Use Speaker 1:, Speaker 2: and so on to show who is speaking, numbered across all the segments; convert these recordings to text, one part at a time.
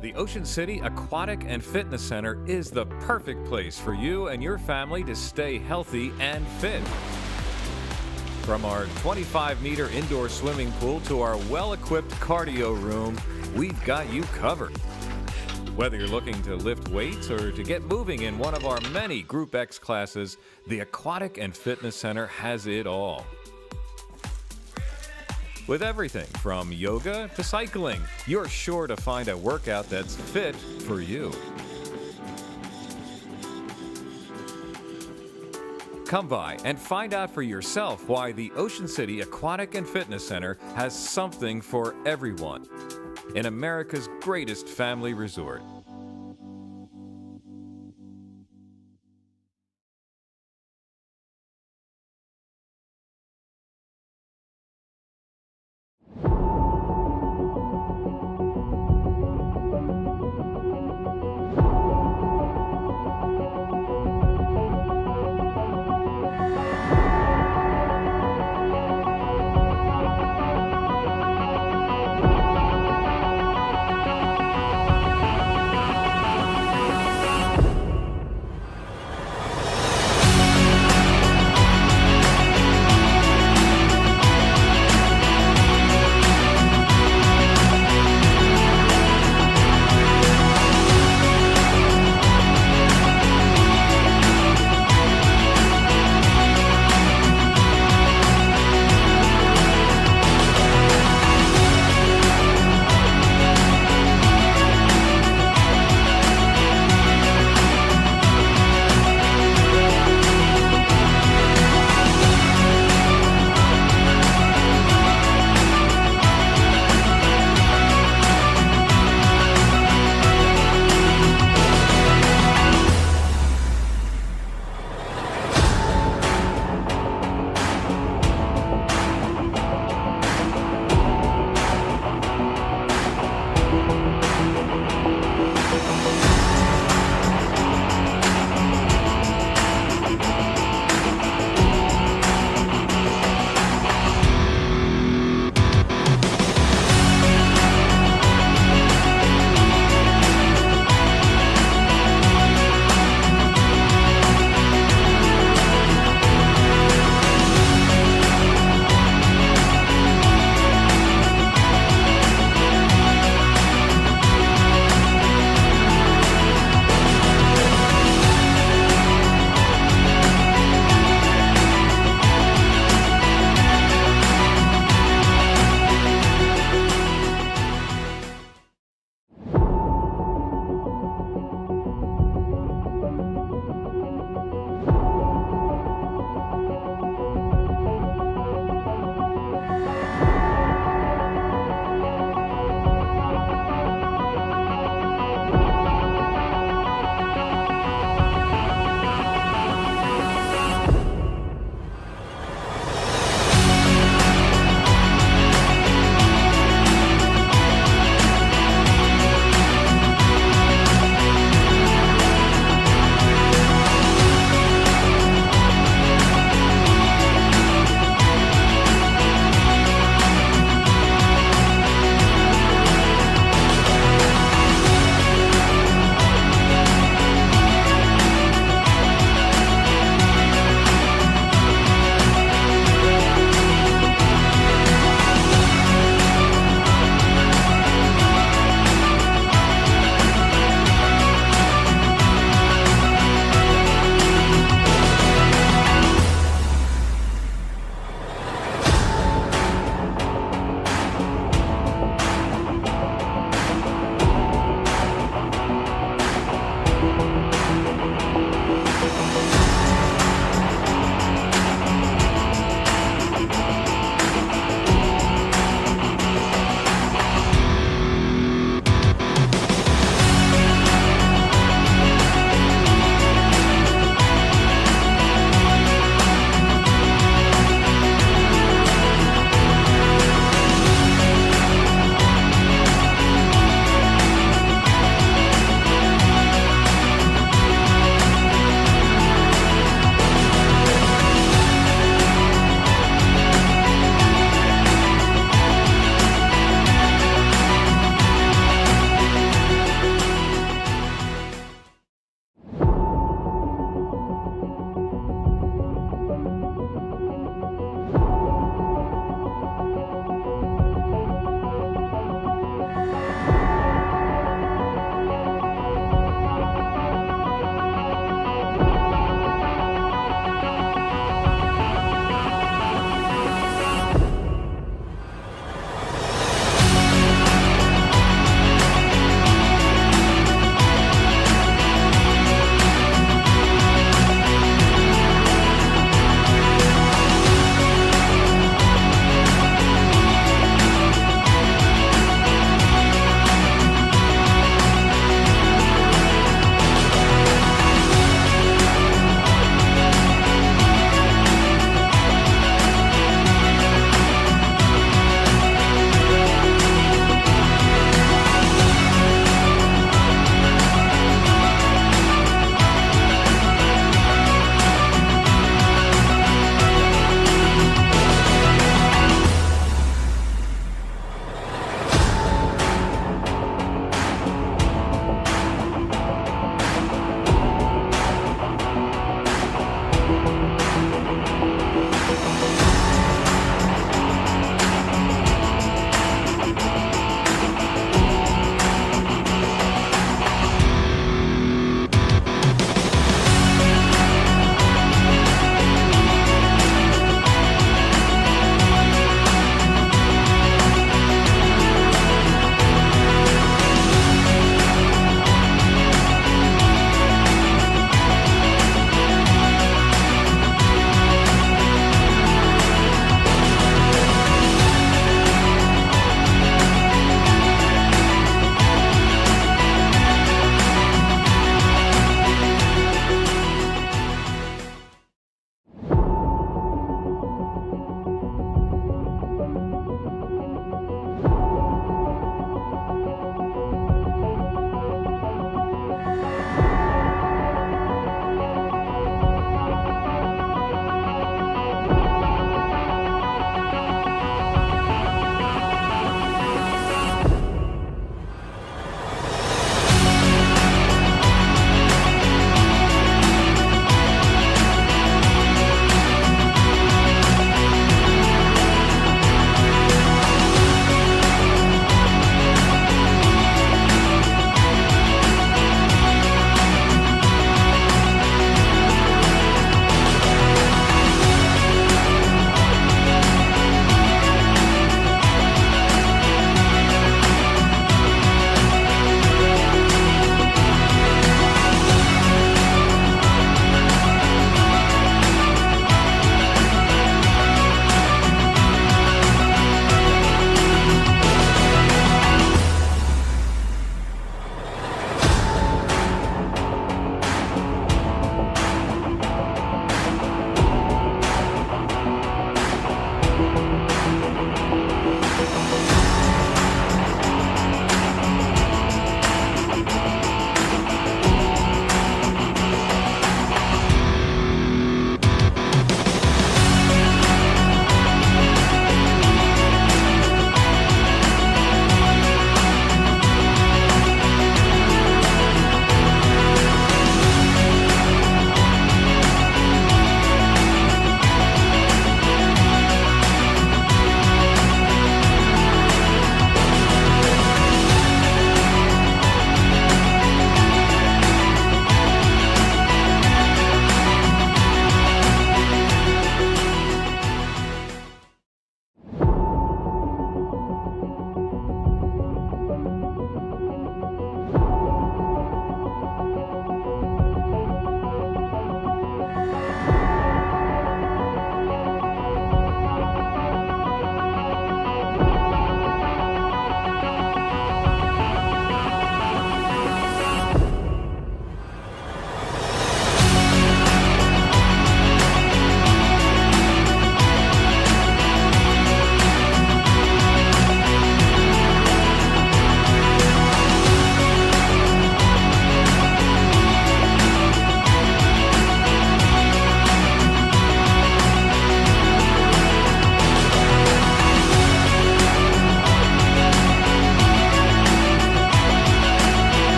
Speaker 1: The Ocean City Aquatic and Fitness Center is the perfect place for you and your family to stay healthy and fit. From our 25-meter indoor swimming pool to our well-equipped cardio room, we've got you covered. Whether you're looking to lift weights or to get moving in one of our many Group X classes, the Aquatic and Fitness Center has it all. With everything from yoga to cycling, you're sure to find a workout that's fit for you. Come by and find out for yourself why the Ocean City Aquatic and Fitness Center has something for everyone in America's greatest family resort.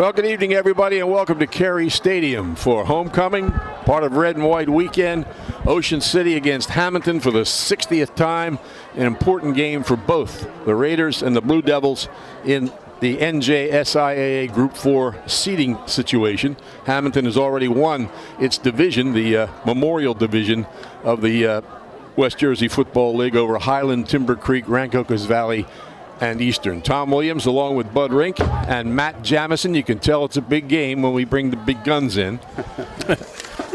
Speaker 2: Well, good evening, everybody, and welcome to Cary Stadium for homecoming, part of Red and White weekend. Ocean City against Hammonton for the 60th time. An important game for both the Raiders and the Blue Devils in the NJSIAA Group 4 seeding situation. Hammonton has already won its division, the Memorial Division of the West Jersey Football League, over Highland, Timber Creek, Rancocas Valley, and Eastern. Tom Williams along with Bud Rink and Matt Jamison. You can tell it's a big game when we bring the big guns in.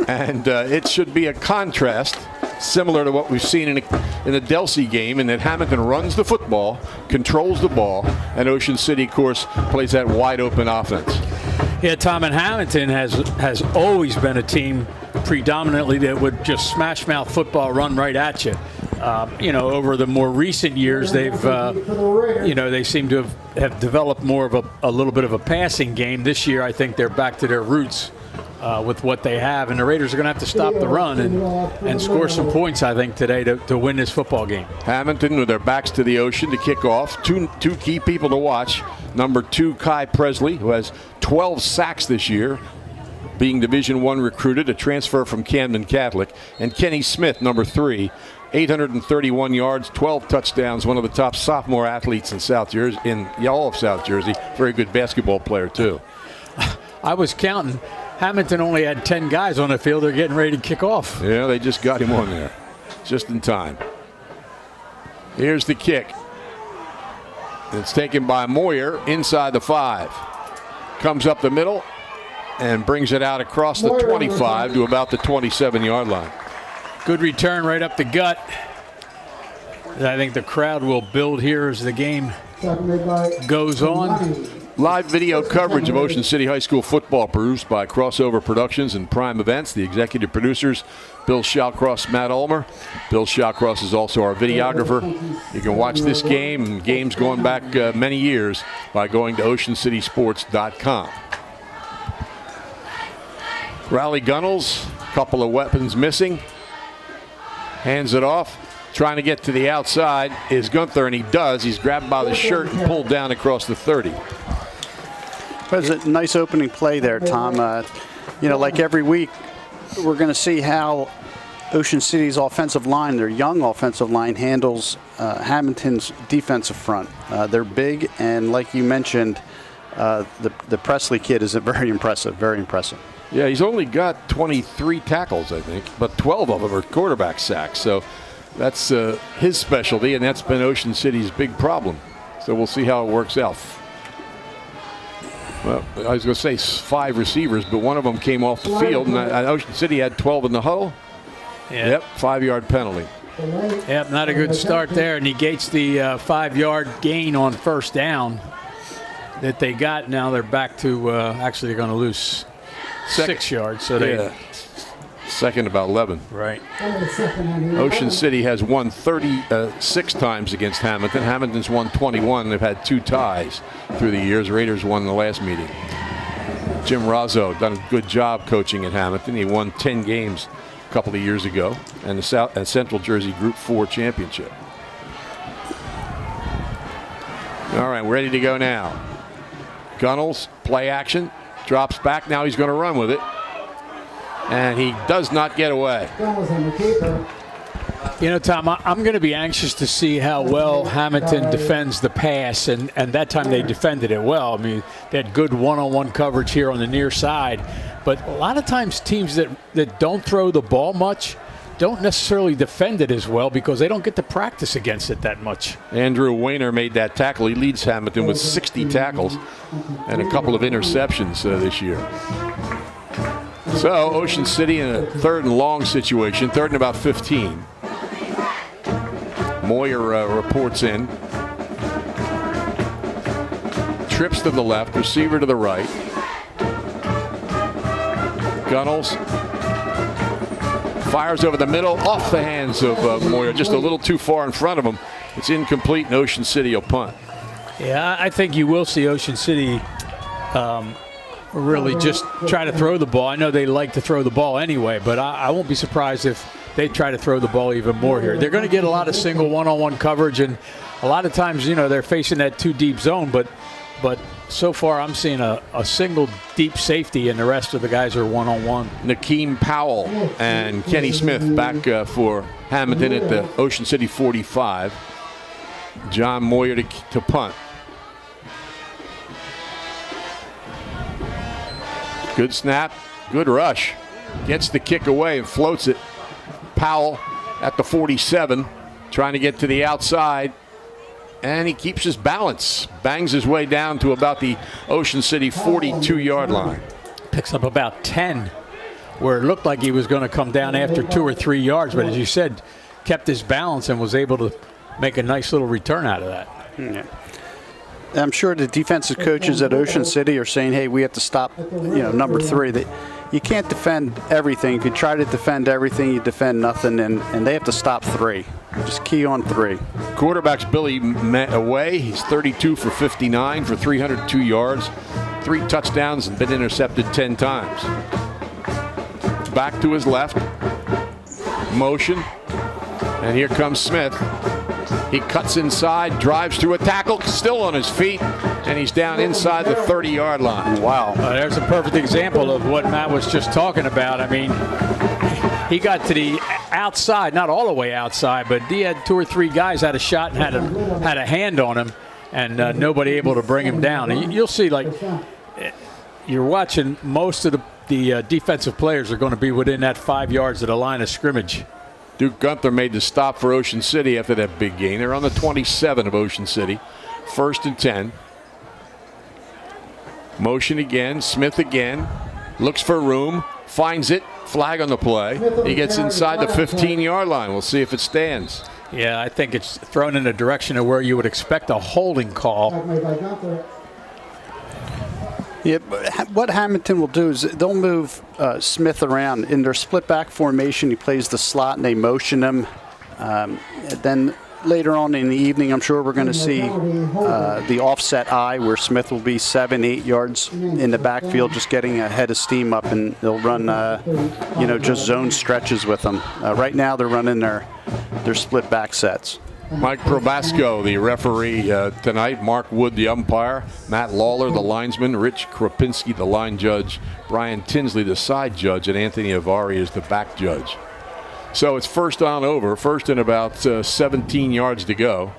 Speaker 2: And it should be a contrast similar to what we've seen in the Delsey game, in that Hammonton runs the football, controls the ball, and Ocean City, of course, plays that wide open offense.
Speaker 3: Yeah, Tom, and Hammonton has always been a team predominantly that would just smash mouth football, run right at you. Over the more recent years, they've, they seem to have developed more of a little bit of a passing game. This year, I think they're back to their roots with what they have, and the Raiders are going to have to stop the run and score some points, I think, today to win this football game.
Speaker 2: Hammonton with their backs to the ocean to kick off. Two key people to watch. Number 2, Kai Presley, who has 12 sacks this year, being Division I recruited, a transfer from Camden Catholic, and Kenny Smith, number 3. 831 yards, 12 touchdowns, one of the top sophomore athletes in South Jersey, in all of South Jersey. Very good basketball player, too.
Speaker 3: I was counting. Hammonton only had 10 guys on the field. They're getting ready to kick off.
Speaker 2: Yeah, they just got him on there, just in time. Here's the kick. It's taken by Moyer inside the 5. Comes up the middle and brings it out across the 25 to about the 27-yard line.
Speaker 3: Good return right up the gut. I think the crowd will build here as the game goes on.
Speaker 2: Live video coverage of Ocean City High School football produced by Crossover Productions and Prime Events. The executive producers, Bill Shawcross, Matt Ulmer. Bill Shawcross is also our videographer. You can watch this game and games going back many years by going to oceancitysports.com. Raleigh Gunnels, a couple of weapons missing. Hands it off. Trying to get to the outside is Gunther, and he does. He's grabbed by the shirt and pulled down across the 30.
Speaker 4: It was a nice opening play there, Tom. Like every week, we're going to see how Ocean City's offensive line, their young offensive line, handles Hammonton's defensive front. They're big, and like you mentioned, the Presley kid is very impressive, very impressive.
Speaker 2: Yeah, he's only got 23 tackles, I think, but 12 of them are quarterback sacks. So that's his specialty, and that's been Ocean City's big problem. So we'll see how it works out. Well, I was going to say 5 receivers, but one of them came off the field, and Ocean City had 12 in the huddle.
Speaker 3: Yeah.
Speaker 2: Yep, 5-yard penalty.
Speaker 3: Yep, not a good start there. Negates the 5-yard gain on first down that they got. Now they're back to actually they're going to lose 6 yards. So they
Speaker 2: second about 11.
Speaker 3: Right.
Speaker 2: Ocean City has won 36 times against Hammonton. Hammonton's won 21. They've had 2 ties through the years. Raiders won the last meeting. Jim Razzo done a good job coaching at Hammonton. He won 10 games a couple of years ago and the Central Jersey Group 4 championship. All right, we're ready to go now. Gunnels, play action, drops back. Now he's going to run with it. And he does not get away.
Speaker 3: You know, Tom, I'm going to be anxious to see how well Hammonton defends the pass, and that time they defended it well. I mean, they had good one-on-one coverage here on the near side, but a lot of times teams that don't throw the ball much don't necessarily defend it as well because they don't get to practice against it that much.
Speaker 2: Andrew Weiner made that tackle. He leads Hammonton with 60 tackles and a couple of interceptions this year. So Ocean City in a 3rd and long situation, 3rd and about 15. Moyer reports in. Trips to the left, receiver to the right. Gunnels fires over the middle, off the hands of Moyer, just a little too far in front of him. It's incomplete, and Ocean City will punt.
Speaker 3: Yeah, I think you will see Ocean City really just try to throw the ball. I know they like to throw the ball anyway, but I won't be surprised if they try to throw the ball even more here. They're going to get a lot of single one-on-one coverage, and a lot of times, they're facing that 2 deep zone, but so far I'm seeing a single deep safety, and the rest of the guys are one-on-one.
Speaker 2: Nakeem Powell and Kenny Smith back for Hammonton at the Ocean City 45. John Moyer to punt. Good snap, good rush. Gets the kick away and floats it. Powell at the 47, trying to get to the outside. And he keeps his balance. Bangs his way down to about the Ocean City 42-yard line.
Speaker 3: Picks up about 10, where it looked like he was going to come down after 2 or 3 yards. But as you said, kept his balance and was able to make a nice little return out of that.
Speaker 4: Yeah. I'm sure the defensive coaches at Ocean City are saying, hey, we have to stop, number 3. That you can't defend everything. If you try to defend everything, you defend nothing, and they have to stop 3. Just key on 3.
Speaker 2: Quarterback's Billy Away. He's 32 for 59 for 302 yards, 3 touchdowns, and been intercepted 10 times. Back to his left. Motion. And here comes Smith. He cuts inside, drives through a tackle, still on his feet, and he's down inside the 30-yard line.
Speaker 4: Wow.
Speaker 3: There's a perfect example of what Matt was just talking about. I mean, he got to the outside, not all the way outside, but he had 2 or 3 guys had a shot and had a hand on him, and nobody able to bring him down. And you'll see, like, you're watching most of the defensive players are going to be within that 5 yards of the line of scrimmage.
Speaker 2: Duke Gunther made the stop for Ocean City after that big gain. They're on the 27 of Ocean City. 1st and 10. Motion again. Smith again. Looks for room. Finds it. Flag on the play. He gets inside the 15-yard line. We'll see if it stands.
Speaker 3: Yeah, I think it's thrown in the direction of where you would expect a holding call.
Speaker 4: Yeah, but what Hammonton will do is they'll move Smith around. In their split back formation, he plays the slot and they motion him. Then later on in the evening, I'm sure we're going to see the offset eye where Smith will be 7-8 yards in the backfield, just getting a head of steam up, and they'll run, just zone stretches with them. Right now, they're running their split back sets.
Speaker 2: Mike Probasco, the referee tonight. Mark Wood, the umpire. Matt Lawler, the linesman. Rich Kropinski, the line judge. Brian Tinsley, the side judge. And Anthony Avari is the back judge. So it's first on over. First and about 17 yards to go.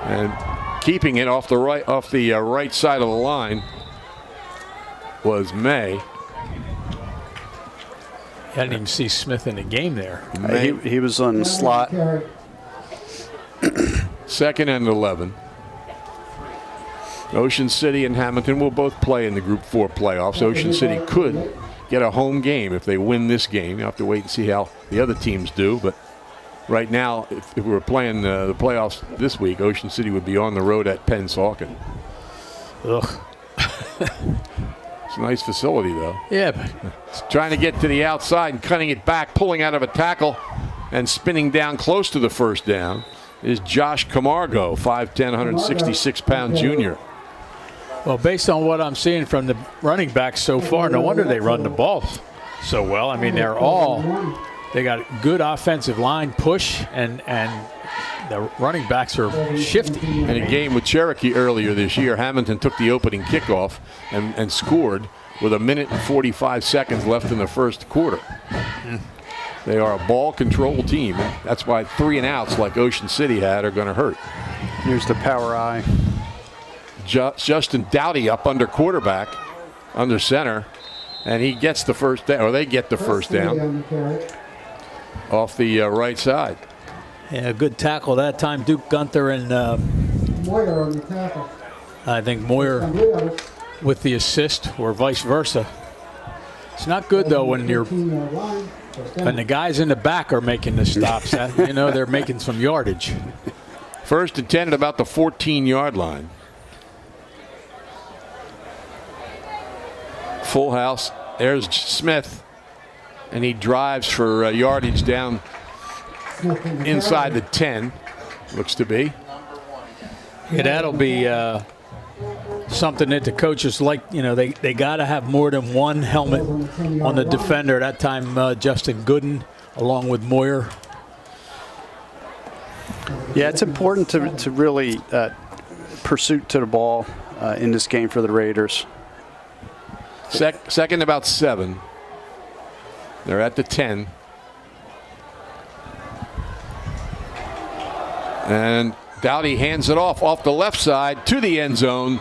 Speaker 2: And keeping it off the right side of the line was May.
Speaker 3: I didn't even see Smith in the game there.
Speaker 4: He was on the slot.
Speaker 2: 2nd and 11. Ocean City and Hammonton will both play in the Group 4 playoffs. Ocean City could get a home game if they win this game. You have to wait and see how the other teams do. But right now, if we were playing the playoffs this week, Ocean City would be on the road at Pennsauken.
Speaker 3: Ugh.
Speaker 2: It's a nice facility, though.
Speaker 3: Yeah, but
Speaker 2: It's trying to get to the outside and cutting it back, pulling out of a tackle, and spinning down close to the first down is Josh Camargo, 5'10", 166-pound junior.
Speaker 3: well, based on what I'm seeing from the running backs so far, no wonder they run the ball so well. I mean, they got good offensive line push, and the running backs are shifty.
Speaker 2: In a game with Cherokee earlier this year, Hammonton took the opening kickoff and scored with 1 minute and 45 seconds left in the first quarter. They are a ball control team. That's why 3 and outs like Ocean City had are going to hurt.
Speaker 4: Here's the power eye.
Speaker 2: Justin Dowdy up under quarterback, under center, and he gets the first down, or they get the first down off the right side.
Speaker 3: Yeah, good tackle that time. Duke Gunther and
Speaker 5: Moyer on the tackle.
Speaker 3: I think Moyer with the assist, or vice versa. It's not good though when the guys in the back are making the stops. They're making some yardage.
Speaker 2: 1st and 10 at about the 14-yard line. Full house. There's Smith, and he drives for yardage down inside the 10, looks to be.
Speaker 3: Yeah, that'll be something that the coaches like. They got to have more than one helmet on the defender. That time, Justin Gooden along with Moyer.
Speaker 4: Yeah, it's important to really pursuit to the ball in this game for the Raiders.
Speaker 2: Second about 7. They're at the 10. And Dowdy hands it off the left side to the end zone.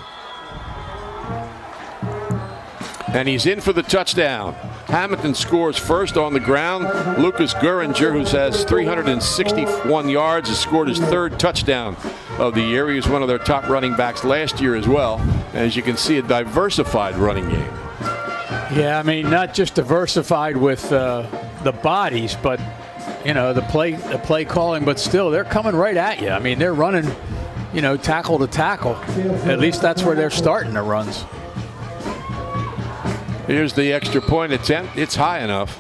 Speaker 2: And he's in for the touchdown. Hammonton scores first on the ground. Lucas Guringer, who has 361 yards, has scored his 3rd touchdown of the year. He was one of their top running backs last year as well. As you can see, a diversified running game.
Speaker 3: Yeah, I mean, not just diversified with the bodies, but the play calling, but still they're coming right at you. I mean, they're running, tackle to tackle. At least that's where they're starting their runs.
Speaker 2: Here's the extra point attempt. It's high enough.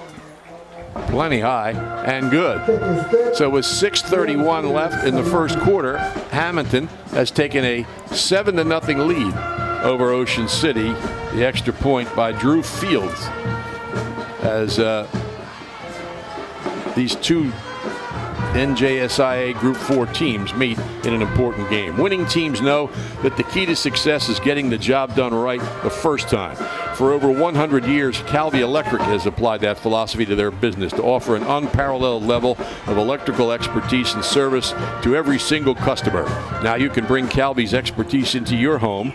Speaker 2: Plenty high and good. So with 6:31 left in the first quarter, Hammonton has taken a 7-0 lead over Ocean City. The extra point by Drew Fields as these two NJSIA Group 4 teams meet in an important game. Winning teams know that the key to success is getting the job done right the first time. For over 100 years, Calvi Electric has applied that philosophy to their business to offer an unparalleled level of electrical expertise and service to every single customer. Now you can bring Calvi's expertise into your home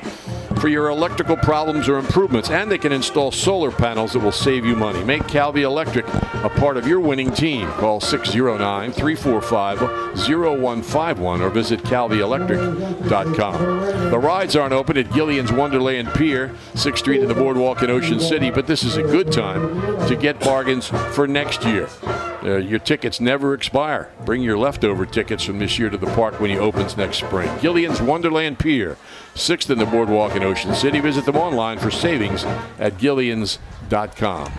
Speaker 2: for your electrical problems or improvements, and they can install solar panels that will save you money. Make Calvi Electric a part of your winning team. Call 609-345-0151 or visit calvielectric.com. The rides aren't open at Gillian's Wonderland Pier, 6th Street and the Boardwalk in Ocean City, but this is a good time to get bargains for next year. Your tickets never expire. Bring your leftover tickets from this year to the park when it opens next spring. Gillian's Wonderland Pier, 6th and the Boardwalk in Ocean City. Visit them online for savings at gillians.com.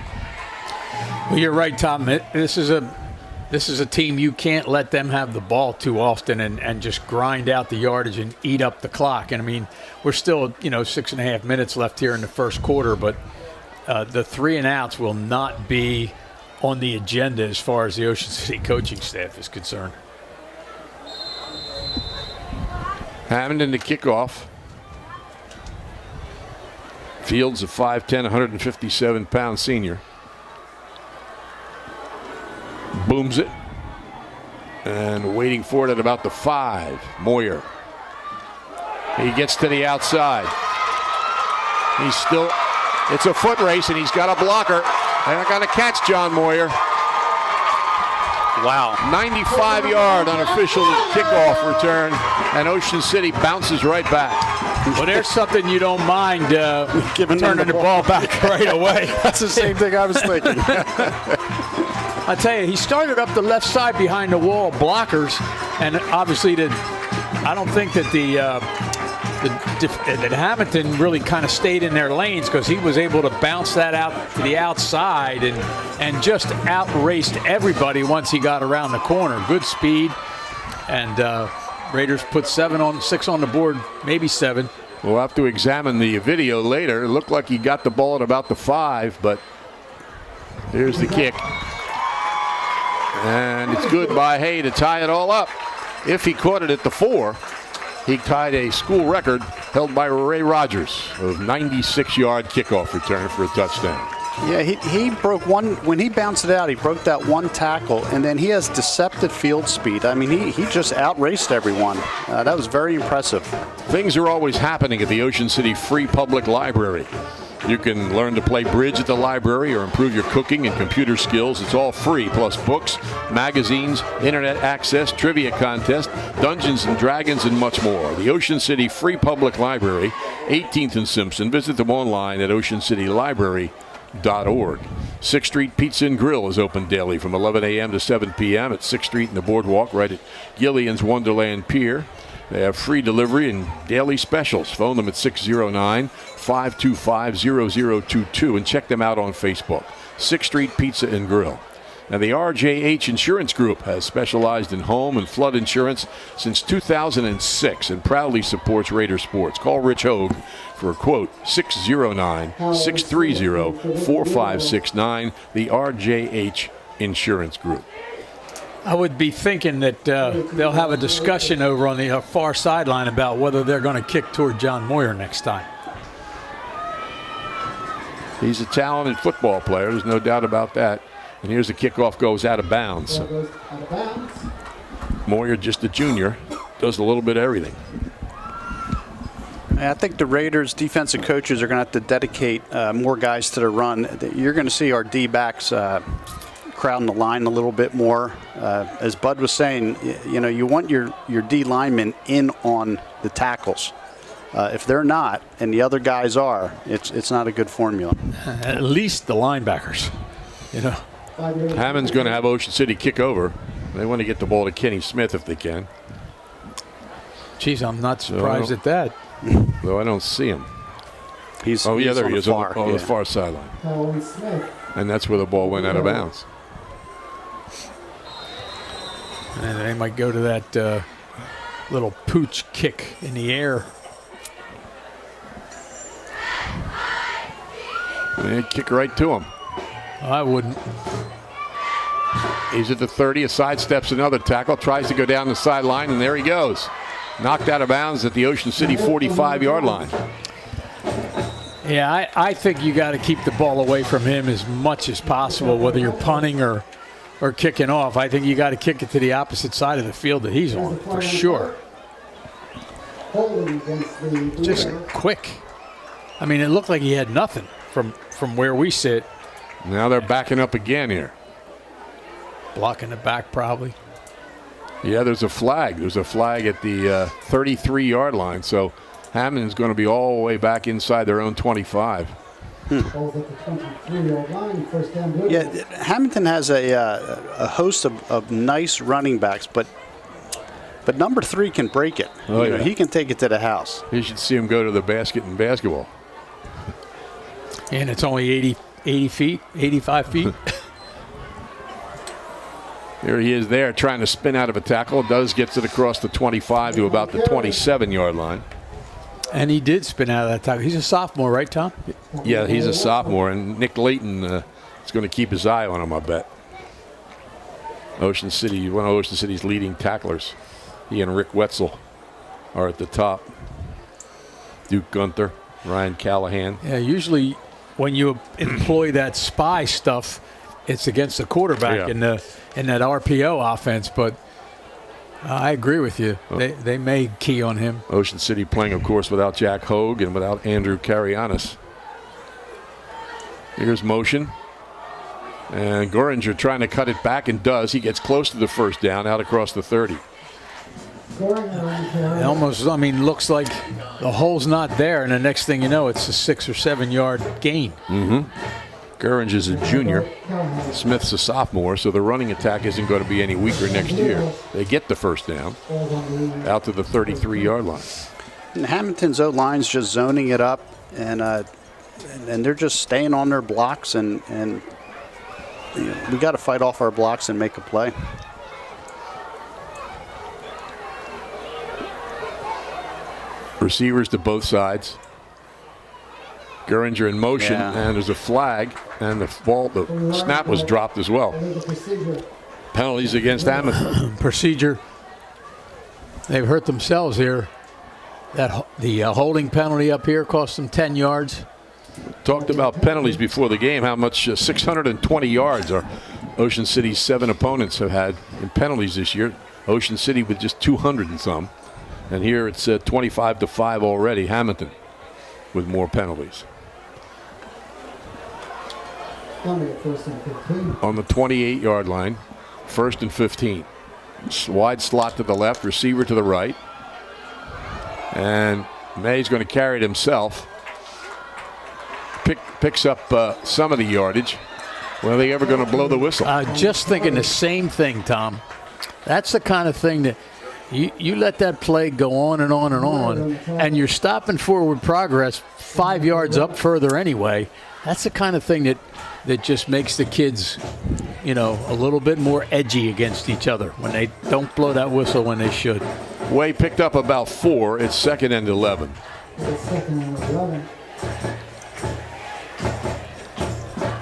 Speaker 3: Well, you're right, Tom. This is a team you can't let them have the ball too often and just grind out the yardage and eat up the clock. And I mean, we're still 6.5 minutes left here in the first quarter, but the 3 and outs will not be on the agenda as far as the Ocean City coaching staff is concerned.
Speaker 2: Hammond in the kickoff. Fields, a 5'10", 157-pound senior. Booms it. And waiting for it at about the 5. Moyer. He gets to the outside. It's a foot race, and he's got a blocker. They're not going to catch John Moyer.
Speaker 4: Wow.
Speaker 2: 95-yard unofficial kickoff return, and Ocean City bounces right back.
Speaker 3: Well, there's something you don't mind turning the ball back right away.
Speaker 4: That's the same thing I was thinking.
Speaker 3: I tell you, he started up the left side behind the wall of blockers, and obviously I don't think that that Hammonton really kind of stayed in their lanes, because he was able to bounce that out to the outside and just outraced everybody once he got around the corner. Good speed, and Raiders put 6 on the board, maybe 7.
Speaker 2: We'll have to examine the video later. It looked like he got the ball at about the 5, but here's the kick. And it's good by Hay to tie it all up. If he caught it at the 4, he tied a school record held by Ray Rogers of 96-yard kickoff return for a touchdown.
Speaker 4: Yeah, he broke one. When he bounced it out, he broke that one tackle, and then he has deceptive field speed. I mean, he just outraced everyone. That was very impressive.
Speaker 2: Things are always happening at the Ocean City Free Public Library. You can learn to play bridge at the library or improve your cooking and computer skills. It's all free, plus books, magazines, internet access, trivia contest, Dungeons and Dragons, and much more. The Ocean City Free Public Library, 18th and Simpson. Visit them online at oceancitylibrary.org. 6th Street Pizza and Grill is open daily from 11 a.m. to 7 p.m. at 6th Street and the Boardwalk, right at Gillian's Wonderland Pier. They have free delivery and daily specials. Phone them at 609-525-0022 and check them out on Facebook. 6th Street Pizza and Grill. Now, the RJH Insurance Group has specialized in home and flood insurance since 2006 and proudly supports Raider sports. Call Rich Hogue for a quote, 609-630-4569, the RJH Insurance Group.
Speaker 3: I would be thinking that they'll have a discussion over on the far sideline about whether they're going to kick toward John Moyer next time.
Speaker 2: He's a talented football player. There's no doubt about that. And here's the kickoff, goes out of bounds. Moyer, just a junior, does a little bit of everything.
Speaker 4: I think the Raiders defensive coaches are going to have to dedicate more guys to the run. You're going to see our D-backs crowding the line a little bit more. As Bud was saying, you want your D linemen in on the tackles. If they're not, and the other guys are, it's not a good formula.
Speaker 3: At least the linebackers,
Speaker 2: Hammond's going to have Ocean City kick over. They want to get the ball to Kenny Smith if they can.
Speaker 3: Geez, I'm not surprised at that.
Speaker 2: Though I don't see him.
Speaker 4: There he is on
Speaker 2: the far sideline. And that's where the ball went out of bounds.
Speaker 3: And they might go to that little pooch kick in the air.
Speaker 2: They kick right to him.
Speaker 3: I wouldn't.
Speaker 2: He's at the 30, sidesteps another tackle, tries to go down the sideline, and there he goes. Knocked out of bounds at the Ocean City 45-yard line.
Speaker 3: Yeah, I think you got to keep the ball away from him as much as possible, whether you're punting or kicking off. I think you got to kick it to the opposite side of the field that he's on, for sure. Just quick. I mean, it looked like he had nothing from where we sit.
Speaker 2: Now they're backing up again here.
Speaker 3: Blocking the back probably.
Speaker 2: Yeah, there's a flag. There's a flag at the 33-yard line. So Hammond's going to be all the way back inside their own 25.
Speaker 5: Ball's at the 23-yard line, first down Blue
Speaker 4: Yeah,
Speaker 5: Jays.
Speaker 4: Hammonton has a host of nice running backs, but number 3 can break it.
Speaker 2: Oh,
Speaker 4: You know,
Speaker 2: yeah.
Speaker 4: he can take it to the house.
Speaker 2: You should see him go to the basket in basketball.
Speaker 3: And it's only 80 feet, 85 feet.
Speaker 2: There he is there trying to spin out of a tackle. Gets it across the 25 to about the 27-yard line.
Speaker 3: And he did spin out of that tackle. He's a sophomore, right, Tom?
Speaker 2: Yeah, he's a sophomore, and Nick Layton is going to keep his eye on him, I bet. Ocean City, one of Ocean City's leading tacklers. He and Rick Wetzel are at the top. Duke Gunther, Ryan Callahan.
Speaker 3: Yeah, usually when you employ that spy stuff, it's against the quarterback in that RPO offense. But I agree with you. They may key on him.
Speaker 2: Ocean City playing, of course, without Jack Hogue and without Andrew Carianis. Here's motion. And Goringer trying to cut it back and does. He gets close to the first down out across the 30.
Speaker 3: It almost, I mean, looks like the hole's not there, and the next thing you know, it's a 6 or 7 yard gain.
Speaker 2: Geringer's a junior. Smith's a sophomore, so the running attack isn't going to be any weaker next year. They get the first down out to the 33-yard line.
Speaker 4: And Hammonton's O-line's just zoning it up, and they're just staying on their blocks, and you know, we got to fight off our blocks and make a play.
Speaker 2: Receivers to both sides. Geringer in motion,
Speaker 4: Yeah.
Speaker 2: and there's a flag, and the snap was dropped as well. Penalties against Hammonton.
Speaker 3: Procedure. They've hurt themselves here. The holding penalty up here cost them 10 yards.
Speaker 2: Talked about penalties before the game, how much 620 yards our Ocean City's 7 opponents have had in penalties this year. Ocean City with just 200 and some. And here it's 25-5 already. Hammonton with more penalties.
Speaker 5: First and 15.
Speaker 2: On the 28-yard line, 1st and 15. Wide slot to the left, receiver to the right. And May's going to carry it himself. Picks up some of the yardage. When are they ever going to blow the whistle?
Speaker 3: Just thinking the same thing, Tom. That's the kind of thing that you let that play go on and on and on, and you're stopping forward progress 5 yards up further anyway. That's the kind of thing that just makes the kids, you know, a little bit more edgy against each other when they don't blow that whistle when they should.
Speaker 2: Way picked up about 4. It's 2nd and 11.
Speaker 5: Second and 11.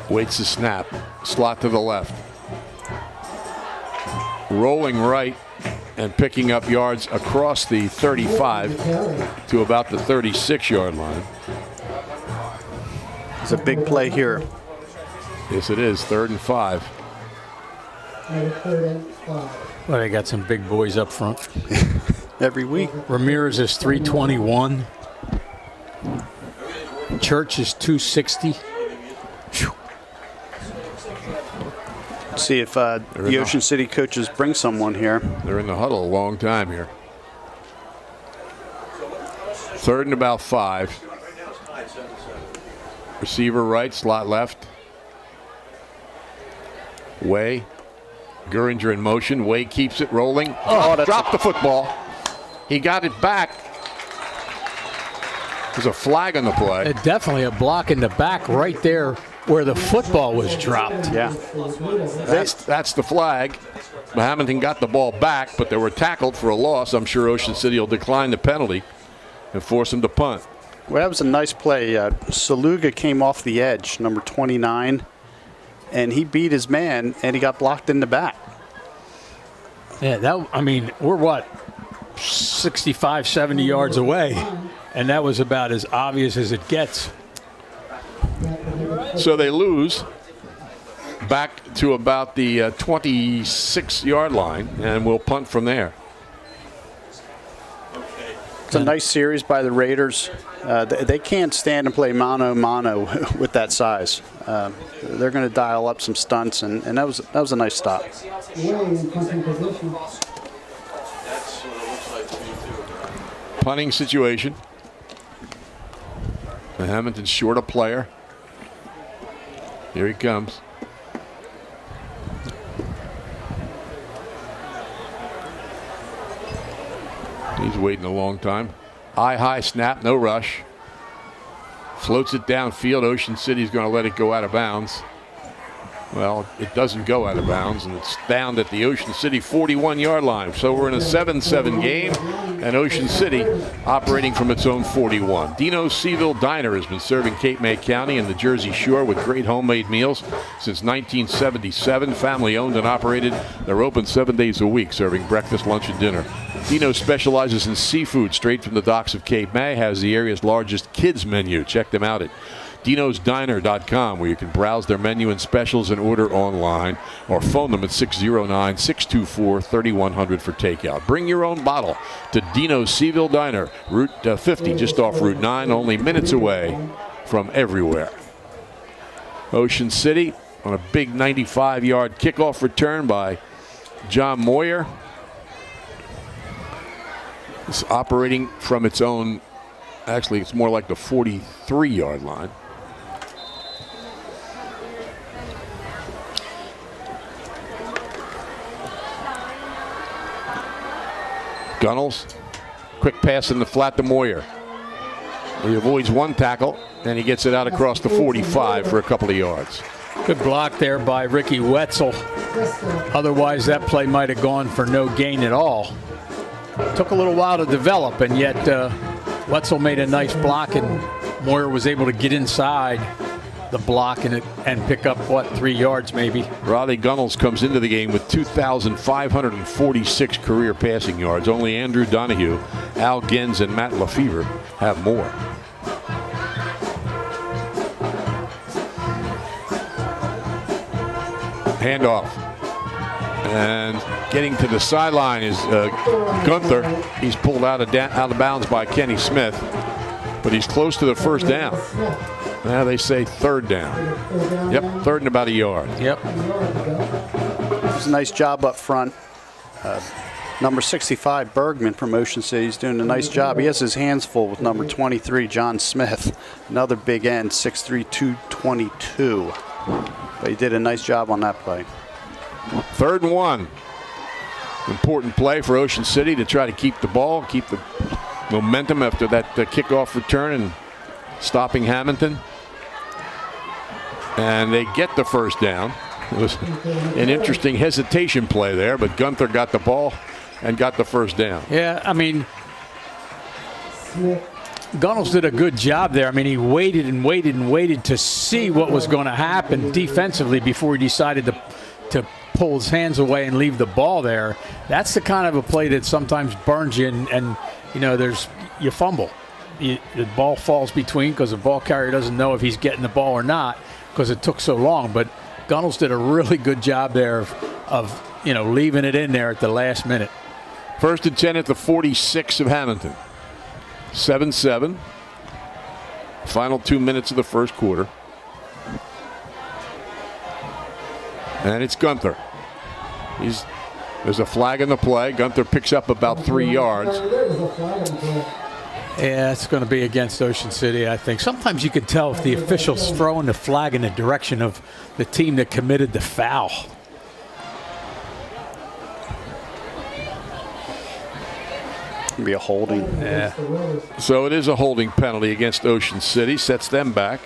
Speaker 2: Waits the snap. Slot to the left. Rolling right and picking up yards across the 35 to about the 36-yard line.
Speaker 4: It's a big play here.
Speaker 2: Yes, it is. 3rd and 5.
Speaker 5: Third and 5.
Speaker 3: Well, they got some big boys up front.
Speaker 4: Every week.
Speaker 3: Ramirez is 321. Church is 260. Whew.
Speaker 4: See if the Ocean City coaches bring someone here.
Speaker 2: They're in the huddle a long time here. 3rd and about 5. Receiver right, slot left. Way. Geringer in motion. Way keeps it rolling. Dropped the football. He got it back. There's a flag on the play.
Speaker 3: Definitely a block in the back right there where the football was dropped.
Speaker 4: Yeah.
Speaker 2: That's the flag. Hammonton got the ball back, but they were tackled for a loss. I'm sure Ocean City will decline the penalty and force him to punt.
Speaker 4: Well, that was a nice play. Saluga came off the edge, number 29, and he beat his man, and he got blocked in the back.
Speaker 3: Yeah, I mean, we're what, 65, 70 yards away, and that was about as obvious as it gets.
Speaker 2: So they lose back to about the 26-yard line, and we'll punt from there.
Speaker 4: It's a nice series by the Raiders. They can't stand and play mano-mano with that size. They're going to dial up some stunts, and that was a nice stop.
Speaker 2: Punting situation. And Hammonton's short a player. Here he comes. He's waiting a long time. High snap, no rush. Floats it downfield. Ocean City's going to let it go out of bounds. Well, it doesn't go out of bounds, and it's down at the Ocean City 41-yard line. So we're in a 7-7 game, and Ocean City operating from its own 41. Dino's Seville Diner has been serving Cape May County and the Jersey Shore with great homemade meals since 1977. Family owned and operated. They're open 7 days a week, serving breakfast, lunch, and dinner. Dino specializes in seafood straight from the docks of Cape May, has the area's largest kids menu. Check them out at dinosdiner.com, where you can browse their menu and specials and order online, or phone them at 609-624-3100 for takeout. Bring your own bottle to Dino's Seville Diner, Route 50, just off Route 9, only minutes away from everywhere. Ocean City on a big 95-yard kickoff return by John Moyer. It's operating from its own, actually it's more like the 43-yard line. Gunnels, quick pass in the flat to Moyer. He avoids one tackle, and he gets it out across the 45 for a couple of yards.
Speaker 3: Good block there by Ricky Wetzel. Otherwise, that play might have gone for no gain at all. Took a little while to develop, and yet Wetzel made a nice block, and Moyer was able to get inside the block and pick up, 3 yards maybe.
Speaker 2: Raleigh Gunnels comes into the game with 2,546 career passing yards. Only Andrew Donahue, Al Gens, and Matt Lefevre have more. Handoff. And getting to the sideline is Gunther. He's pulled out of bounds by Kenny Smith, but he's close to the first down. Now they say third down. Yep, third and about a yard.
Speaker 3: Yep.
Speaker 4: It was a nice job up front. Number 65, Bergman from Ocean City, is doing a nice job. He has his hands full with number 23, John Smith. Another big end, 6'3", 222. But he did a nice job on that play.
Speaker 2: 3rd and 1. Important play for Ocean City to try to keep the ball, keep the momentum after that kickoff return and stopping Hammonton. And they get the first down. It was an interesting hesitation play there, but Gunther got the ball and got the first down.
Speaker 3: Yeah, I mean, Gunnels did a good job there. I mean, he waited and waited and waited to see what was going to happen defensively before he decided to pull his hands away and leave the ball there. That's the kind of a play that sometimes burns you, and you know, you fumble. The ball falls between because the ball carrier doesn't know if he's getting the ball or not because it took so long. But Gunnels did a really good job there of leaving it in there at the last minute.
Speaker 2: 1st and 10 at the 46 of Hammonton. 7-7. Final 2 minutes of the first quarter. And it's Gunther. There's a flag in the play. Gunther picks up about 3 yards.
Speaker 3: Yeah, it's going to be against Ocean City, I think. Sometimes you can tell if the official's throwing the flag in the direction of the team that committed the foul.
Speaker 4: It'll be a holding.
Speaker 3: Yeah.
Speaker 2: So it is a holding penalty against Ocean City. Sets them back.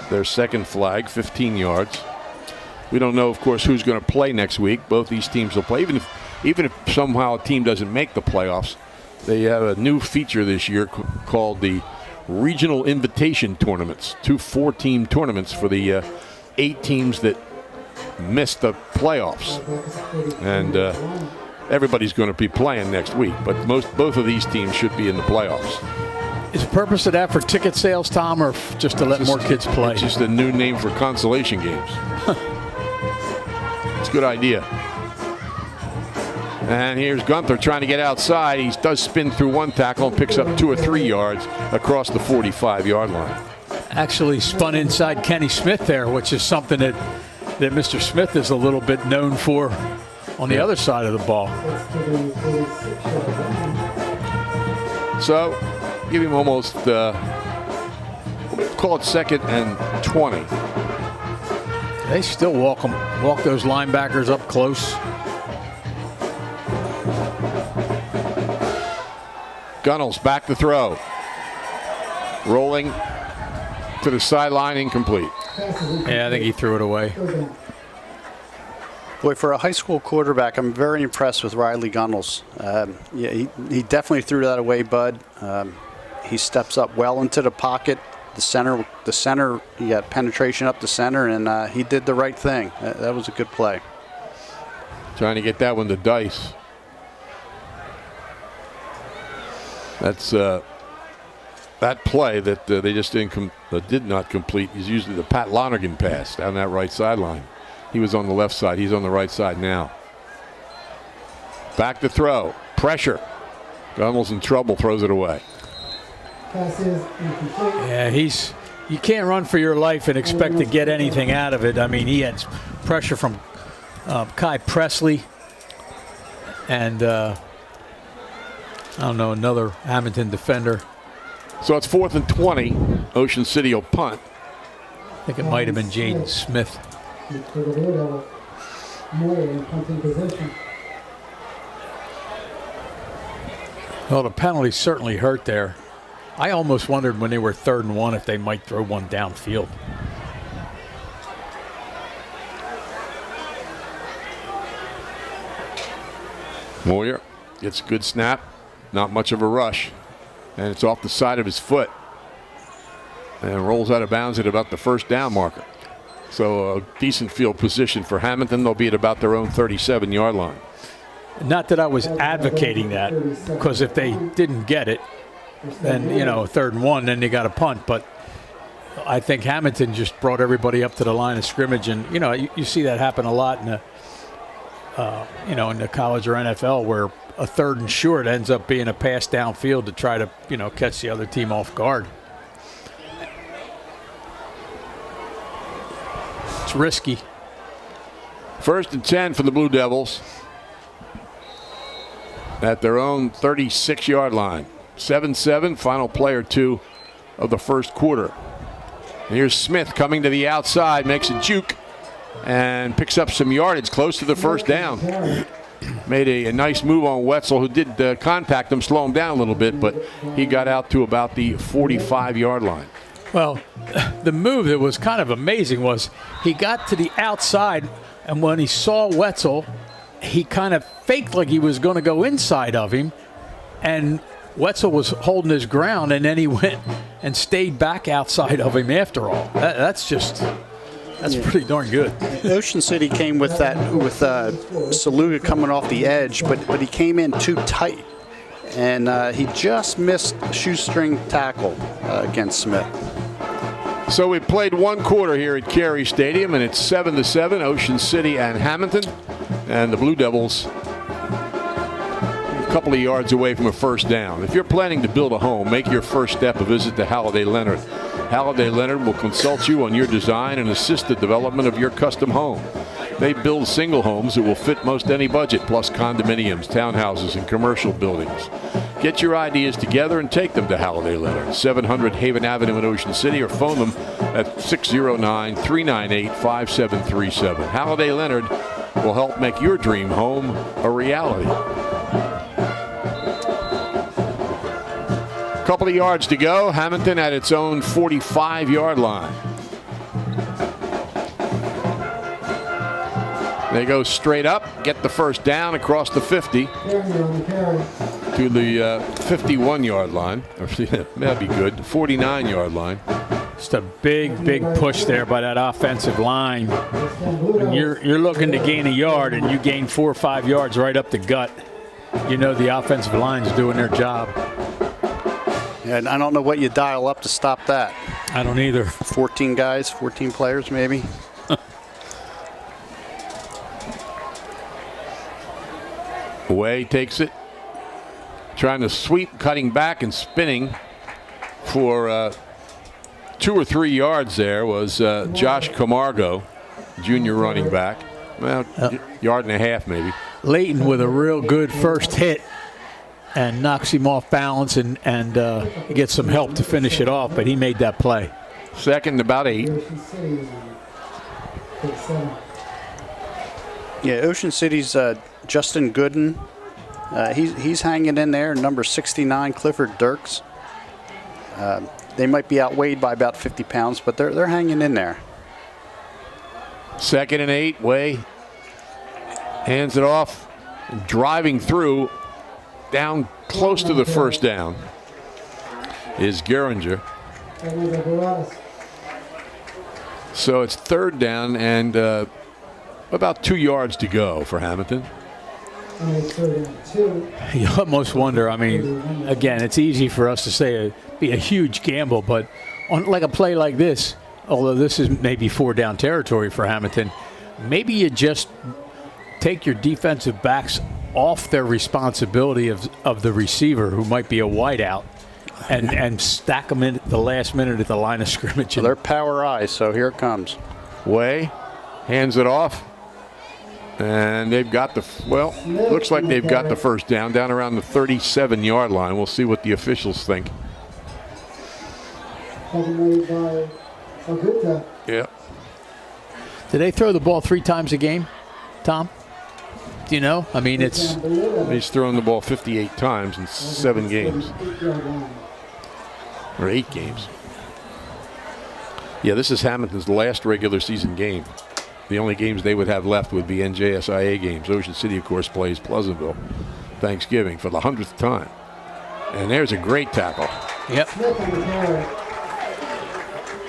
Speaker 2: Their second flag, 15 yards. We don't know, of course, who's going to play next week. Both these teams will play. Even if somehow a team doesn't make the playoffs, they have a new feature this year called the Regional Invitation Tournaments. 2 4-team tournaments for the 8 teams that missed the playoffs. And everybody's going to be playing next week, but both of these teams should be in the playoffs.
Speaker 3: Is the purpose of that for ticket sales, Tom, or just to let more kids play?
Speaker 2: It's just a new name for consolation games. It's a good idea. And here's Gunther trying to get outside. He does spin through one tackle and picks up 2 or 3 yards across the 45-yard line.
Speaker 3: Actually spun inside Kenny Smith there, which is something that Mr. Smith is a little bit known for on the other side of the ball.
Speaker 2: So give him almost, call it 2nd and 20.
Speaker 3: They still walk those linebackers up close.
Speaker 2: Gunnels back to throw. Rolling to the sideline, incomplete.
Speaker 3: Yeah, I think he threw it away.
Speaker 4: Boy, for a high school quarterback, I'm very impressed with Riley Gunnels. Yeah, he definitely threw that away, Bud. He steps up well into the pocket. The center, he got penetration up the center, and he did the right thing. That was a good play.
Speaker 2: Trying to get that one to Dice. That's that play that they just did not complete is usually the Pat Lonergan pass down that right sideline. He was on the left side. He's on the right side now. Back to throw. Pressure. Gunnels in trouble. Throws it away.
Speaker 3: Yeah, you can't run for your life and expect to get anything out of it. I mean, he had pressure from Kai Presley and I don't know, another Hammonton defender.
Speaker 2: So it's 4th and 20. Ocean City will punt.
Speaker 3: I think it might have been Jaden Smith. Well, the penalty certainly hurt there. I almost wondered when they were 3rd and 1 if they might throw one downfield.
Speaker 2: Moyer gets a good snap. Not much of a rush. And it's off the side of his foot. And rolls out of bounds at about the 1st down marker. So a decent field position for Hammonton. They'll be at about their own 37-yard line.
Speaker 3: Not that I was advocating that, because if they didn't get it, then, 3rd and 1, then they got a punt. But I think Hammonton just brought everybody up to the line of scrimmage. And, you see that happen a lot in the college or NFL, where a 3rd and short ends up being a pass downfield to try to, catch the other team off guard. It's risky.
Speaker 2: 1st and 10 for the Blue Devils at their own 36-yard line. 7-7, final play or 2 of the 1st quarter. And here's Smith coming to the outside, makes a juke, and picks up some yardage close to the 1st down. Made a nice move on Wetzel, who did contact him, slow him down a little bit, but he got out to about the 45-yard line.
Speaker 3: Well, the move that was kind of amazing was he got to the outside, and when he saw Wetzel, he kind of faked like he was going to go inside of him, and Wetzel was holding his ground, and then he went and stayed back outside of him after all. That's pretty darn good.
Speaker 4: Ocean City came with that, with Saluga coming off the edge, but he came in too tight, and he just missed shoestring tackle against Smith.
Speaker 2: So we played 1 quarter here at Carey Stadium, and it's 7-7, Ocean City and Hammonton, and the Blue Devils a couple of yards away from a 1st down. If you're planning to build a home, make your first step a visit to Halliday Leonard. Halliday Leonard will consult you on your design and assist the development of your custom home. They build single homes that will fit most any budget, plus condominiums, townhouses, and commercial buildings. Get your ideas together and take them to Halliday Leonard, 700 Haven Avenue in Ocean City, or phone them at 609-398-5737. Halliday Leonard will help make your dream home a reality. Couple of yards to go. Hammonton at its own 45-yard line. They go straight up, get the 1st down across the 50 to the 51-yard line. That'd be good. 49-yard line.
Speaker 3: Just a big push there by that offensive line. When you're looking to gain a yard and you gain 4 or 5 yards right up the gut, the offensive line's doing their job.
Speaker 4: And I don't know what you dial up to stop that.
Speaker 3: I don't either.
Speaker 4: 14 guys, 14 players maybe.
Speaker 2: Way takes it. Trying to sweep, cutting back and spinning for 2 or 3 yards there was Josh Camargo, junior running back. Well, yard and a half maybe.
Speaker 3: Leighton with a real good first hit and knocks him off balance and gets some help to finish it off, but he made that play.
Speaker 2: Second, about 8.
Speaker 5: Ocean City, take 7.
Speaker 4: Yeah, Ocean City's Justin Gooden. He's hanging in there. Number 69, Clifford Dirks. They might be outweighed by about 50 pounds, but they're hanging in there.
Speaker 2: Second and 8. Way hands it off, driving through, down close to the first down is Geringer. So it's third down and about 2 yards to go for Hammonton.
Speaker 3: You almost wonder, I mean, again, it's easy for us to say be a huge gamble, but on like a play like this, although this is maybe 4 down territory for Hammonton, maybe you just take your defensive backs off their responsibility of the receiver, who might be a wideout, and stack them in at the last minute at the line of scrimmage.
Speaker 4: Well, they're power eyes, so here it comes.
Speaker 2: Way hands it off. And they've got looks like they've got the first down around the 37-yard line. We'll see what the officials think. Yeah.
Speaker 3: Do they throw the ball 3 times a game, Tom? Do you know? I mean,
Speaker 2: he's thrown the ball 58 times in 7 games. Or 8 games. Yeah, this is Hammonton's last regular season game. The only games they would have left would be NJSIA games. Ocean City, of course, plays Pleasantville Thanksgiving for the 100th time. And there's a great tackle.
Speaker 3: Yep.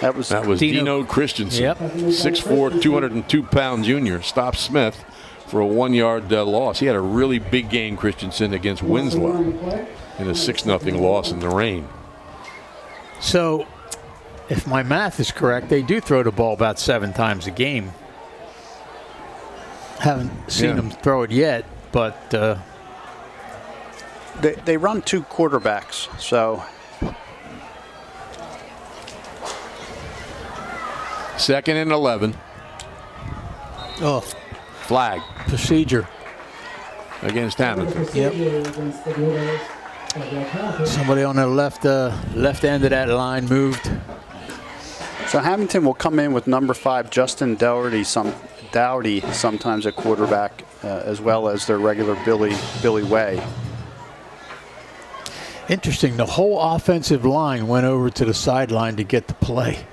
Speaker 4: That was
Speaker 2: Dino Christensen.
Speaker 3: Yep.
Speaker 2: 6'4", 202-pound junior. Stopped Smith for a 1-yard loss. He had a really big game, Christensen, against Winslow in a 6-0 loss in the rain.
Speaker 3: So, if my math is correct, they do throw the ball about 7 times a game. Haven't seen them throw it yet, but
Speaker 4: they run 2 quarterbacks, so.
Speaker 2: Second and 11.
Speaker 3: Oh,
Speaker 2: flag
Speaker 3: procedure
Speaker 2: against Hammonton.
Speaker 3: Yep. Somebody on the left end of that line moved.
Speaker 4: So Hammonton will come in with number 5, Justin Dowdy, sometimes at quarterback, as well as their regular Billy Way.
Speaker 3: Interesting. The whole offensive line went over to the sideline to get the play.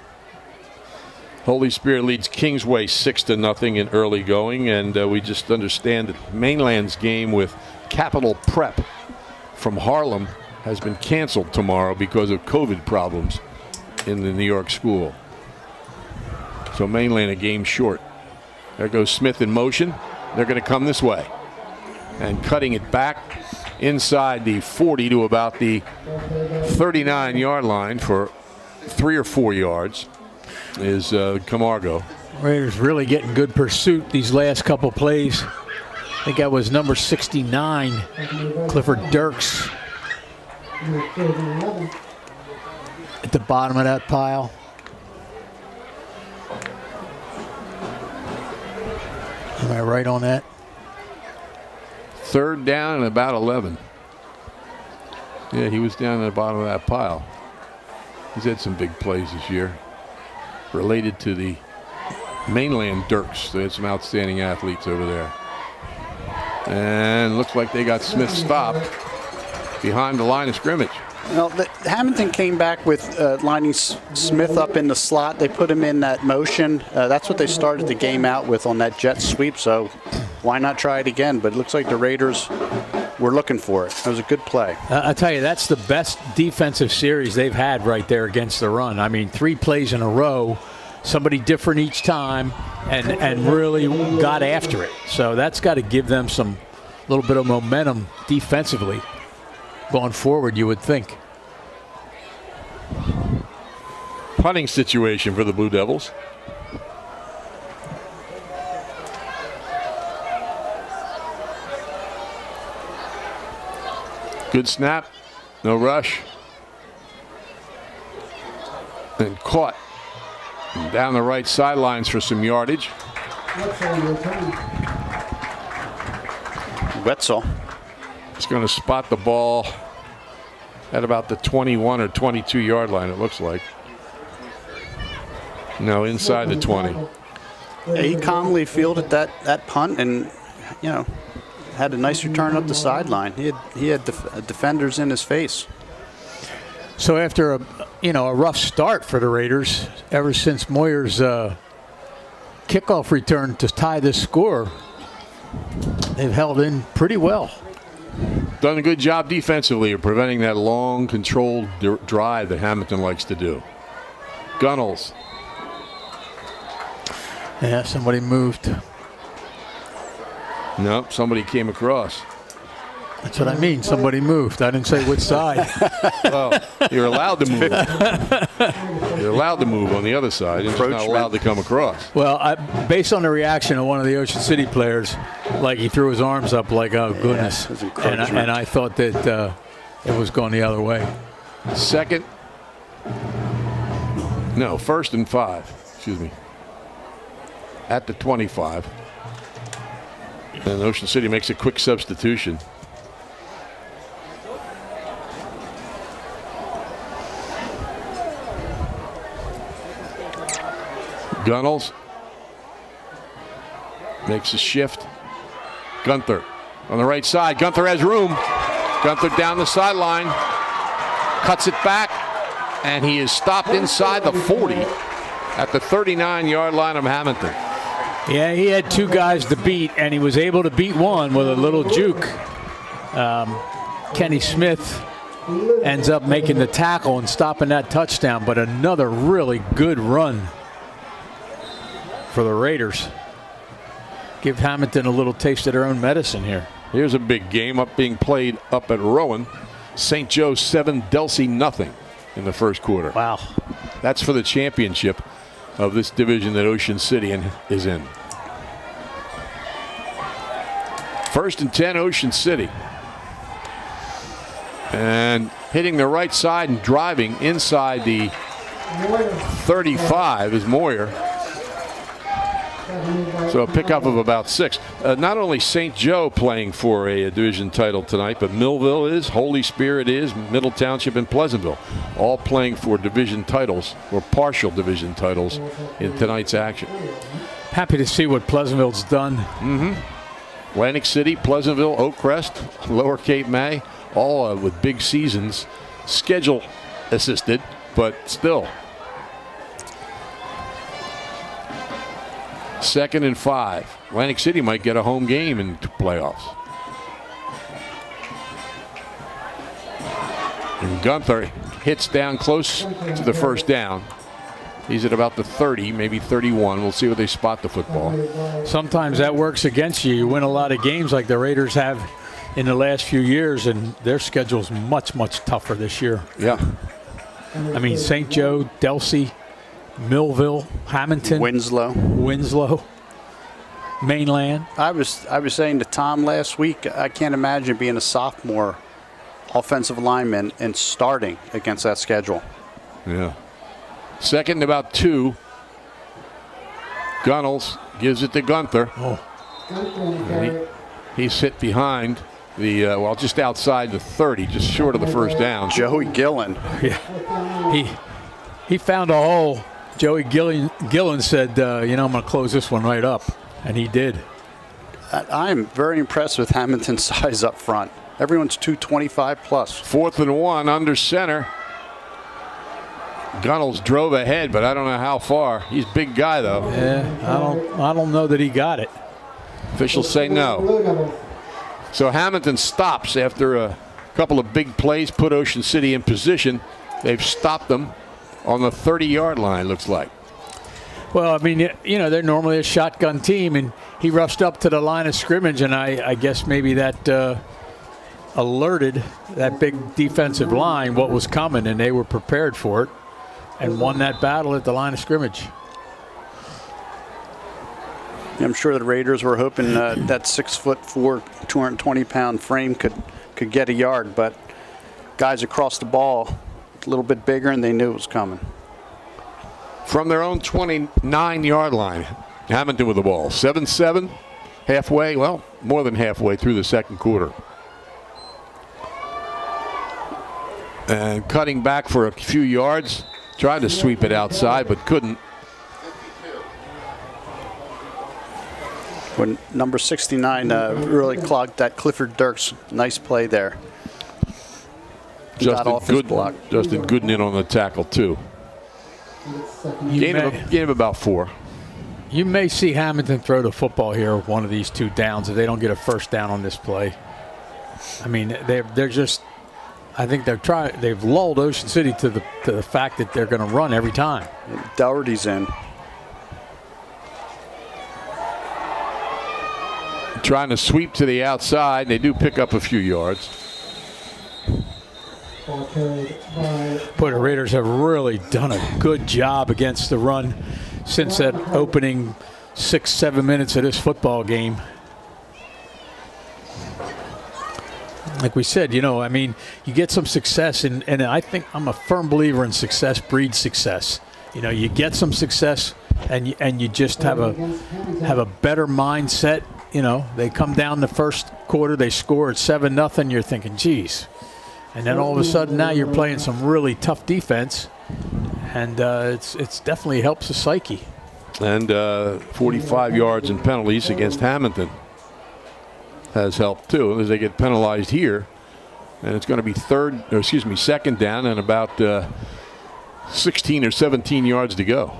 Speaker 2: Holy Spirit leads Kingsway 6-0 in early going, and we just understand that Mainland's game with Capital Prep from Harlem has been canceled tomorrow because of COVID problems in the New York school. So Mainland a game short. There goes Smith in motion. They're going to come this way. And cutting it back inside the 40 to about the 39-yard line for 3 or 4 yards is Camargo.
Speaker 3: Raiders really getting good pursuit these last couple plays. I think that was number 69, Clifford Dirks, at the bottom of that pile. Am I right on that?
Speaker 2: Third down and about 11. Yeah, he was down at the bottom of that pile. He's had some big plays this year related to the Mainland Dirks. They had some outstanding athletes over there. And looks like they got Smith stopped behind the line of scrimmage.
Speaker 4: Well, Hammonton came back with lining Smith up in the slot. They put him in that motion. That's what they started the game out with on that jet sweep, so why not try it again? But it looks like the Raiders were looking for it. It was a good play.
Speaker 3: I tell you, that's the best defensive series they've had right there against the run. I mean, 3 plays in a row, somebody different each time, and really got after it. So that's got to give them some little bit of momentum defensively going forward, you would think.
Speaker 2: Punting situation for the Blue Devils. Good snap. No rush. And caught. And down the right sidelines for some yardage.
Speaker 4: Wetzel.
Speaker 2: It's going to spot the ball at about the 21 or 22 yard line, it looks like. No, inside the 20.
Speaker 4: Yeah, he calmly fielded that punt and, you know, had a nice return up the sideline. He had defenders in his face.
Speaker 3: So after a rough start for the Raiders, ever since Moyer's kickoff return to tie this score, they've held in pretty well.
Speaker 2: Done a good job defensively of preventing that long, controlled drive that Hammonton likes to do. Gunnels.
Speaker 3: Yeah, somebody moved.
Speaker 2: Nope, somebody came across.
Speaker 3: That's what I mean. Somebody moved. I didn't say which side.
Speaker 2: Well, you're allowed to move. You're allowed to move on the other side. You're just not allowed to come across.
Speaker 3: Well, based on the reaction of one of the Ocean City players, like he threw his arms up like, oh, goodness. Yeah, and I thought that it was going the other way. First and 5. Excuse me. At the 25. And Ocean City makes a quick substitution. Gunnels makes a shift. Gunther on the right side. Gunther has room. Gunther down the sideline. Cuts it back. And he is stopped inside the 40 at the 39-yard line of Hammonton. Yeah, he had two guys to beat, and he was able to beat one with a little juke. Kenny Smith ends up making the tackle and stopping that touchdown, but another really good run for the Raiders. Give Hammonton a little taste of their own medicine here.
Speaker 2: Here's a big game being played up at Rowan. St. Joe 7, Delsey nothing in the first quarter.
Speaker 3: Wow.
Speaker 2: That's for the championship of this division that Ocean City is in. First and 10, Ocean City. And hitting the right side and driving inside the 35 is Moyer. So a pickup of about 6. Not only St. Joe playing for a division title tonight, but Millville is, Holy Spirit is, Middle Township and Pleasantville, all playing for division titles or partial division titles in tonight's action.
Speaker 3: Happy to see what Pleasantville's done.
Speaker 2: Atlantic City, Pleasantville, Oakcrest, Lower Cape May, all with big seasons, schedule assisted, but still. 2nd and 5. Atlantic City might get a home game in playoffs. And Gunther hits down close to the first down. He's at about the 30, maybe 31. We'll see where they spot the football.
Speaker 3: Sometimes that works against you. You win a lot of games like the Raiders have in the last few years, and their schedule's much, much tougher this year.
Speaker 2: Yeah.
Speaker 3: I mean, St. Joe, Delsey, Millville, Hammonton, Winslow, Mainland.
Speaker 4: I was saying to Tom last week, I can't imagine being a sophomore offensive lineman and starting against that schedule.
Speaker 2: Yeah. 2nd and about 2. Gunnels gives it to Gunther. He's hit behind the, just outside the 30, just short of the first down.
Speaker 4: Joey Gillen.
Speaker 3: Yeah. He found a hole. Joey Gillen said, I'm going to close this one right up. And he did.
Speaker 4: I'm very impressed with Hammonton's size up front. Everyone's 225 plus.
Speaker 2: 4th and 1 under center. Gunnels drove ahead, but I don't know how far. He's a big guy, though.
Speaker 3: Yeah, I don't know that he got it.
Speaker 2: Officials say no. So Hammonton stops after a couple of big plays, put Ocean City in position. They've stopped them on the 30-yard line, looks like.
Speaker 3: Well, I mean, they're normally a shotgun team, and he rushed up to the line of scrimmage, and I guess maybe that alerted that big defensive line what was coming, and they were prepared for it and won that battle at the line of scrimmage.
Speaker 4: I'm sure the Raiders were hoping that 6'4", 220-pound frame could could get a yard, but guys across the ball a little bit bigger, and they knew it was coming.
Speaker 2: From their own 29-yard line, Hammonton with the ball. 7-7, halfway, well, more than halfway through the second quarter. And cutting back for a few yards, tried to sweep it outside, but couldn't.
Speaker 4: When number 69 really clogged that Clifford Dirks. Nice play there. Got off his block.
Speaker 2: Justin Gooden in on the tackle, too. Gain of about 4.
Speaker 3: You may see Hammonton throw the football here one of these 2 downs if they don't get a first down on this play. I mean, they're just, I think they've lulled Ocean City to the fact that they're going to run every time.
Speaker 4: Dougherty's in.
Speaker 2: Trying to sweep to the outside. They do pick up a few yards.
Speaker 3: Boy, the Raiders have really done a good job against the run since that opening 6-7 minutes of this football game. Like we said, I mean, you get some success, and I think I'm a firm believer in success breeds success. You get some success, and you just have a better mindset. They come down the first quarter, they score at 7-0. You're thinking, geez. And then all of a sudden now you're playing some really tough defense, and it's definitely helps the psyche.
Speaker 2: And 45 yards in penalties against Hammonton has helped too, as they get penalized here. And it's going to be second down and about 16 or 17 yards to go.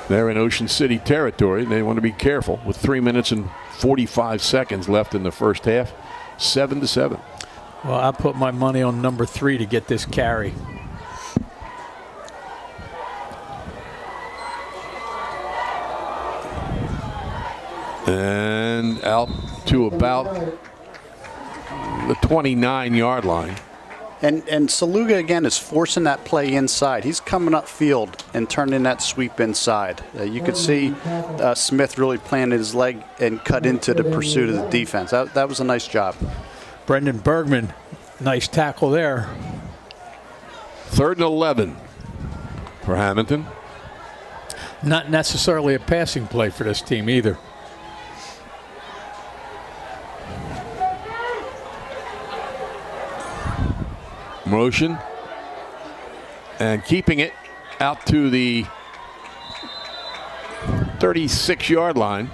Speaker 2: They're in Ocean City territory. They want to be careful with 3 minutes and 45 seconds left in the first half. 7-7.
Speaker 3: Well, I put my money on number 3 to get this carry.
Speaker 2: And out to about the 29-yard line.
Speaker 4: And Saluga, again, is forcing that play inside. He's coming upfield and turning that sweep inside. You could see Smith really planted his leg and cut into the pursuit of the defense. That was a nice job.
Speaker 3: Brendan Bergman, nice tackle there.
Speaker 2: 3rd and 11 for Hammonton.
Speaker 3: Not necessarily a passing play for this team either.
Speaker 2: Motion and keeping it out to the 36-yard line.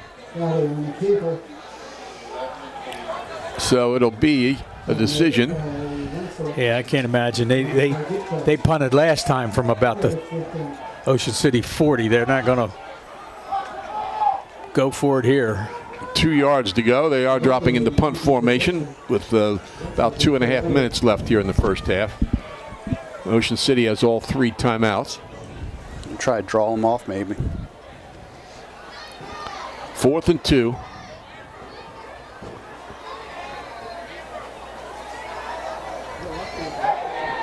Speaker 2: So it'll be a decision.
Speaker 3: Yeah, I can't imagine. They punted last time from about the Ocean City 40. They're not going to go for it here.
Speaker 2: 2 yards to go. They are dropping into punt formation with about 2.5 minutes left here in the first half. Ocean City has all 3 timeouts.
Speaker 4: Try to draw them off maybe.
Speaker 2: 4th and 2.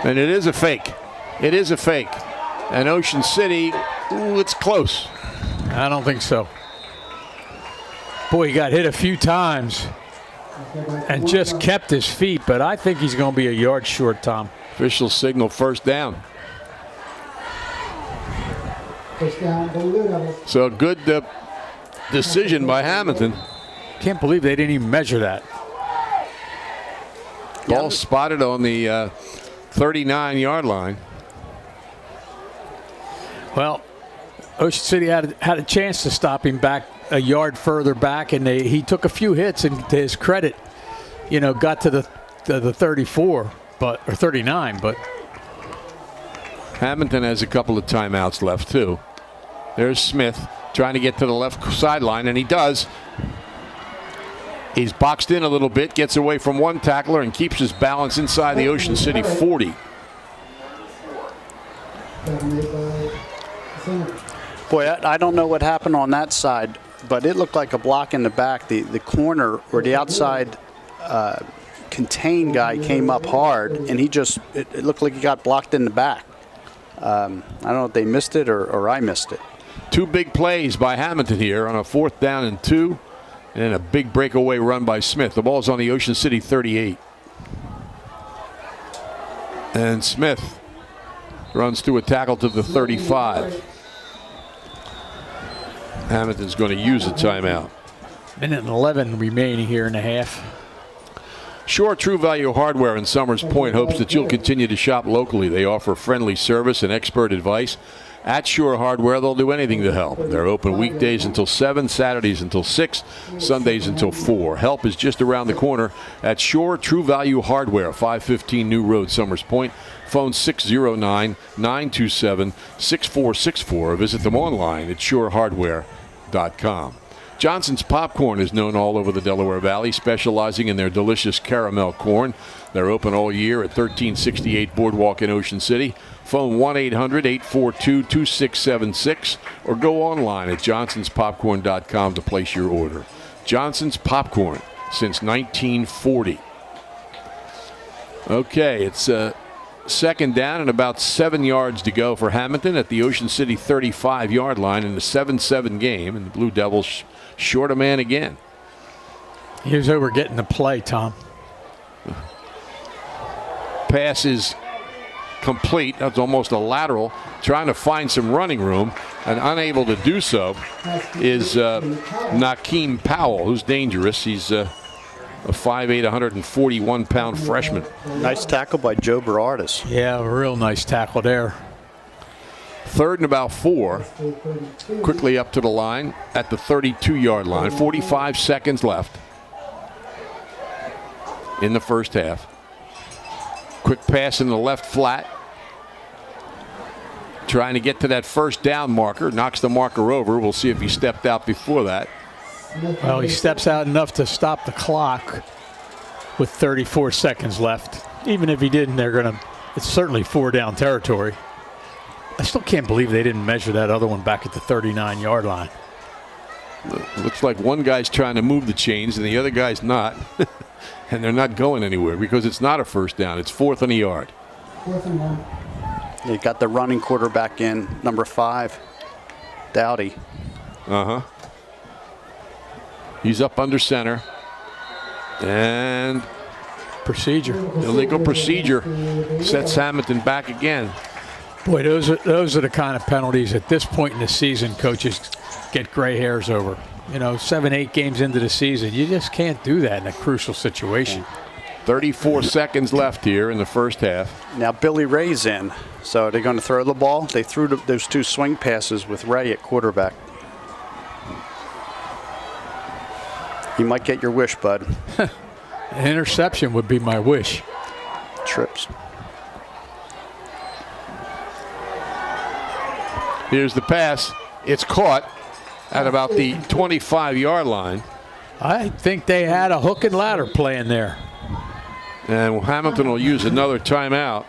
Speaker 2: And it is a fake. It is a fake. And Ocean City, it's close.
Speaker 3: I don't think so. Boy, he got hit a few times and just kept his feet, but I think he's going to be a yard short, Tom.
Speaker 2: Official signal first down. So good decision by Hammonton.
Speaker 3: Can't believe they didn't even measure that.
Speaker 2: Ball spotted on the 39-yard line.
Speaker 3: Well, Ocean City had a chance to stop him back a yard further back, and he took a few hits, and to his credit, got to the 34, or 39. But
Speaker 2: Hammonton has a couple of timeouts left too. There's Smith trying to get to the left sideline, and he does. He's boxed in a little bit, gets away from one tackler, and keeps his balance inside the Ocean City 40.
Speaker 4: Boy, I don't know what happened on that side, but it looked like a block in the back. The corner or the outside contained guy came up hard, and it looked like he got blocked in the back. I don't know if they missed it or I missed it.
Speaker 2: 2 big plays by Hammonton here on a 4th down and 2. And a big breakaway run by Smith. The ball's on the Ocean City 38. And Smith runs through a tackle to the 35. Hammonton's going to use a timeout.
Speaker 3: Minute and 11 remaining here in the half.
Speaker 2: Shore True Value Hardware in Summers Point hopes that you'll continue to shop locally. They offer friendly service and expert advice. At Shore Hardware, they'll do anything to help. They're open weekdays until 7, Saturdays until 6, Sundays until 4. Help is just around the corner at Shore True Value Hardware, 515 New Road, Summers Point. Phone 609-927-6464. Visit them online at shorehardware.com. Johnson's Popcorn is known all over the Delaware Valley, specializing in their delicious caramel corn. They're open all year at 1368 Boardwalk in Ocean City. Phone 1-800-842-2676 or go online at johnsonspopcorn.com to place your order. Johnson's Popcorn since 1940. Okay, it's second down and about 7 yards to go for Hammonton at the Ocean City 35-yard line in the 7-7 game, and the Blue Devils short a man again.
Speaker 3: Here's where we're getting the play, Tom.
Speaker 2: Pass is complete. That's almost a lateral. Trying to find some running room, and unable to do so is Nakeem Powell, who's dangerous. He's a 5'8", 141-pound freshman.
Speaker 4: Nice tackle by Joe Berardis.
Speaker 3: Yeah, a real nice tackle there.
Speaker 2: Third and about 4. Quickly up to the line at the 32-yard line. 45 seconds left in the first half. Quick pass in the left flat. Trying to get to that first down marker. Knocks the marker over. We'll see if he stepped out before that.
Speaker 3: Well, he steps out enough to stop the clock with 34 seconds left. Even if he didn't, it's certainly 4 down territory. I still can't believe they didn't measure that other one back at the 39-yard line.
Speaker 2: Looks like one guy's trying to move the chains and the other guy's not. And they're not going anywhere because it's not a first down. It's 4th and a yard.
Speaker 5: 4th and 1.
Speaker 4: They got the running quarterback in, number 5, Dowdy.
Speaker 2: He's up under center. And
Speaker 3: procedure.
Speaker 2: Illegal procedure sets Hammonton back again.
Speaker 3: Boy, those are the kind of penalties at this point in the season coaches get gray hairs over. 7, 8 games into the season, you just can't do that in a crucial situation.
Speaker 2: 34 seconds left here in the first half.
Speaker 4: Now Billy Ray's in, so they're going to throw the ball. They threw those 2 swing passes with Ray at quarterback. You might get your wish, bud.
Speaker 3: An interception would be my wish.
Speaker 4: Trips.
Speaker 2: Here's the pass. It's caught at about the 25-yard line.
Speaker 3: I think they had a hook and ladder play in there.
Speaker 2: And Hammonton will use another timeout.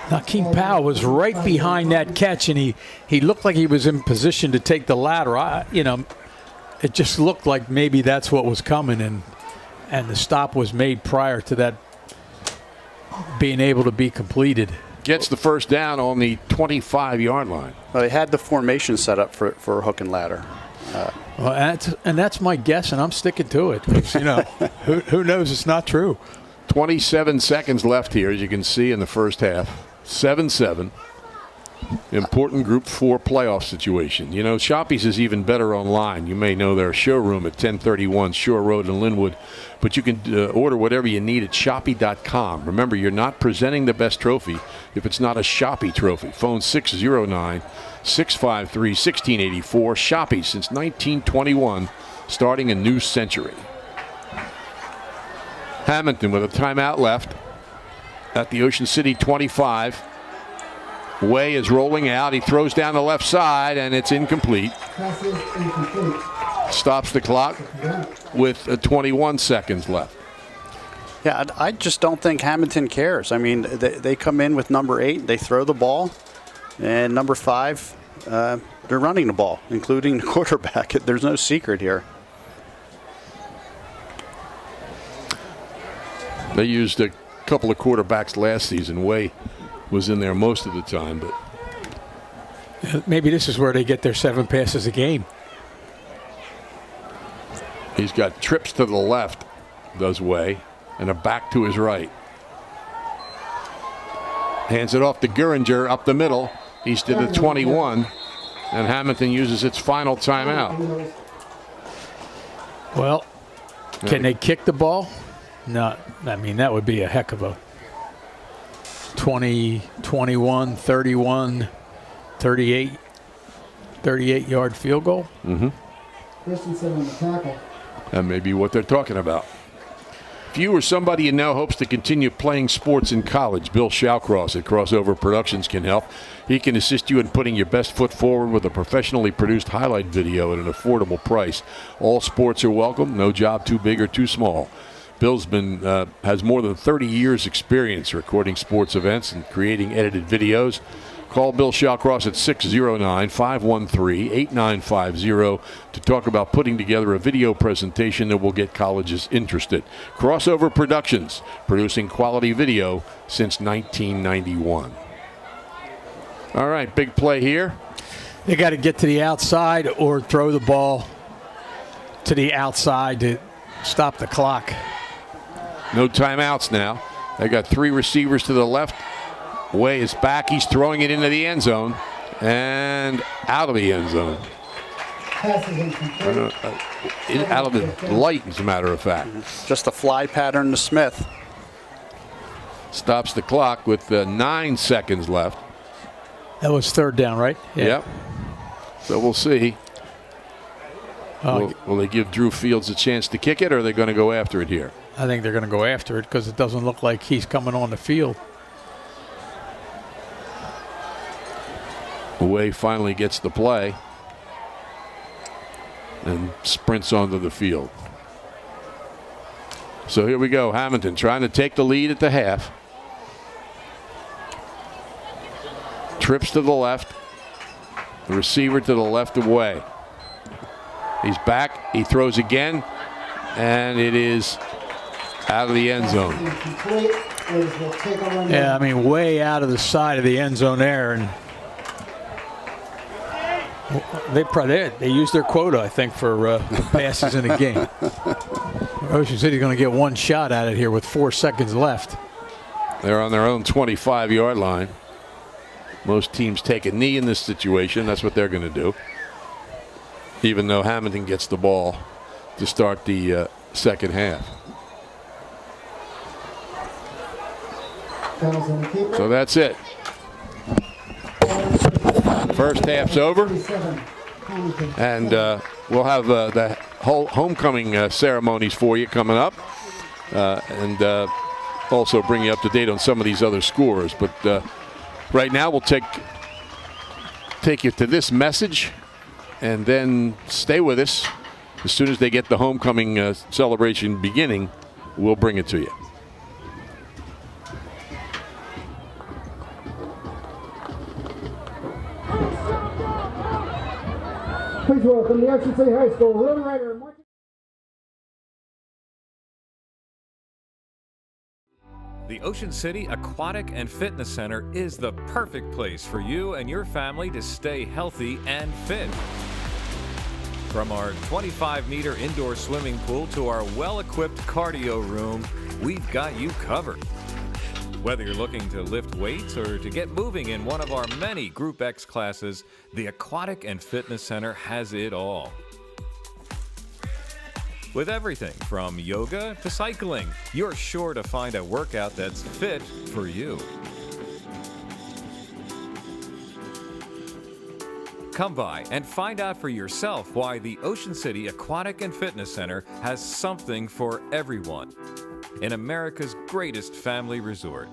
Speaker 3: Nakeem Powell was right behind that catch, and he looked like he was in position to take the ladder. It just looked like maybe that's what was coming, and the stop was made prior to that being able to be completed.
Speaker 2: Gets the first down on the 25-yard line.
Speaker 4: Well, they had the formation set up for a hook and ladder.
Speaker 3: Well, that's my guess, and I'm sticking to it. Who knows? It's not true.
Speaker 2: 27 seconds left here, as you can see in the first half. 7-7. Important Group 4 playoff situation. Shoppy's is even better online. You may know their showroom at 1031 Shore Road in Linwood, but you can order whatever you need at shoppy.com. Remember, you're not presenting the best trophy if it's not a Shoppy trophy. Phone 609-653-1684. Shoppy since 1921, starting a new century. Hammonton with a timeout left at the Ocean City 25. Way is rolling out. He throws down the left side, and it's incomplete.
Speaker 5: Pass is incomplete.
Speaker 2: Stops the clock with 21 seconds left.
Speaker 4: Yeah, I just don't think Hammonton cares. I mean, they come in with number 8, they throw the ball, and number 5, they're running the ball, including the quarterback. There's no secret here.
Speaker 2: They used a couple of quarterbacks last season. Way was in there most of the time, but
Speaker 3: maybe this is where they get their 7 passes a game.
Speaker 2: He's got trips to the left, does Way, and a back to his right. Hands it off to Guringer up the middle. He's to the 21, and Hammonton uses its final timeout.
Speaker 3: Well, can they kick the ball? No, I mean, that would be a heck of a 20, 21, 31, 38 yard field goal.
Speaker 2: Mm-hmm.
Speaker 5: Christensen on the tackle.
Speaker 2: That may be what they're talking about. If you or somebody you know hopes to continue playing sports in college, Bill Shawcross at Crossover Productions can help. He can assist you in putting your best foot forward with a professionally produced highlight video at an affordable price. All sports are welcome, no job too big or too small. Bill's has more than 30 years experience recording sports events and creating edited videos. Call Bill Shawcross at 609-513-8950 to talk about putting together a video presentation that will get colleges interested. Crossover Productions, producing quality video since 1991. All right, big play here.
Speaker 3: They got to get to the outside or throw the ball to the outside to stop the clock.
Speaker 2: No timeouts now. They got 3 receivers to the left. Way is back. He's throwing it into the end zone and out of the end zone. Out of the light, as a matter of fact.
Speaker 4: Just a fly pattern to Smith.
Speaker 2: Stops the clock with 9 seconds left.
Speaker 3: That was third down, right? Yeah.
Speaker 2: Yep. So we'll see. Will they give Drew Fields a chance to kick it, or are they going to go after it here?
Speaker 3: I think they're going to go after it because it doesn't look like he's coming on the field.
Speaker 2: Way finally gets the play and sprints onto the field. So here we go. Hammonton trying to take the lead at the half. Trips to the left. The receiver to the left of Way. He's back. He throws again. And it is out of the end zone.
Speaker 3: Yeah, I mean, way out of the side of the end zone there. And they used their quota, I think, for passes in the game. Ocean City's going to get one shot at it here with 4 seconds left.
Speaker 2: They're on their own 25-yard line. Most teams take a knee in this situation. That's what they're going to do. Even though Hammonton gets the ball to start the second half. So that's it. First half's over, and we'll have the whole homecoming ceremonies for you coming up, and also bring you up to date on some of these other scores. But right now, we'll take you to this message, and then stay with us. As soon as they get the homecoming celebration beginning, we'll bring it to you.
Speaker 5: Please welcome the Ocean City High School Road Rider and Marching.
Speaker 1: The Ocean City Aquatic and Fitness Center is the perfect place for you and your family to stay healthy and fit. From our 25-meter indoor swimming pool to our well-equipped cardio room, we've got you covered. Whether you're looking to lift weights or to get moving in one of our many Group X classes, the Aquatic and Fitness Center has it all. With everything from yoga to cycling, you're sure to find a workout that's fit for you. Come by and find out for yourself why the Ocean City Aquatic and Fitness Center has something for everyone in America's greatest family resort.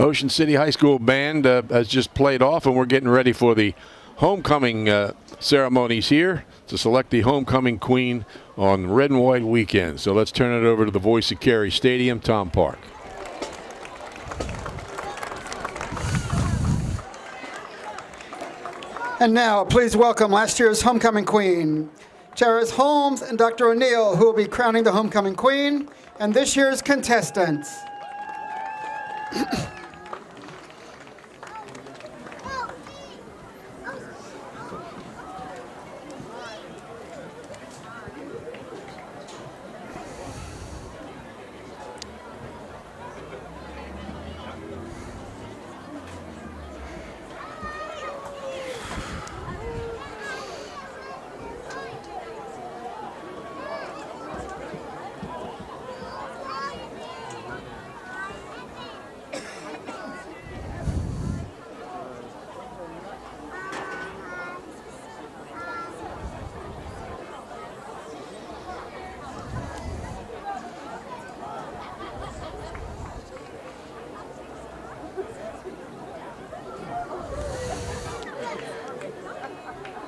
Speaker 2: Ocean City High School band has just played off, and we're getting ready for the homecoming ceremonies here to select the homecoming queen on Red and White weekend. So let's turn it over to the voice of Carey Stadium, Tom Park.
Speaker 6: And now, please welcome last year's homecoming queen, Charis Holmes and Dr. O'Neill, who will be crowning the homecoming queen, and this year's contestants.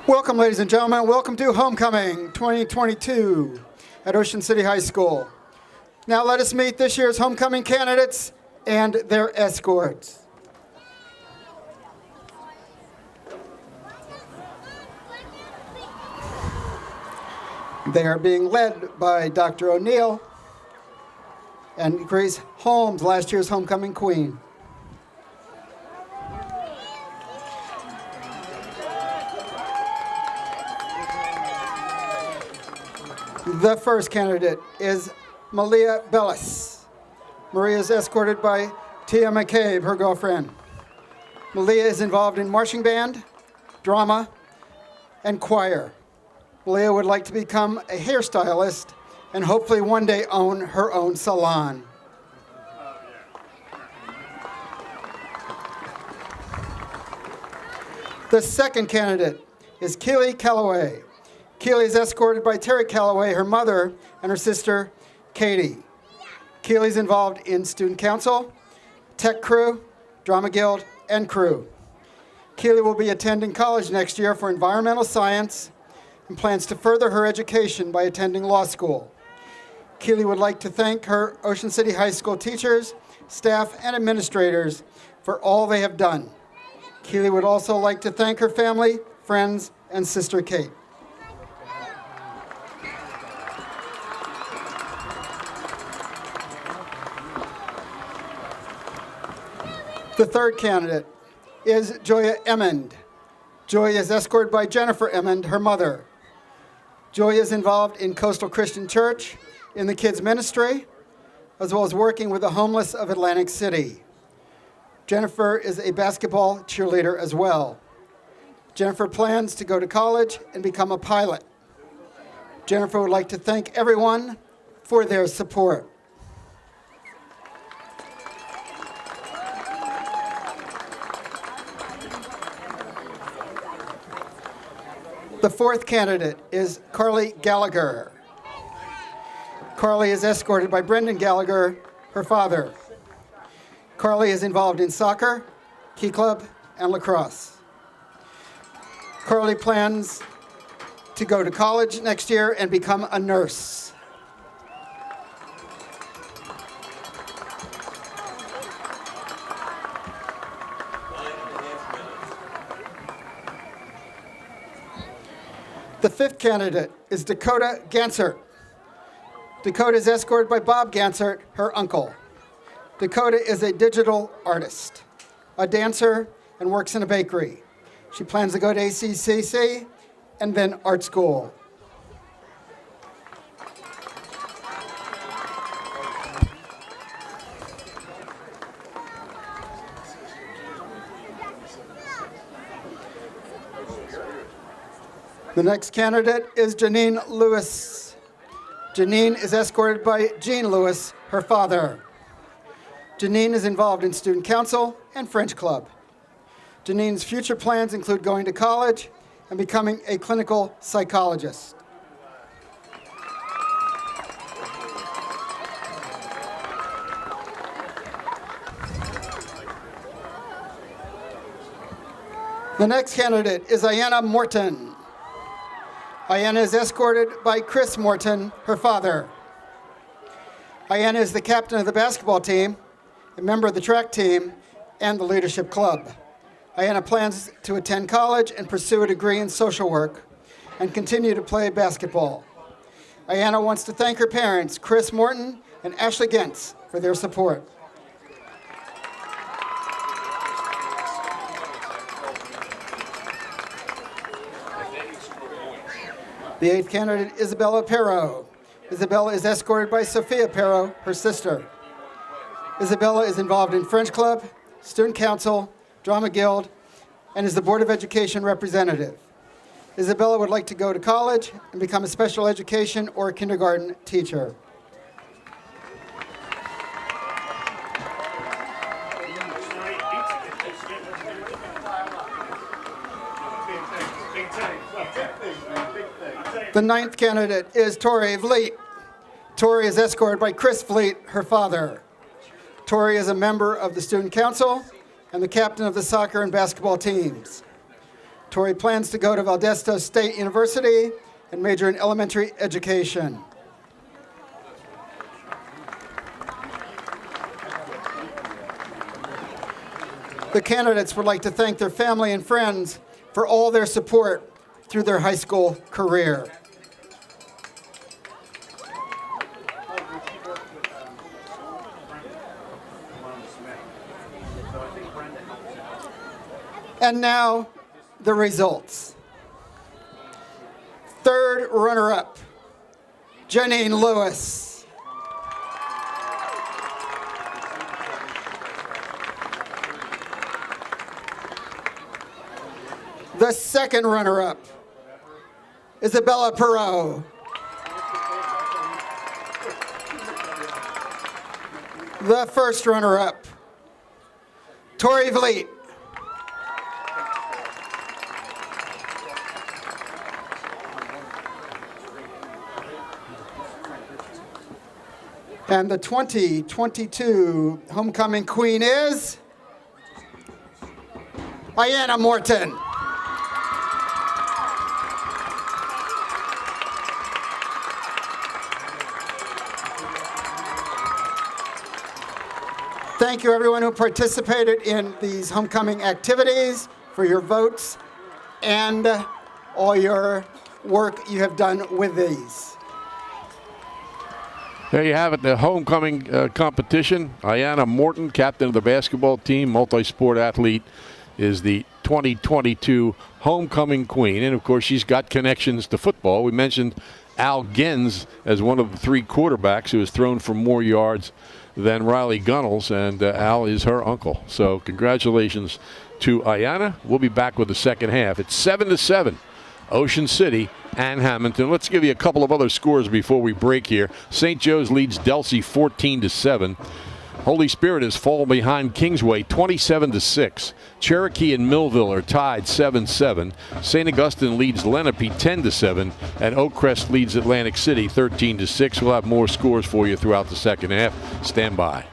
Speaker 6: Welcome, ladies and gentlemen. Welcome to Homecoming 2022 at Ocean City High School. Now let us meet this year's homecoming candidates and their escorts. They are being led by Dr. O'Neill and Grace Holmes, last year's homecoming queen. The first candidate is Malia Bellis. Maria is escorted by Tia McCabe, her girlfriend. Malia is involved in marching band, drama, and choir. Malia would like to become a hairstylist and hopefully one day own her own salon. The second candidate is Keely Calloway. Keely is escorted by Terry Calloway, her mother, and her sister, Katie. Keely's involved in student council, tech crew, drama guild, and crew. Keely will be attending college next year for environmental science and plans to further her education by attending law school. Keely would like to thank her Ocean City High School teachers, staff, and administrators for all they have done. Keely would also like to thank her family, friends, and sister Kate. The third candidate is Joya Emmond. Joya is escorted by Jennifer Emmond, her mother. Joya is involved in Coastal Christian Church, in the kids' ministry, as well as working with the homeless of Atlantic City. Jennifer is a basketball cheerleader as well. Jennifer plans to go to college and become a pilot. Jennifer would like to thank everyone for their support. The fourth candidate is Carly Gallagher. Carly is escorted by Brendan Gallagher, her father. Carly is involved in soccer, key club, and lacrosse. Carly plans to go to college next year and become a nurse. The fifth candidate is Dakota Gansert. Dakota is escorted by Bob Gansert, her uncle. Dakota is a digital artist, a dancer, and works in a bakery. She plans to go to ACCC and then art school. The next candidate is Janine Lewis. Janine is escorted by Jean Lewis, her father. Janine is involved in student council and French club. Janine's future plans include going to college and becoming a clinical psychologist. The next candidate is Ayanna Morton. Ayanna is escorted by Chris Morton, her father. Ayanna is the captain of the basketball team, a member of the track team, and the leadership club. Ayanna plans to attend college and pursue a degree in social work and continue to play basketball. Ayanna wants to thank her parents, Chris Morton and Ashley Gentz, for their support. The eighth candidate, Isabella Perro. Isabella is escorted by Sophia Perro, her sister. Isabella is involved in French Club, Student Council, Drama Guild, and is the Board of Education representative. Isabella would like to go to college and become a special education or kindergarten teacher. The ninth candidate is Tori Vliet. Tori is escorted by Chris Vliet, her father. Tori is a member of the Student Council and the captain of the soccer and basketball teams. Tori plans to go to Valdosta State University and major in elementary education. The candidates would like to thank their family and friends for all their support through their high school career. And now, the results. Third runner-up, Janine Lewis. The second runner-up, Isabella Perot. The first runner-up, Tori Vliet. And the 2022 homecoming queen is Ayanna Morton. Thank you, everyone who participated in these homecoming activities, for your votes and all your work you have done with these.
Speaker 2: There you have it, the homecoming competition. Ayanna Morton, captain of the basketball team, multi-sport athlete, is the 2022 homecoming queen. And, of course, she's got connections to football. We mentioned Al Gens as one of the three quarterbacks who has thrown for more yards than Riley Gunnels, and Al is her uncle. So congratulations to Ayanna. We'll be back with the second half. It's 7-7. Ocean City and Hammonton. Let's give you a couple of other scores before we break here. St. Joe's leads Delsey 14-7. Holy Spirit has fallen behind Kingsway 27-6. Cherokee and Millville are tied 7-7. St. Augustine leads Lenape 10-7, and Oakcrest leads Atlantic City 13-6. We'll have more scores for you throughout the second half. Stand by.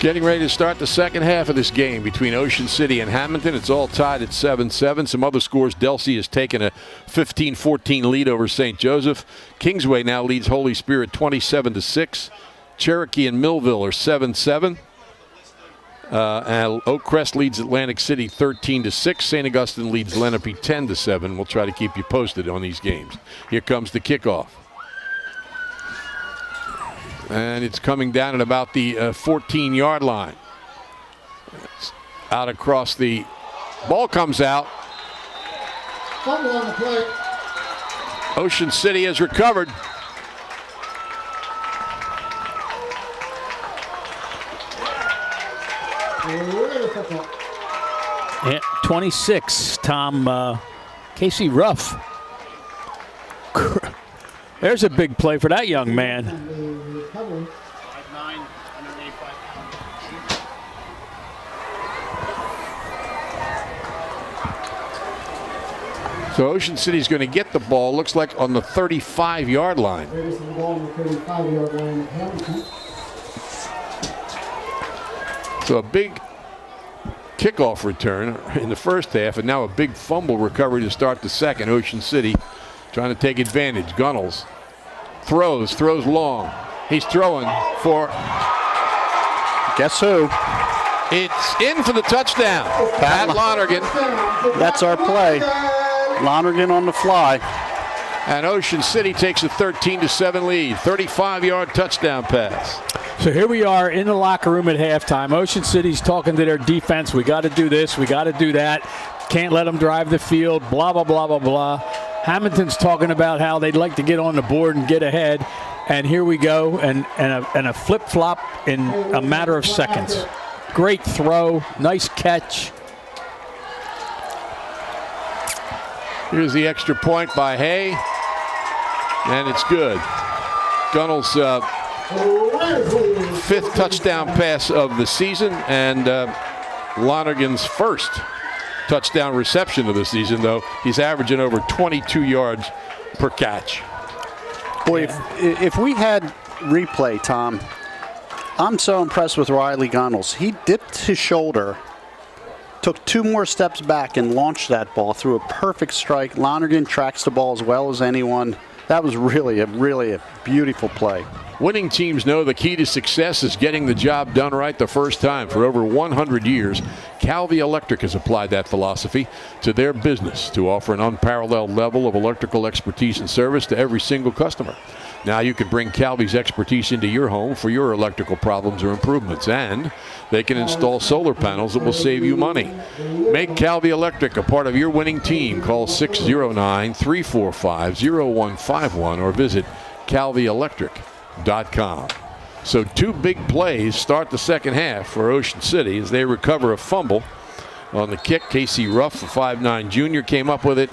Speaker 2: Getting ready to start the second half of this game between Ocean City and Hammonton. It's all tied at 7-7. Some other scores, Delsea has taken a 15-14 lead over St. Joseph. Kingsway now leads Holy Spirit 27-6. Cherokee and Millville are 7-7. And Oak Crest leads Atlantic City 13-6. St. Augustine leads Lenape 10-7. We'll try to keep you posted on these games. Here comes the kickoff. And it's coming down at about the 14-yard line. It's out across the ball comes out.
Speaker 5: Fumble on the play.
Speaker 2: Ocean City has recovered.
Speaker 3: Yeah, 26, Tom. Casey Ruff. There's a big play for that young man.
Speaker 2: So Ocean City's going to get the ball, looks like on the 35-yard line.
Speaker 5: Raiders have the ball on the 35-yard line at Hammonton.
Speaker 2: So a big kickoff return in the first half, and now a big fumble recovery to start the second. Ocean City trying to take advantage. Gunnels throws long. He's throwing for,
Speaker 4: Guess who?
Speaker 2: it's in for the touchdown. Pat Lonergan.
Speaker 4: That's our play. Lonergan on the fly.
Speaker 2: And Ocean City takes a 13-7 lead. 35-yard touchdown pass.
Speaker 3: So here we are in the locker room at halftime. Ocean City's talking to their defense. We got to do this. We got to do that. Can't let them drive the field. Blah, blah, blah, blah, blah. Hammonton's talking about how they'd like to get on the board and get ahead. And here we go. And a flip-flop in a matter of seconds. Great throw. Nice catch.
Speaker 2: Here's the extra point by Hay. And it's good. Gunnell's fifth touchdown pass of the season, and Lonergan's first touchdown reception of the season, though he's averaging over 22 yards per catch.
Speaker 4: Boy, if we had replay, Tom, I'm so impressed with Riley Gunnels. He dipped his shoulder, took two more steps back, and launched that ball through a perfect strike. Lonergan tracks the ball as well as anyone. That was really a beautiful play.
Speaker 2: Winning teams know the key to success is getting the job done right the first time. For over 100 years, Calvi Electric has applied that philosophy to their business to offer an unparalleled level of electrical expertise and service to every single customer. Now you can bring Calvi's expertise into your home for your electrical problems or improvements, and they can install solar panels that will save you money. Make Calvi Electric a part of your winning team. Call 609-345-0151 or visit calvielectric.com. So two big plays start the second half for Ocean City as they recover a fumble on the kick. Casey Ruff, the 5'9" junior, came up with it.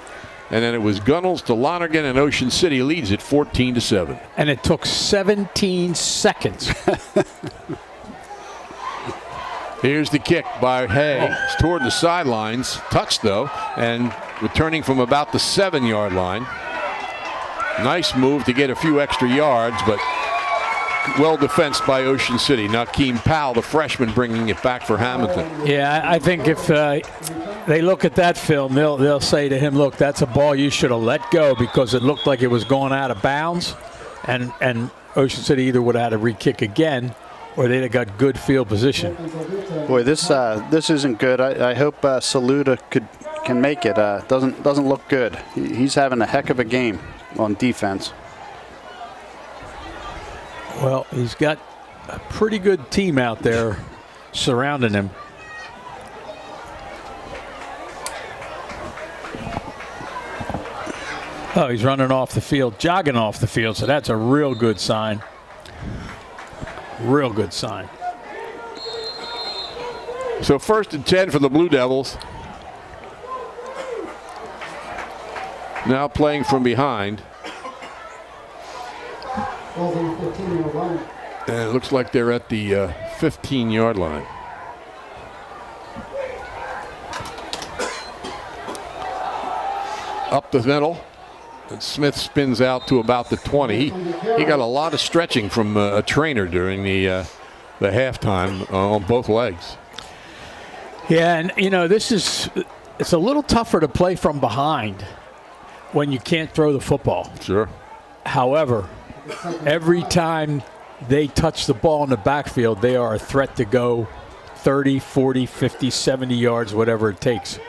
Speaker 2: And then it was Gunnels to Lonergan, and Ocean City leads it 14-7.
Speaker 3: And it took 17 seconds.
Speaker 2: Here's the kick by Hay. It's toward the sidelines. Touched, though, and returning from about the 7-yard line. Nice move to get a few extra yards, but well defensed by Ocean City. Nakeem Powell, the freshman, bringing it back for Hammonton.
Speaker 3: Yeah, I think if they look at that film, they'll say to him, look, that's a ball you should have let go because it looked like it was going out of bounds. And Ocean City either would have had to re-kick again or they'd have got good field position.
Speaker 4: Boy, this isn't good. I hope Saluda can make it. Doesn't look good. He's having a heck of a game on defense.
Speaker 3: Well, he's got a pretty good team out there surrounding him. Oh, he's running off the field, jogging off the field, so that's a real good sign. Real good sign.
Speaker 2: So 1st and 10 for the Blue Devils. Now playing from behind.
Speaker 5: Ball's on the 15-yard line.
Speaker 2: And it looks like they're at the 15-yard line. Up the middle. And Smith spins out to about the 20. He got a lot of stretching from a trainer during the the halftime on both legs.
Speaker 3: Yeah, and it's a little tougher to play from behind when you can't throw the football.
Speaker 2: Sure.
Speaker 3: However, every time they touch the ball in the backfield, they are a threat to go 30, 40, 50, 70 yards, whatever it takes.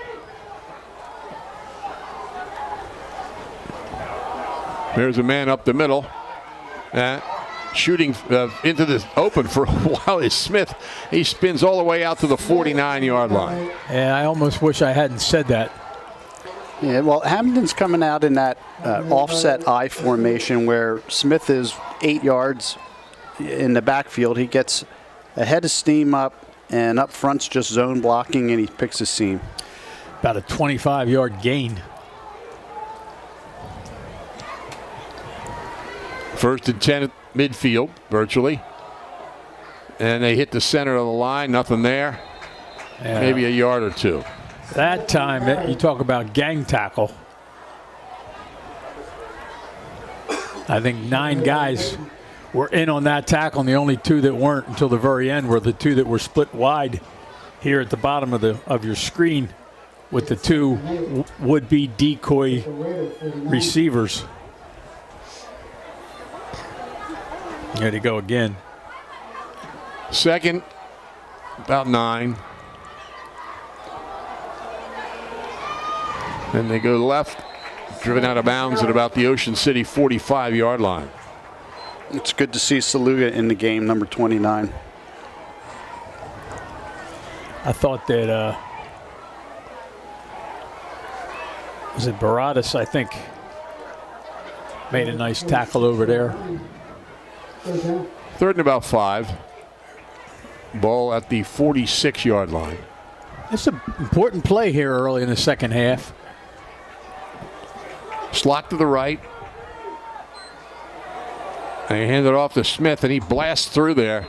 Speaker 2: There's a man up the middle. Shooting into the open for a while is Smith. He spins all the way out to the 49-yard line.
Speaker 3: And I almost wish I hadn't said that.
Speaker 4: Yeah, well, Hammonton's coming out in that offset I formation where Smith is 8 yards in the backfield. He gets a head of steam up, and up front's just zone blocking, and he picks a seam.
Speaker 3: About a 25-yard gain.
Speaker 2: First and 10 at midfield, virtually. And they hit the center of the line, nothing there.
Speaker 3: Yeah.
Speaker 2: Maybe a yard or two.
Speaker 3: That time, you talk about gang tackle. I think 9 guys were in on that tackle, and the only 2 that weren't until the very end were the 2 that were split wide here at the bottom of your screen with the 2 would-be decoy receivers. There they go again.
Speaker 2: Second, about 9. Then they go left, driven out of bounds at about the Ocean City 45-yard line.
Speaker 4: It's good to see Saluga in the game, number 29.
Speaker 3: I thought that, was it Baradas, I think, made a nice tackle over there.
Speaker 2: Third and about 5. Ball at the 46-yard line.
Speaker 3: It's an important play here early in the second half.
Speaker 2: Slot to the right. They hand it off to Smith, and he blasts through there.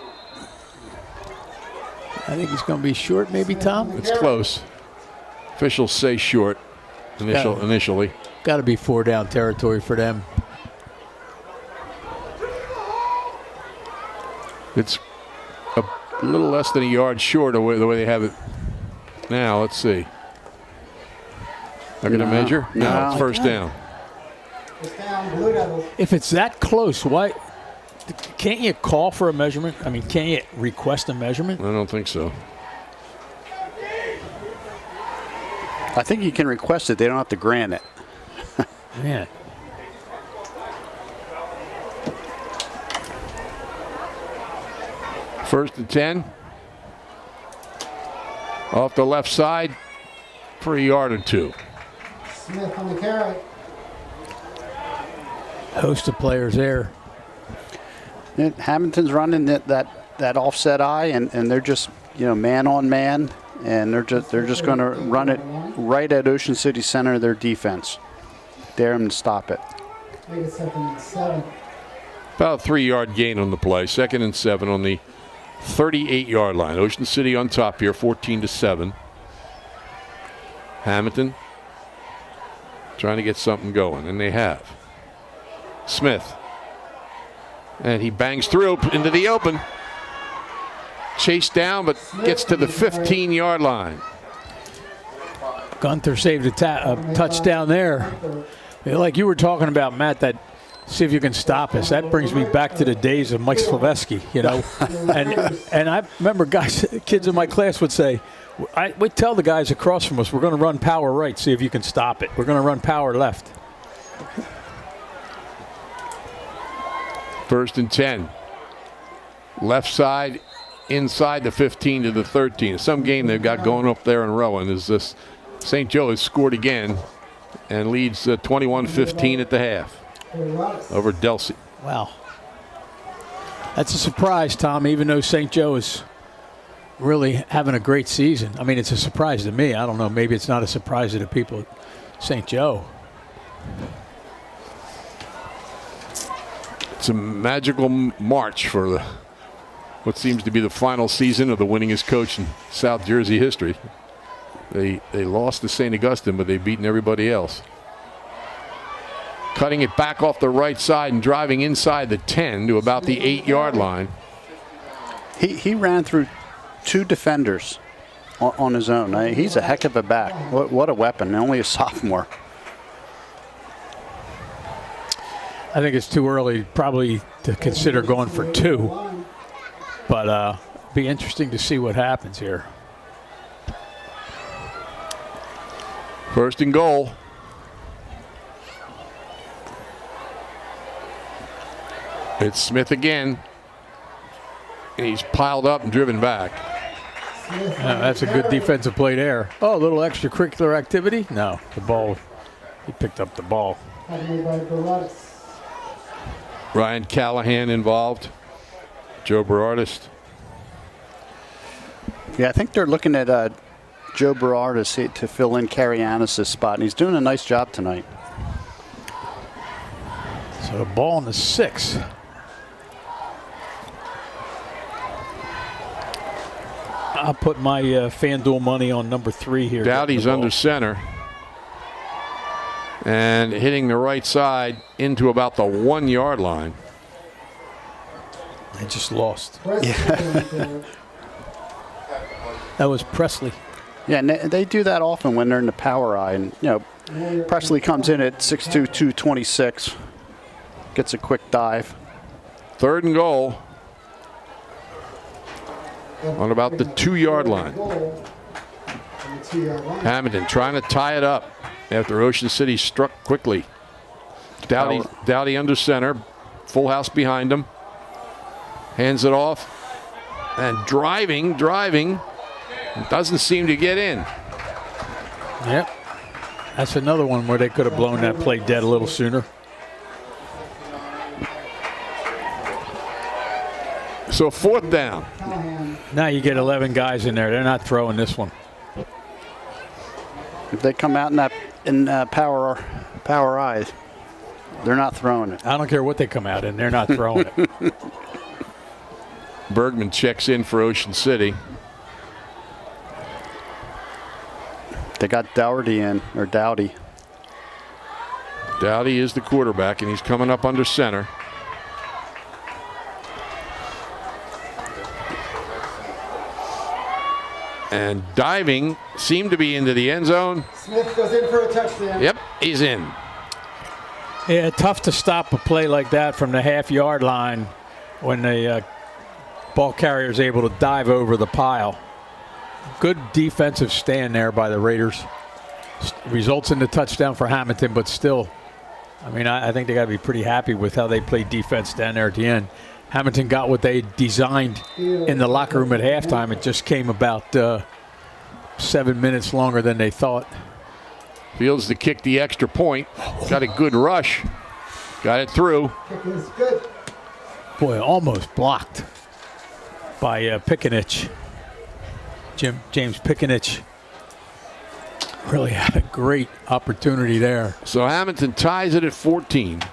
Speaker 3: I think he's going to be short, maybe, Tom?
Speaker 2: It's close. Officials say short initially.
Speaker 3: Got to be 4 down territory for them.
Speaker 2: It's a little less than a yard short of the way they have it now. Let's see. They're going to measure? No, it's first down.
Speaker 3: If it's that close, why can't you call for a measurement? I mean, can't you request a measurement?
Speaker 2: I don't think so.
Speaker 4: I think you can request it. They don't have to grant it.
Speaker 3: Man.
Speaker 2: First and 10. Off the left side for a yard or 2.
Speaker 5: Smith on the carry.
Speaker 3: Host of players there.
Speaker 4: Yeah, Hammonton's running that offset I, and they're just man on man, and they're just going to run it right at Ocean City Center. Their defense, dare them to stop it.
Speaker 5: Make it 2nd and 7.
Speaker 2: About a 3-yard gain on the play. 2nd and 7 on the 38-yard line. Ocean City on top here, 14-7. Hammonton trying to get something going, and they have. Smith. And he bangs through into the open. Chased down, but gets to the 15-yard line.
Speaker 3: Gunther saved a touchdown there. Like you were talking about, Matt, that see if you can stop us. That brings me back to the days of Mike Slavetsky, and I remember kids in my class would say, we'd tell the guys across from us, we're going to run power right, see if you can stop it. We're going to run power left.
Speaker 2: First and 10. Left side, inside the 15 to the 13. Some game they've got going up there in Rowan is this. St. Joe has scored again and leads 21-15 at the half over Delsey.
Speaker 3: Wow. That's a surprise, Tom, even though St. Joe is really having a great season. I mean, it's a surprise to me. I don't know. Maybe it's not a surprise to the people at St. Joe.
Speaker 2: It's a magical march for what seems to be the final season of the winningest coach in South Jersey history. They lost to St. Augustine, but they've beaten everybody else. Cutting it back off the right side and driving inside the 10 to about the 8-yard line.
Speaker 4: He ran through 2 defenders on his own. He's a heck of a back. What a weapon. Only a sophomore.
Speaker 3: I think it's too early probably to consider going for 2. But be interesting to see what happens here.
Speaker 2: First and goal. It's Smith again. And he's piled up and driven back.
Speaker 3: That's a good defensive play there. Oh, a little extracurricular activity? No, the ball. He picked up the ball.
Speaker 2: Ryan Callahan involved. Joe Berardis.
Speaker 4: Yeah, I think they're looking at Joe Berardis to fill in Carianis' spot, and he's doing a nice job tonight.
Speaker 3: So the ball in the 6. I'll put my FanDuel money on number 3 here.
Speaker 2: Dowdy's under center. And hitting the right side into about the 1-yard line.
Speaker 3: They just lost. That was Presley.
Speaker 4: Yeah, and they do that often when they're in the power eye. And, Presley comes in at 6'2", 226. Gets a quick dive.
Speaker 2: 3rd and goal. On about the 2-yard line. Hammonton trying to tie it up after Ocean City struck quickly. Dowdy under center. Full house behind him. Hands it off. And driving. Doesn't seem to get in.
Speaker 3: Yep. That's another one where they could have blown that play dead a little sooner.
Speaker 2: So 4th down.
Speaker 3: Now you get 11 guys in there. They're not throwing this one.
Speaker 4: If they come out in power eye, they're not throwing it.
Speaker 3: I don't care what they come out in. They're not throwing it.
Speaker 2: Bergman checks in for Ocean City.
Speaker 4: They got Dowdy in, or Dowdy.
Speaker 2: Dowdy is the quarterback, and he's coming up under center. And diving, seemed to be into the end zone.
Speaker 6: Smith goes in for a touchdown.
Speaker 2: Yep, he's in.
Speaker 3: Yeah, tough to stop a play like that from the half-yard line when the ball carrier is able to dive over the pile. Good defensive stand there by the Raiders. Results in the touchdown for Hammonton, but still, I mean, I think they got to be pretty happy with how they played defense down there at the end. Hammonton got what they designed in the locker room at halftime. It just came about 7 minutes longer than they thought.
Speaker 2: Fields to kick the extra point. Got a good rush. Got it through.
Speaker 3: Boy, almost blocked by Pickenich. James Pickenich really had a great opportunity there.
Speaker 2: So Hammonton ties it at 14.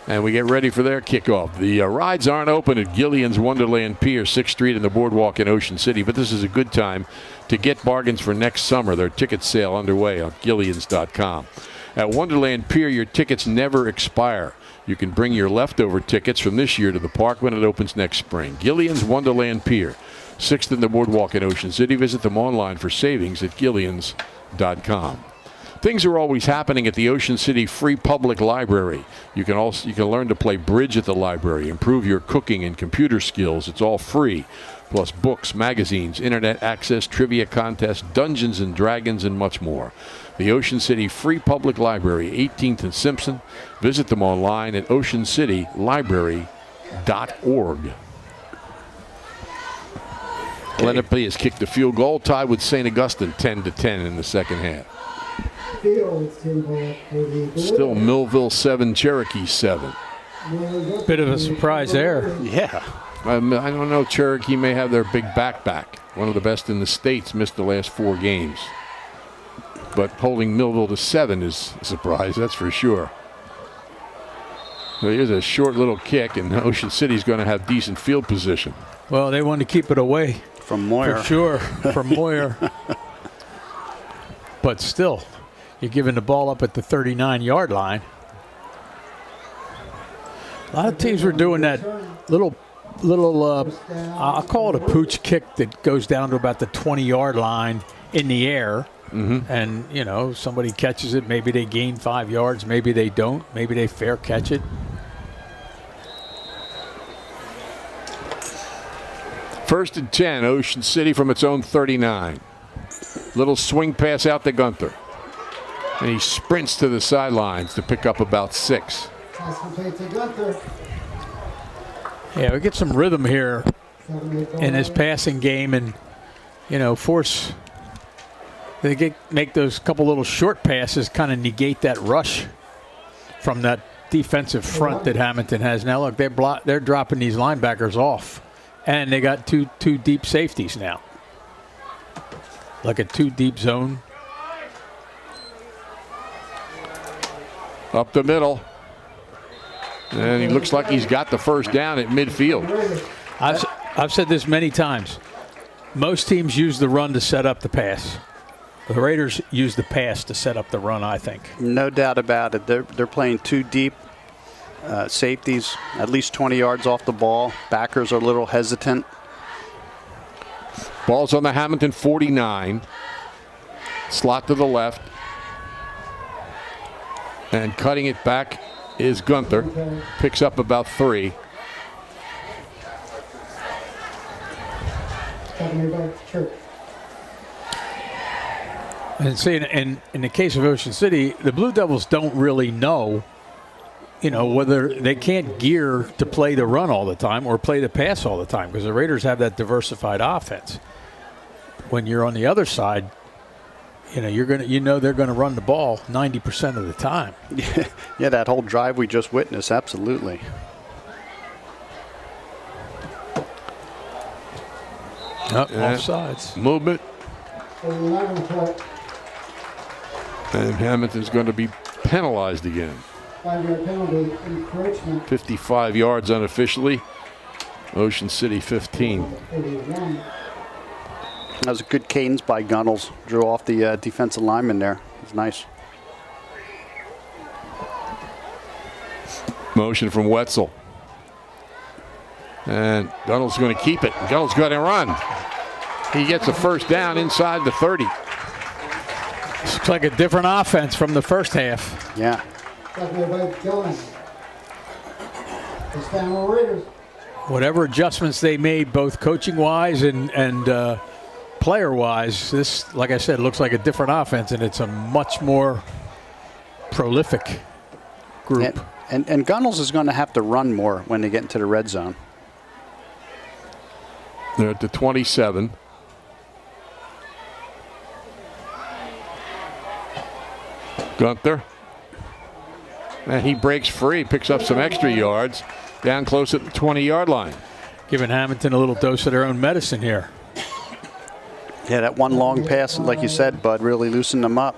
Speaker 2: And we get ready for their kickoff. The rides aren't open at Gillian's Wonderland Pier, 6th Street and the Boardwalk in Ocean City, but this is a good time to get bargains for next summer. Their ticket sale underway on Gillians.com. At Wonderland Pier, your tickets never expire. You can bring your leftover tickets from this year to the park when it opens next spring. Gillian's Wonderland Pier, 6th and the Boardwalk in Ocean City. Visit them online for savings at Gillians.com. Things are always happening at the Ocean City Free Public Library. You can learn to play bridge at the library, improve your cooking and computer skills. It's all free. Plus books, magazines, internet access, trivia contests, Dungeons and Dragons, and much more. The Ocean City Free Public Library, 18th and Simpson. Visit them online at oceancitylibrary.org. Leonard P has kicked the field goal, tied with St. Augustine 10-10 in the second half. Still Millville 7, Cherokee 7.
Speaker 3: Bit of a surprise there.
Speaker 4: Yeah.
Speaker 2: I don't know. Cherokee may have their big backpack. One of the best in the states, missed the last 4 games. But holding Millville to 7 is a surprise, that's for sure. So here's a short little kick, and Ocean City's going to have decent field position.
Speaker 3: Well, they wanted to keep it away.
Speaker 4: From Moyer.
Speaker 3: For sure, from Moyer. But still, you're giving the ball up at the 39-yard line. A lot of teams were doing that little I'll call it a pooch kick that goes down to about the 20-yard line in the air. And, you know, somebody catches it. Maybe they gain 5 yards. Maybe they don't. Maybe they fair catch it.
Speaker 2: First and 10, Ocean City from its own 39. Little swing pass out to Gunther. And he sprints to the sidelines to pick up about 6.
Speaker 5: Pass complete to Gunther.
Speaker 3: Yeah, we get some rhythm here in his passing game, and, you know, make those couple little short passes kind of negate that rush from that defensive front that Hammonton has. Now, look, they're dropping these linebackers off, and they got two deep safeties now. Like a 2 deep zone.
Speaker 2: Up the middle. And he looks like he's got the first down at midfield.
Speaker 3: I've said this many times. Most teams use the run to set up the pass. The Raiders use the pass to set up the run, I think.
Speaker 4: No doubt about it. They're playing 2 deep safeties, at least 20 yards off the ball. Backers are a little hesitant.
Speaker 2: Ball's on the Hammonton 49. Slot to the left. And cutting it back is Gunther. Picks up about 3.
Speaker 3: And see, in the case of Ocean City, the Blue Devils don't really know, you know, whether they can't gear to play the run all the time or play the pass all the time, because the Raiders have that diversified offense. When you're on the other side, you know they're gonna run the ball 90% of the time.
Speaker 4: Yeah, that whole drive we just witnessed, absolutely.
Speaker 3: Offsides.
Speaker 2: Movement. And Hammonton's going to be penalized again.
Speaker 5: 5-yard penalty, encroachment.
Speaker 2: 55 yards unofficially. Ocean City 15.
Speaker 5: 31.
Speaker 4: That was a good cadence by Gunnels. Drew off the defensive lineman there. It was nice.
Speaker 2: Motion from Wetzel. And Gunnels going to keep it. Gunnels going to run. He gets a first down inside the 30.
Speaker 3: Looks like a different offense from the first half.
Speaker 4: Yeah.
Speaker 3: Whatever adjustments they made, both coaching-wise and player-wise, this, like I said, looks like a different offense, and it's a much more prolific group.
Speaker 4: And Gunnels is going to have to run more when they get into the red zone.
Speaker 2: They're at the 27. Gunther. And he breaks free, picks up some extra yards, down close at the 20-yard line.
Speaker 3: Giving Hammonton a little dose of their own medicine here.
Speaker 4: Yeah, that one long pass, like you said, Bud, really loosened them up.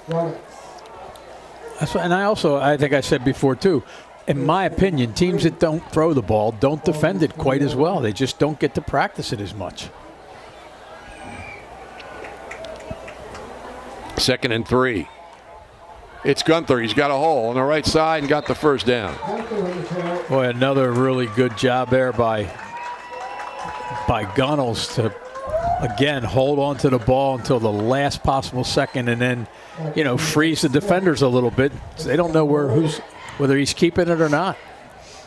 Speaker 3: That's what, and I think I said before too, in my opinion, teams that don't throw the ball don't defend it quite as well. They just don't get to practice it as much.
Speaker 2: 2nd and 3. It's Gunther. He's got a hole on the right side and got the first down.
Speaker 3: Boy, another really good job there by Gunnels to, again, hold on to the ball until the last possible second and then, you know, freeze the defenders a little bit. They don't know whether he's keeping it or not.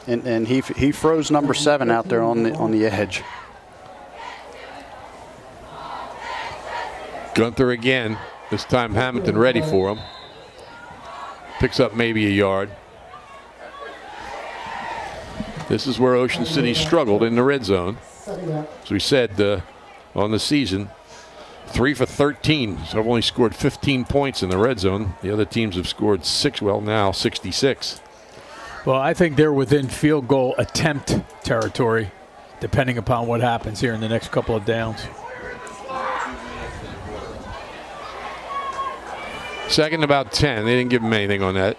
Speaker 4: And he froze number 7 out there on the edge.
Speaker 2: Gunther again. This time Hammonton ready for him. Picks up maybe a yard. This is where Ocean City struggled in the red zone. As we said on the season, 3 for 13. So I've only scored 15 points in the red zone. The other teams have scored 66.
Speaker 3: Well, I think they're within field goal attempt territory, depending upon what happens here in the next couple of downs.
Speaker 2: 2nd and about 10. They didn't give him anything on that.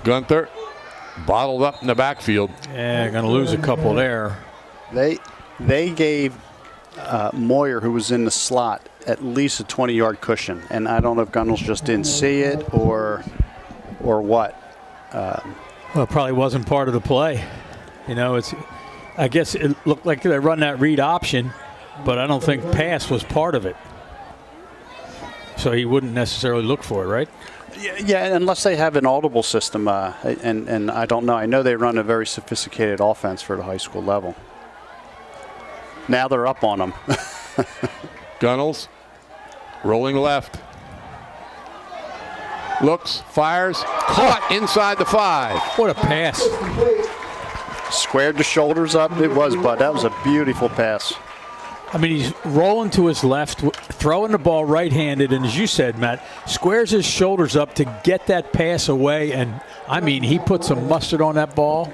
Speaker 2: Gunther bottled up in the backfield.
Speaker 3: Yeah, going to lose a couple there.
Speaker 4: They gave Moyer, who was in the slot, at least a 20-yard cushion, and I don't know if Gunnels just didn't see it or what.
Speaker 3: Well, it probably wasn't part of the play. You know, I guess it looked like they run that read option, but I don't think pass was part of it. So he wouldn't necessarily look for it, right?
Speaker 4: Yeah, unless they have an audible system, and I don't know. I know they run a very sophisticated offense for the high school level. Now they're up on them.
Speaker 2: Gunnels rolling left. Looks, fires, caught inside the 5.
Speaker 3: What a pass.
Speaker 4: Squared the shoulders up. It was, Bud. That was a beautiful pass.
Speaker 3: I mean, he's rolling to his left, throwing the ball right-handed, and as you said, Matt, squares his shoulders up to get that pass away, and, I mean, he put some mustard on that ball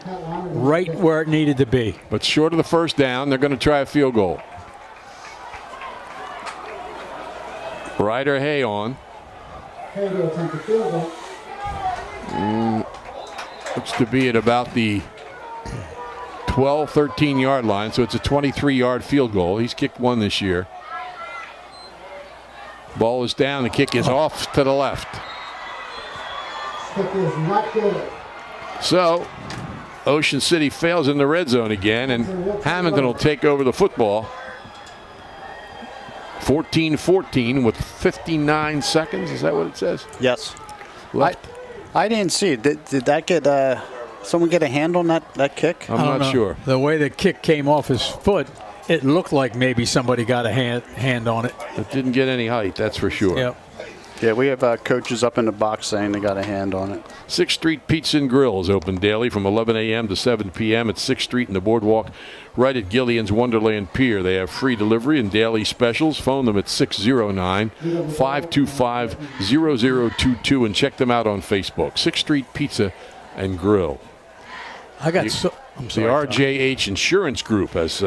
Speaker 3: right where it needed to be.
Speaker 2: But short of the first down, they're going to try a field goal. Ryder Hay on.
Speaker 5: Hay to attempt a field goal.
Speaker 2: Looks to be at about the 12, 13-yard line, so it's a 23-yard field goal. He's kicked one this year. Ball is down. The kick is off to the left.
Speaker 5: Kick is not good.
Speaker 2: So Ocean City fails in the red zone again, and Hammonton will take over the football. 14-14 with 59 seconds. Is that what it says?
Speaker 4: Yes.
Speaker 2: Left.
Speaker 4: I didn't see it. Did that get someone get a hand on that kick?
Speaker 2: I'm
Speaker 3: I don't
Speaker 2: not
Speaker 3: know.
Speaker 2: sure.
Speaker 3: The way the kick came off his foot, it looked like maybe somebody got a hand on it.
Speaker 2: It didn't get any height, that's for sure.
Speaker 3: Yep.
Speaker 4: Yeah, we have coaches up in the box saying they got a hand on it.
Speaker 2: 6th Street Pizza and Grill is open daily from 11 a.m. to 7 p.m. at 6th Street and the Boardwalk right at Gillian's Wonderland Pier. They have free delivery and daily specials. Phone them at 609-525-0022 and check them out on Facebook. 6th Street Pizza and Grill.
Speaker 3: I'm
Speaker 2: The
Speaker 3: sorry, Tom.
Speaker 2: RJH Insurance Group has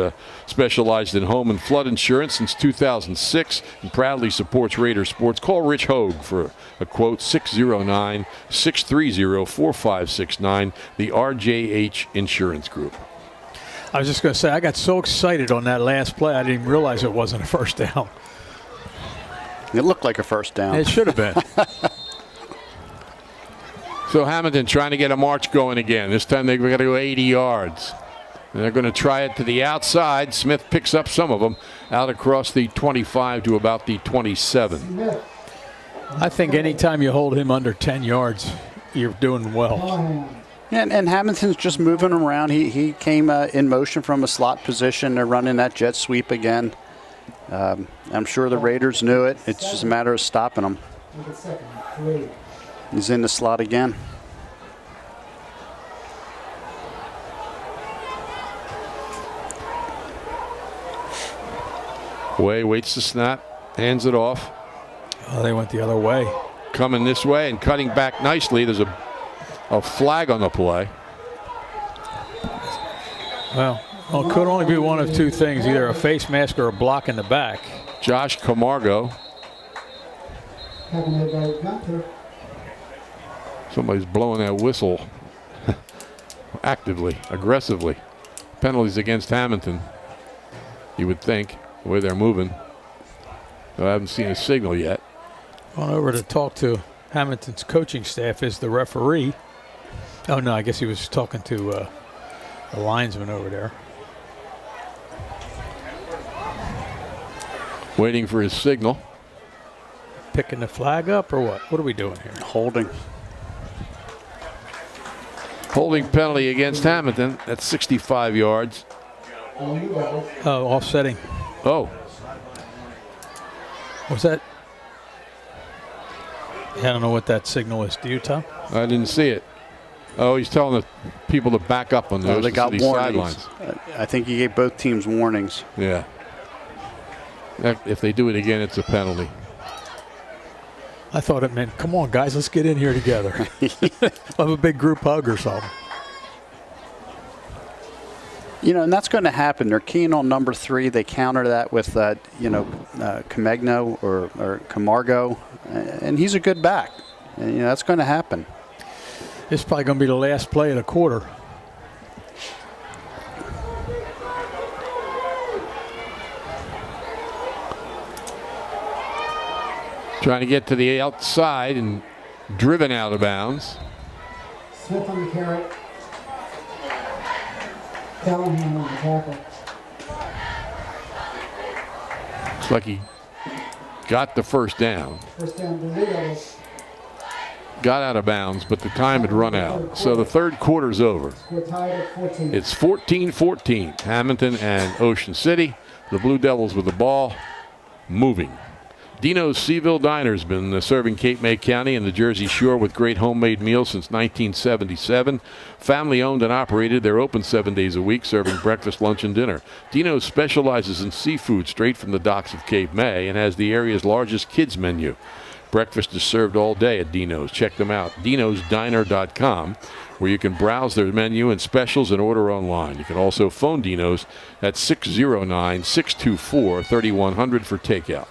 Speaker 2: specialized in home and flood insurance since 2006 and proudly supports Raider sports. Call Rich Hogue for a quote, 609-630-4569, the RJH Insurance Group.
Speaker 3: I was just going to say, I got so excited on that last play, I didn't even realize it wasn't a first down.
Speaker 4: It looked like a first down.
Speaker 3: It should have been.
Speaker 2: So Hammonton trying to get a march going again. This time they've got to go 80 yards. And they're going to try it to the outside. Smith picks up some of them out across the 25 to about the 27.
Speaker 3: I think anytime you hold him under 10 yards, you're doing well.
Speaker 4: And Hammonton's just moving around. He came in motion from a slot position. They're running that jet sweep again. I'm sure the Raiders knew it. It's just a matter of stopping them. He's in the slot again.
Speaker 2: Way waits the snap, hands it off.
Speaker 3: Oh, they went the other way.
Speaker 2: Coming this way and cutting back nicely. There's a flag on the play.
Speaker 3: Well, it could only be one of two things, either a face mask or a block in the back.
Speaker 2: Josh Camargo. Somebody's blowing that whistle actively, aggressively. Penalties against Hammonton, you would think, the way they're moving. So I haven't seen a signal yet.
Speaker 3: Gone over to talk to Hammonton's coaching staff is the referee. Oh, no, I guess he was talking to the linesman over there.
Speaker 2: Waiting for his signal.
Speaker 3: Picking the flag up or what? What are we doing here?
Speaker 4: Holding.
Speaker 2: Holding penalty against Hammonton at 65 yards.
Speaker 3: Oh, offsetting.
Speaker 2: Oh,
Speaker 3: Was that? I don't know what that signal is. Do you, Tom?
Speaker 2: I didn't see it. Oh, he's telling the people to back up on the
Speaker 4: They got
Speaker 2: city
Speaker 4: warnings.
Speaker 2: sidelines.
Speaker 4: I think he gave both teams warnings.
Speaker 2: Yeah. If they do it again, it's a penalty.
Speaker 3: I thought it meant, come on, guys, let's get in here together. Have a big group hug or something.
Speaker 4: You know, and that's going to happen. They're keen on number 3. They counter that with, Camegno or Camargo, and he's a good back. And, that's going to happen.
Speaker 3: This is probably going to be the last play of the quarter.
Speaker 2: Trying to get to the outside and driven out of bounds.
Speaker 5: Smith on the carry. Callahan on the tackle.
Speaker 2: Looks like he got the first down.
Speaker 5: First down, Blue Devils.
Speaker 2: Got out of bounds, but the time had run out. So the third quarter's over.
Speaker 5: We're tied at 14.
Speaker 2: It's 14-14. Hammonton and Ocean City. The Blue Devils with the ball, moving. Dino's Seaville Diner's been serving Cape May County and the Jersey Shore with great homemade meals since 1977. Family owned and operated. They're open 7 days a week, serving breakfast, lunch, and dinner. Dino's specializes in seafood straight from the docks of Cape May and has the area's largest kids menu. Breakfast is served all day at Dino's. Check them out, dinosdiner.com, where you can browse their menu and specials and order online. You can also phone Dino's at 609-624-3100 for takeout.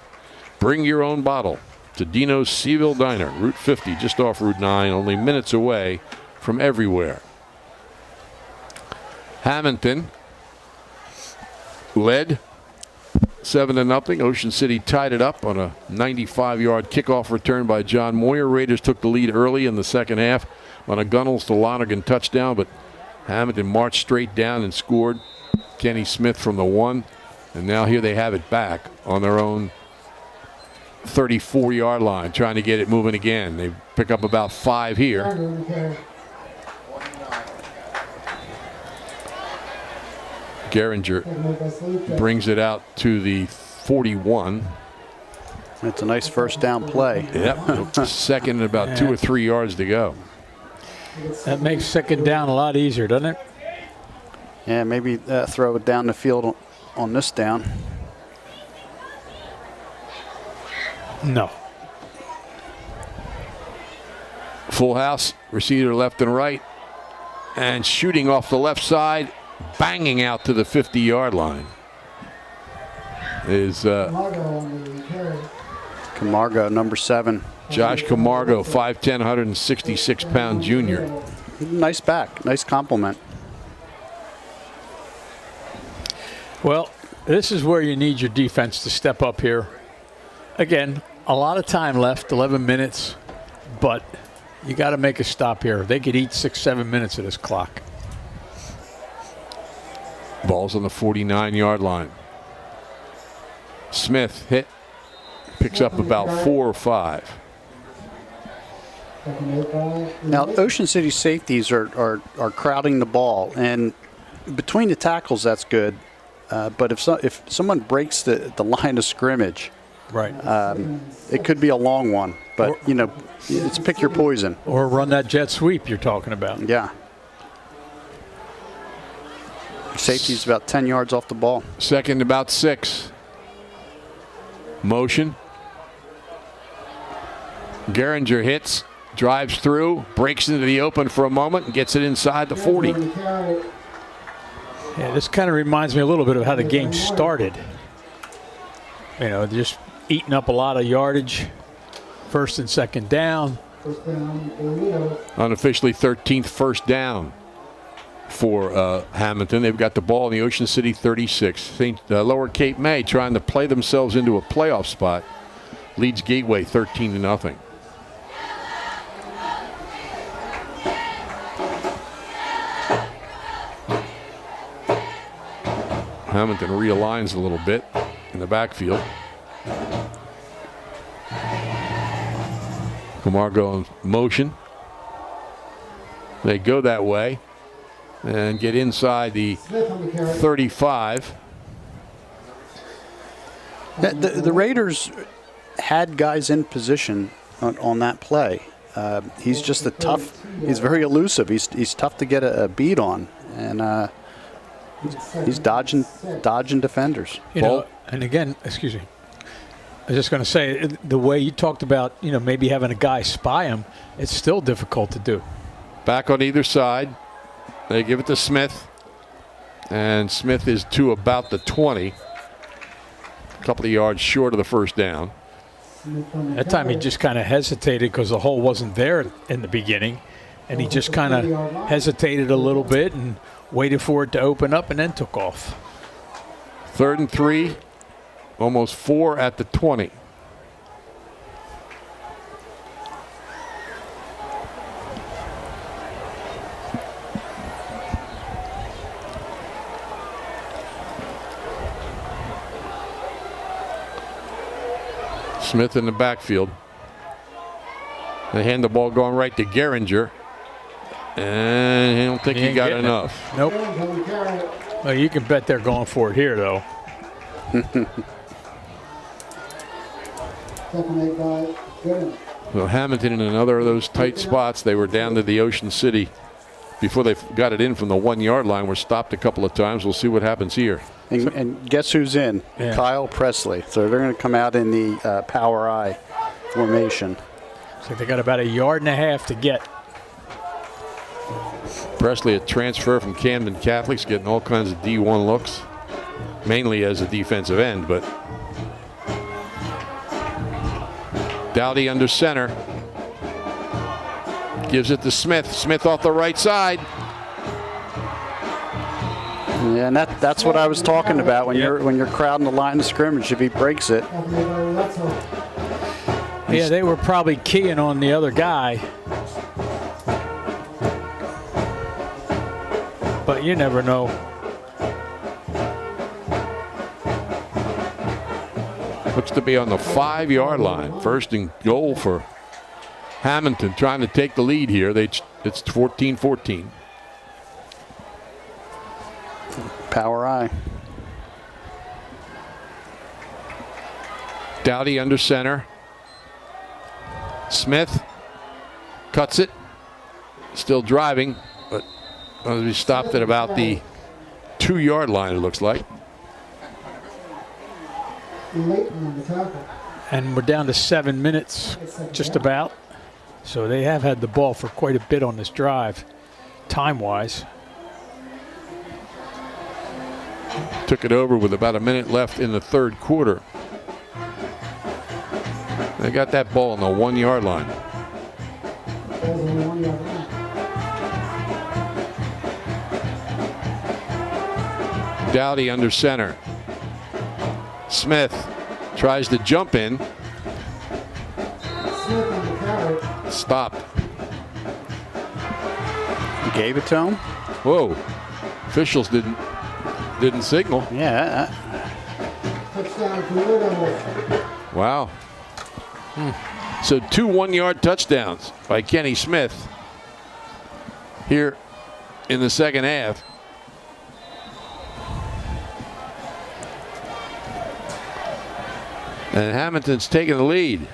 Speaker 2: Bring your own bottle to Dino's Seaville Diner, Route 50, just off Route 9, only minutes away from everywhere. Hammonton led 7-0. Ocean City tied it up on a 95-yard kickoff return by John Moyer. Raiders took the lead early in the second half on a Gunnels to Lonergan touchdown, but Hammonton marched straight down and scored. Kenny Smith from the 1, and now here they have it back on their own 34-yard line, trying to get it moving again. They pick up about 5 here. Geringer brings it out to the 41.
Speaker 4: That's a nice first down play.
Speaker 2: Yep. Second and about 2 or 3 yards to go.
Speaker 3: That makes second down a lot easier, doesn't it?
Speaker 4: Yeah, maybe throw it down the field on this down.
Speaker 3: No.
Speaker 2: Full house, receiver left and right, and shooting off the left side, banging out to the 50-yard line is
Speaker 4: Camargo, number 7.
Speaker 2: Josh Camargo, 5'10", 166-pound junior.
Speaker 4: Nice back, nice compliment.
Speaker 3: Well, this is where you need your defense to step up here. Again, a lot of time left, 11 minutes, but you got to make a stop here. They could eat 6-7 minutes of this clock.
Speaker 2: Ball's on the 49-yard line. Smith hit, picks up about 4 or 5.
Speaker 4: Now, Ocean City safeties are crowding the ball, and between the tackles, that's good. But if someone breaks the line of scrimmage,
Speaker 3: right,
Speaker 4: it could be a long one. But, it's pick your poison.
Speaker 3: Or run that jet sweep you're talking about.
Speaker 4: Yeah. Safety's about 10 yards off the ball.
Speaker 2: Second about 6. Motion. Geringer hits, drives through, breaks into the open for a moment, and gets it inside the 40.
Speaker 3: Yeah, this kind of reminds me a little bit of how the game started. Just eating up a lot of yardage. First and second down.
Speaker 2: Unofficially 13th first down for Hammonton. They've got the ball in the Ocean City 36. Lower Cape May trying to play themselves into a playoff spot. Leads Gateway 13-0. Hammonton realigns a little bit in the backfield. Camargo in motion. They go that way and get inside the 35.
Speaker 4: The Raiders had guys in position on that play. He's just he's very elusive. He's tough to get a beat on. And he's dodging defenders.
Speaker 3: And again, excuse me. I was just going to say, the way you talked about, maybe having a guy spy him, it's still difficult to do.
Speaker 2: Back on either side. They give it to Smith. And Smith is to about the 20. A couple of yards short of the first down.
Speaker 3: That time he just kind of hesitated because the hole wasn't there in the beginning. And he just kind of hesitated a little bit and waited for it to open up and then took off.
Speaker 2: 3rd and 3. Almost 4 at the 20. Smith in the backfield. They hand the ball going right to Geringer. And I don't think he got enough.
Speaker 3: Nope. Well, you can bet they're going for it here, though.
Speaker 2: Well, Hammonton in another of those tight spots. They were down to the Ocean City before they got it in from the 1 yard line. Were stopped a couple of times. We'll see what happens here.
Speaker 4: And guess who's in?
Speaker 3: Yeah.
Speaker 4: Kyle Presley. So they're going to come out in the power I formation.
Speaker 3: So they got about 1.5 yards to get.
Speaker 2: Presley, a transfer from Camden Catholics, getting all kinds of D1 looks, mainly as a defensive end, but Dowdy under center. Gives it to Smith. Smith off the right side.
Speaker 4: Yeah, and that's what I was talking about when you're crowding the line of scrimmage. If he breaks it,
Speaker 3: yeah, they were probably keying on the other guy, but you never know.
Speaker 2: Looks to be on the 5 yard line. First and goal for Hammonton, trying to take the lead here. It's 14-14.
Speaker 4: power I.
Speaker 2: Dowdy under center. Smith cuts it. Still driving, but he stopped at about the 2 yard line, it looks like.
Speaker 3: And we're down to 7 minutes, just about. So they have had the ball for quite a bit on this drive, time-wise.
Speaker 2: Took it over with about a minute left in the third quarter. They got that ball on the 1 yard line. Dowdy under center. Smith tries to jump in. Stopped.
Speaker 4: Gave it to him.
Speaker 2: Whoa. Officials didn't signal.
Speaker 4: Yeah.
Speaker 2: Wow. So 2 1 yard touchdowns by Kenny Smith here in the second half. And Hammonton's taking the lead.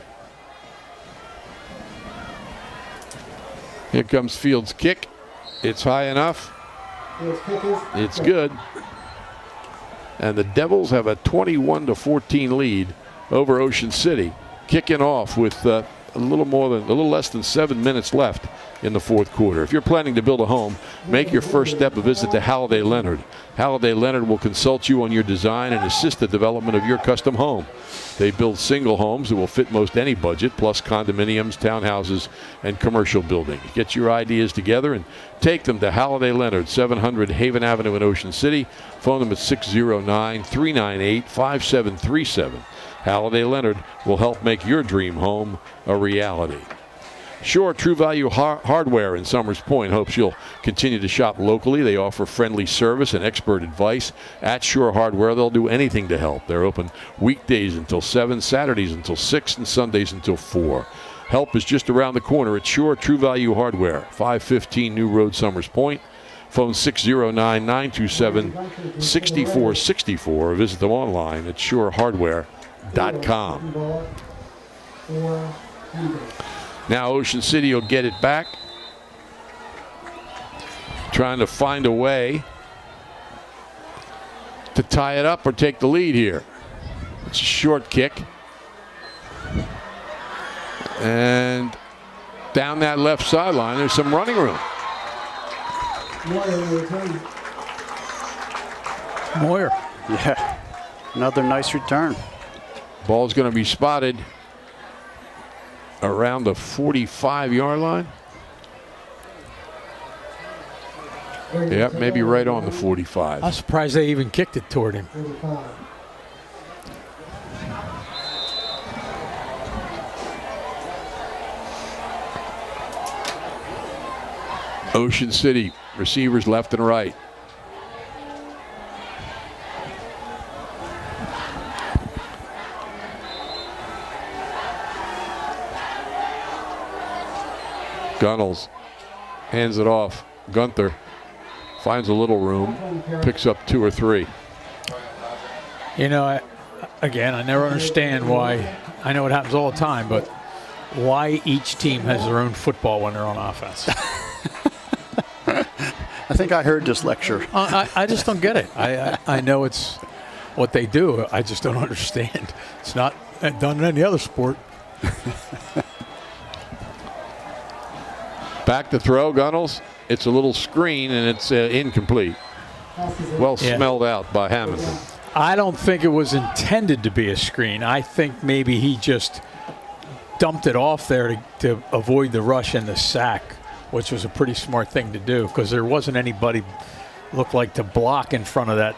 Speaker 2: Here comes Fields' kick. It's high enough. It's good. And the Devils have a 21-14 lead over Ocean City. Kicking off with a little less than 7 minutes left in the fourth quarter. If you're planning to build a home, make your first step a visit to Halliday Leonard. Halliday Leonard will consult you on your design and assist the development of your custom home. They build single homes that will fit most any budget, plus condominiums, townhouses, and commercial buildings. Get your ideas together and take them to Halliday Leonard, 700 Haven Avenue in Ocean City. Phone them at 609-398-5737. Halliday Leonard will help make your dream home a reality. Sure True Value Hardware in Summers Point hopes you'll continue to shop locally. They offer friendly service and expert advice. At Sure Hardware, they'll do anything to help. They're open weekdays until 7, Saturdays until 6, and Sundays until 4. Help is just around the corner at Sure True Value Hardware, 515 New Road, Summers Point. Phone 609-927-6464 or visit them online at surehardware.com. Now Ocean City will get it back. Trying to find a way to tie it up or take the lead here. It's a short kick. And down that left sideline, there's some running room.
Speaker 3: Moyer.
Speaker 4: Yeah. Another nice return.
Speaker 2: Ball's going to be spotted around the 45-yard line. Yep, maybe right on the 45.
Speaker 3: I'm surprised they even kicked it toward him.
Speaker 2: Ocean City, receivers left and right. Gunnels hands it off. Gunther finds a little room, picks up 2 or 3.
Speaker 3: You know, I never understand why. I know it happens all the time, but why each team has their own football when they're on offense.
Speaker 4: I think I heard this lecture.
Speaker 3: I just don't get it. I know it's what they do. I just don't understand. It's not done in any other sport.
Speaker 2: Back to throw, Gunnels. It's a little screen, and it's incomplete. Well smelled out by Hammonton.
Speaker 3: I don't think it was intended to be a screen. I think maybe he just dumped it off there to avoid the rush and the sack, which was a pretty smart thing to do because there wasn't anybody looked like to block in front of that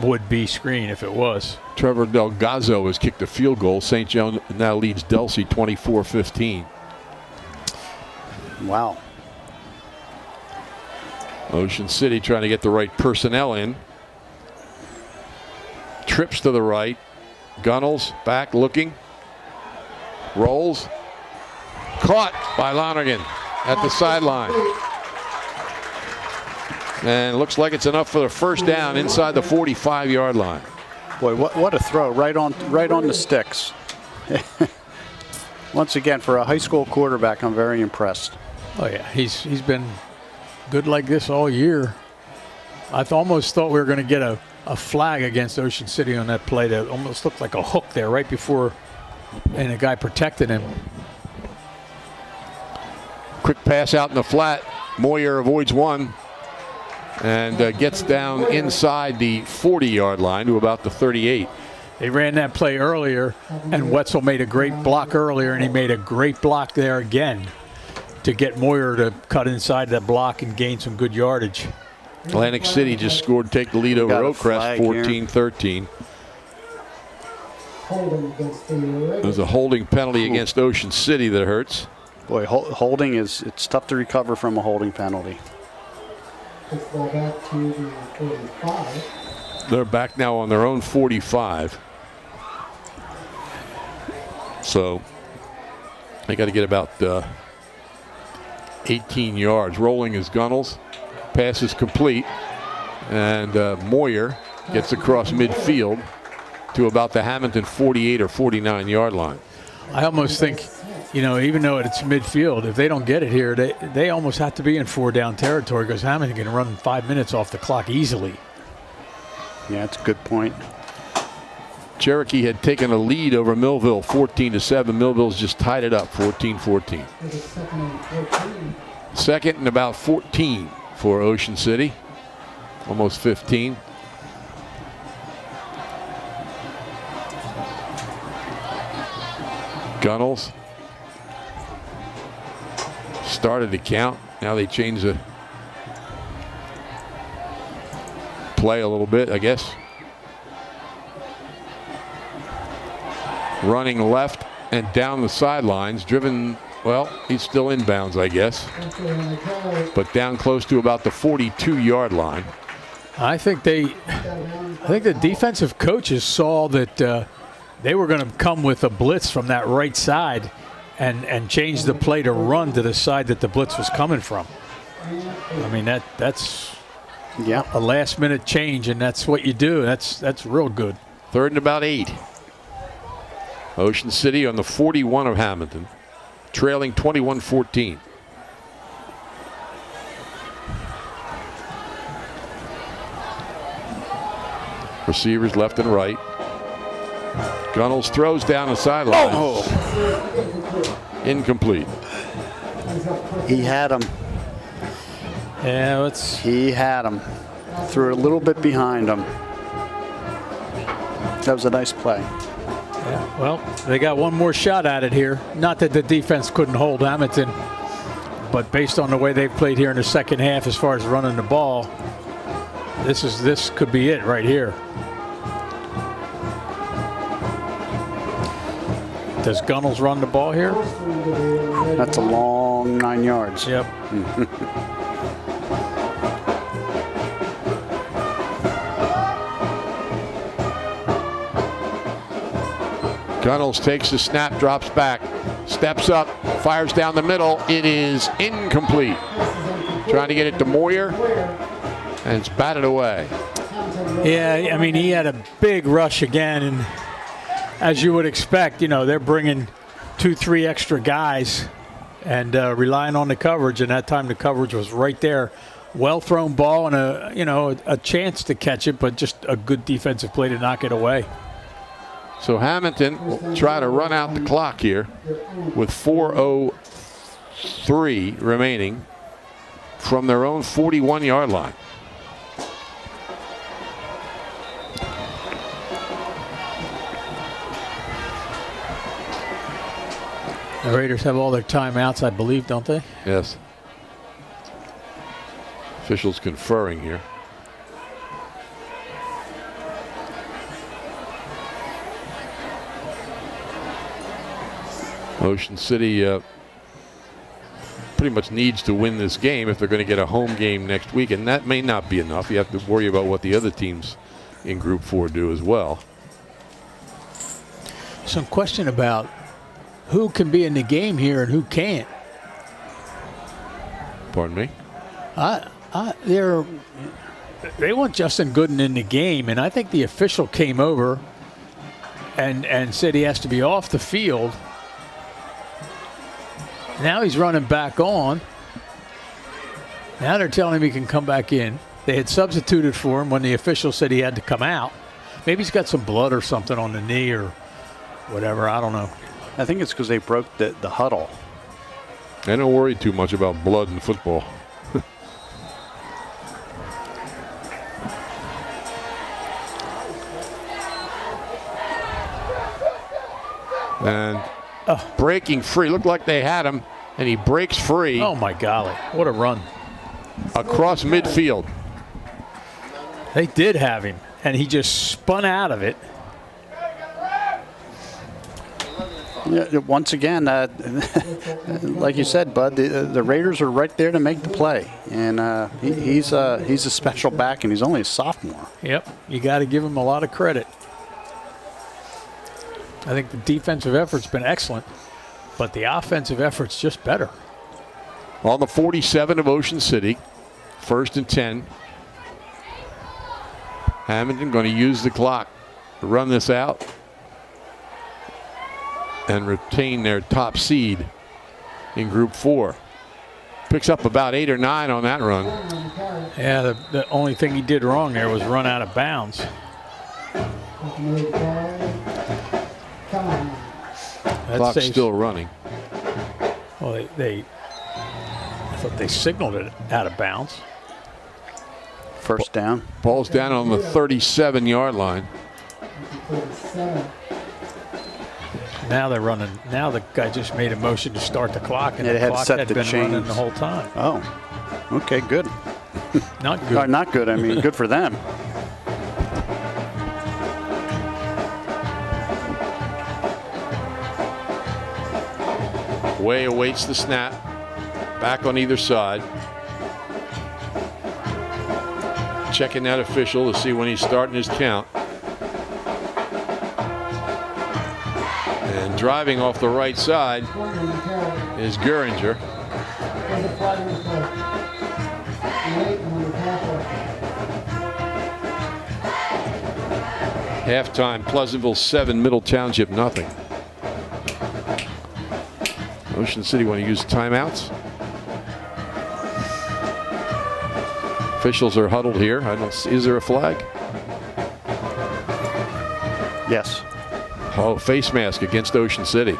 Speaker 3: would-be screen if it was.
Speaker 2: Trevor Delgazzo has kicked a field goal. St. Joe now leads Delsey 24-15.
Speaker 4: Wow.
Speaker 2: Ocean City trying to get the right personnel in. Trips to the right. Gunnels back looking. Rolls. Caught by Lonergan at the sideline. And it looks like it's enough for the first down inside the 45-yard line.
Speaker 4: Boy, what a throw, right on the sticks. Once again, for a high school quarterback, I'm very impressed.
Speaker 3: Oh yeah, he's been good like this all year. I almost thought we were going to get a flag against Ocean City on that play. That almost looked like a hook there right before, and the guy protected him.
Speaker 2: Quick pass out in the flat. Moyer avoids one and gets down inside the 40-yard line to about the 38.
Speaker 3: They ran that play earlier, and Wetzel made a great block earlier, and he made a great block there again to get Moyer to cut inside that block and gain some good yardage.
Speaker 2: Atlantic City just scored to take the lead over Oakcrest, 14-13. There's a holding penalty against Ocean City that hurts.
Speaker 4: Boy, holding it's tough to recover from a holding penalty.
Speaker 5: Back to the 45.
Speaker 2: They're back now on their own 45. So they got to get about 18 yards. Rolling is Gunnels. Pass is complete. And Moyer gets across midfield to about the Hammonton 48 or 49-yard line.
Speaker 3: I almost think, you know, even though it's midfield, if they don't get it here, they almost have to be in 4-down territory because Hammonton can run 5 minutes off the clock easily.
Speaker 4: Yeah, that's a good point.
Speaker 2: Cherokee had taken a lead over Millville 14-7. Millville's just tied it up 14-14. Second and about 14 for Ocean City. Almost 15. Gunnels started to count. Now they change the play a little bit, I guess. Running left and down the sidelines, driven, well, he's still inbounds, I guess, but down close to about the 42-yard line.
Speaker 3: I think the defensive coaches saw that they were going to come with a blitz from that right side and change the play to run to the side that the blitz was coming from. I mean, that's a last-minute change, and that's what you do. That's real good.
Speaker 2: Third and about 8. Ocean City on the 41 of Hammonton, trailing 21-14. Receivers left and right. Gunnels throws down the sideline. Incomplete.
Speaker 4: He had him.
Speaker 3: Yeah,
Speaker 4: he had him. Threw it a little bit behind him. That was a nice play.
Speaker 3: Yeah, well, they got one more shot at it here. Not that the defense couldn't hold Hammonton, but based on the way they've played here in the second half as far as running the ball, this could be it right here. Does Gunnels run the ball here?
Speaker 4: That's a long 9 yards.
Speaker 3: Yep.
Speaker 2: Gunnels takes the snap, drops back, steps up, Fires down the middle. It is incomplete. Trying to get it to Moyer, and it's batted away.
Speaker 3: Yeah, I mean, he had a big rush again, and as you would expect, they're bringing 2-3 extra guys and relying on the coverage, and that time the coverage was right there. Well thrown ball and a chance to catch it, but just a good defensive play to knock it away.
Speaker 2: So Hammonton will try to run out the clock here with 4:03 remaining from their own 41-yard line.
Speaker 3: The Raiders have all their timeouts, I believe, don't they?
Speaker 2: Yes. Officials conferring here. Ocean City pretty much needs to win this game if they're going to get a home game next week, and that may not be enough. You have to worry about what the other teams in Group 4 do as well.
Speaker 3: Some question about who can be in the game here and who can't.
Speaker 2: Pardon me?
Speaker 3: They want Justin Gooden in the game, and I think the official came over and said he has to be off the field. Now he's running back on. Now they're telling him he can come back in. They had substituted for him when the official said he had to come out. Maybe he's got some blood or something on the knee or whatever. I don't know.
Speaker 4: I think it's because they broke the huddle.
Speaker 2: I don't worry too much about blood in football. And breaking free. Looked like they had him, and he breaks free.
Speaker 3: Oh, my golly. What a run.
Speaker 2: Across midfield.
Speaker 3: They did have him, and he just spun out of it.
Speaker 4: Yeah, once again, like you said, Bud, the Raiders are right there to make the play, and he's a special back, and he's only a sophomore.
Speaker 3: Yep, you got to give him a lot of credit. I think the defensive effort's been excellent, but the offensive effort's just better.
Speaker 2: On the 47 of Ocean City, 1st and 10. Hammonton going to use the clock to run this out and retain their top seed in Group 4. Picks up about 8 or 9 on that run.
Speaker 3: Yeah, the only thing he did wrong there was run out of bounds.
Speaker 2: Clock's still running.
Speaker 3: Well, I thought they signaled it out of bounds.
Speaker 4: First down.
Speaker 2: Ball's down on the 37-yard line.
Speaker 3: Now they're running. Now the guy just made a motion to start the clock, and the clock had been running the whole time.
Speaker 4: Oh, okay, good.
Speaker 3: Not good.
Speaker 4: Not good. I mean, good for them.
Speaker 2: Way awaits the snap. Back on either side. Checking that official to see when he's starting his count. And driving off the right side is Guringer. Halftime, Pleasantville 7, Middle Township nothing. Ocean City want to use timeouts. Officials are huddled here. Is there a flag?
Speaker 4: Yes.
Speaker 2: Oh, face mask against Ocean City.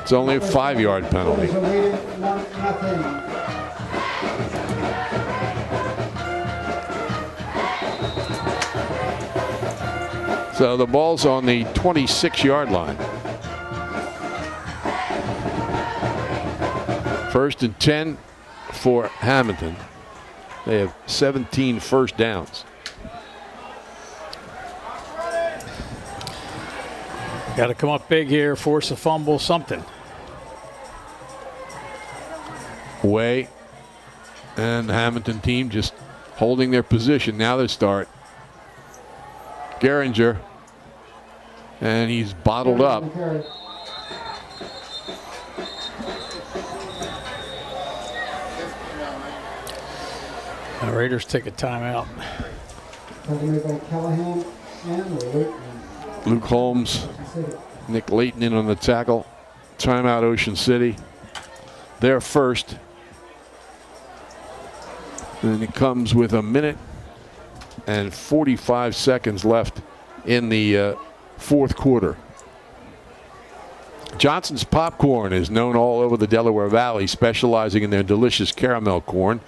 Speaker 2: It's only a 5-yard penalty. So the ball's on the 26-yard line. 1st and 10 for Hammonton. They have 17 first downs.
Speaker 3: Got to come up big here, force a fumble, something.
Speaker 2: Way and the Hammonton team just holding their position. Now they start. Geringer. And he's bottled up.
Speaker 3: The Raiders take a timeout.
Speaker 2: Luke Holmes, Nick Layton in on the tackle. Timeout, Ocean City. They're first. And it comes with a minute and 45 seconds left in the fourth quarter. Johnson's Popcorn is known all over the Delaware Valley, specializing in their delicious caramel corn.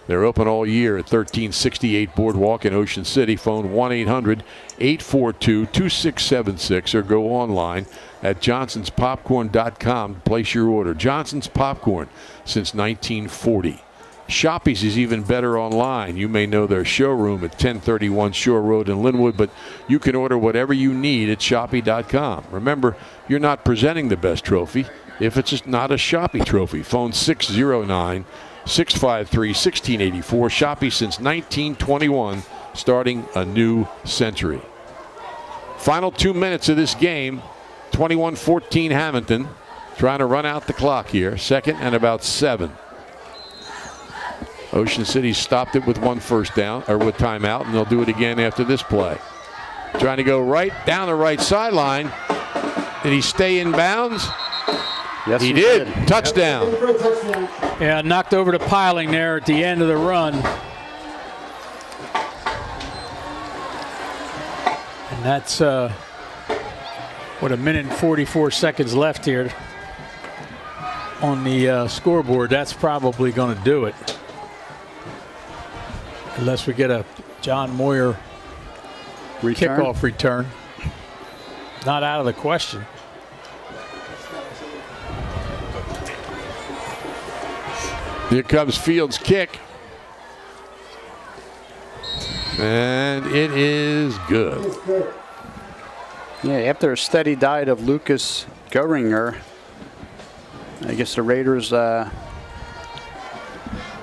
Speaker 2: They're open all year at 1368 Boardwalk in Ocean City. Phone 1-800-842-2676 or go online at johnsonspopcorn.com to place your order. Johnson's Popcorn since 1940. Shoppy's is even better online. You may know their showroom at 1031 Shore Road in Linwood, but you can order whatever you need at shoppy.com. Remember, you're not presenting the best trophy if it's just not a Shoppy trophy. Phone 609-653-1684. Shoppy since 1921, starting a new century. Final 2 minutes of this game. 21-14 Hammonton. Trying to run out the clock here. Second and about 7. Ocean City stopped it with one first down, or with timeout, and they'll do it again after this play. Trying to go right down the right sideline. Did he stay in bounds?
Speaker 4: Yes,
Speaker 2: he did. Touchdown.
Speaker 3: Yeah, knocked over the piling there at the end of the run. And that's what, a minute and 44 seconds left here on the scoreboard. That's probably going to do it. Unless we get a John Moyer kickoff return. Not out of the question.
Speaker 2: Here comes Fields' kick. And it is good.
Speaker 4: Yeah, after a steady diet of Lucas Geringer, I guess the Raiders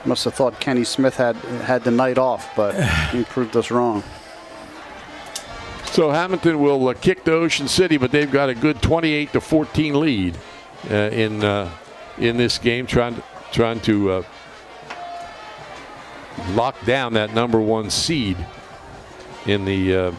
Speaker 4: must have thought Kenny Smith had the night off, but he proved us wrong.
Speaker 2: So Hammonton will kick to Ocean City, but they've got a good 28-14 lead in this game, trying to lock down that #1 seed in the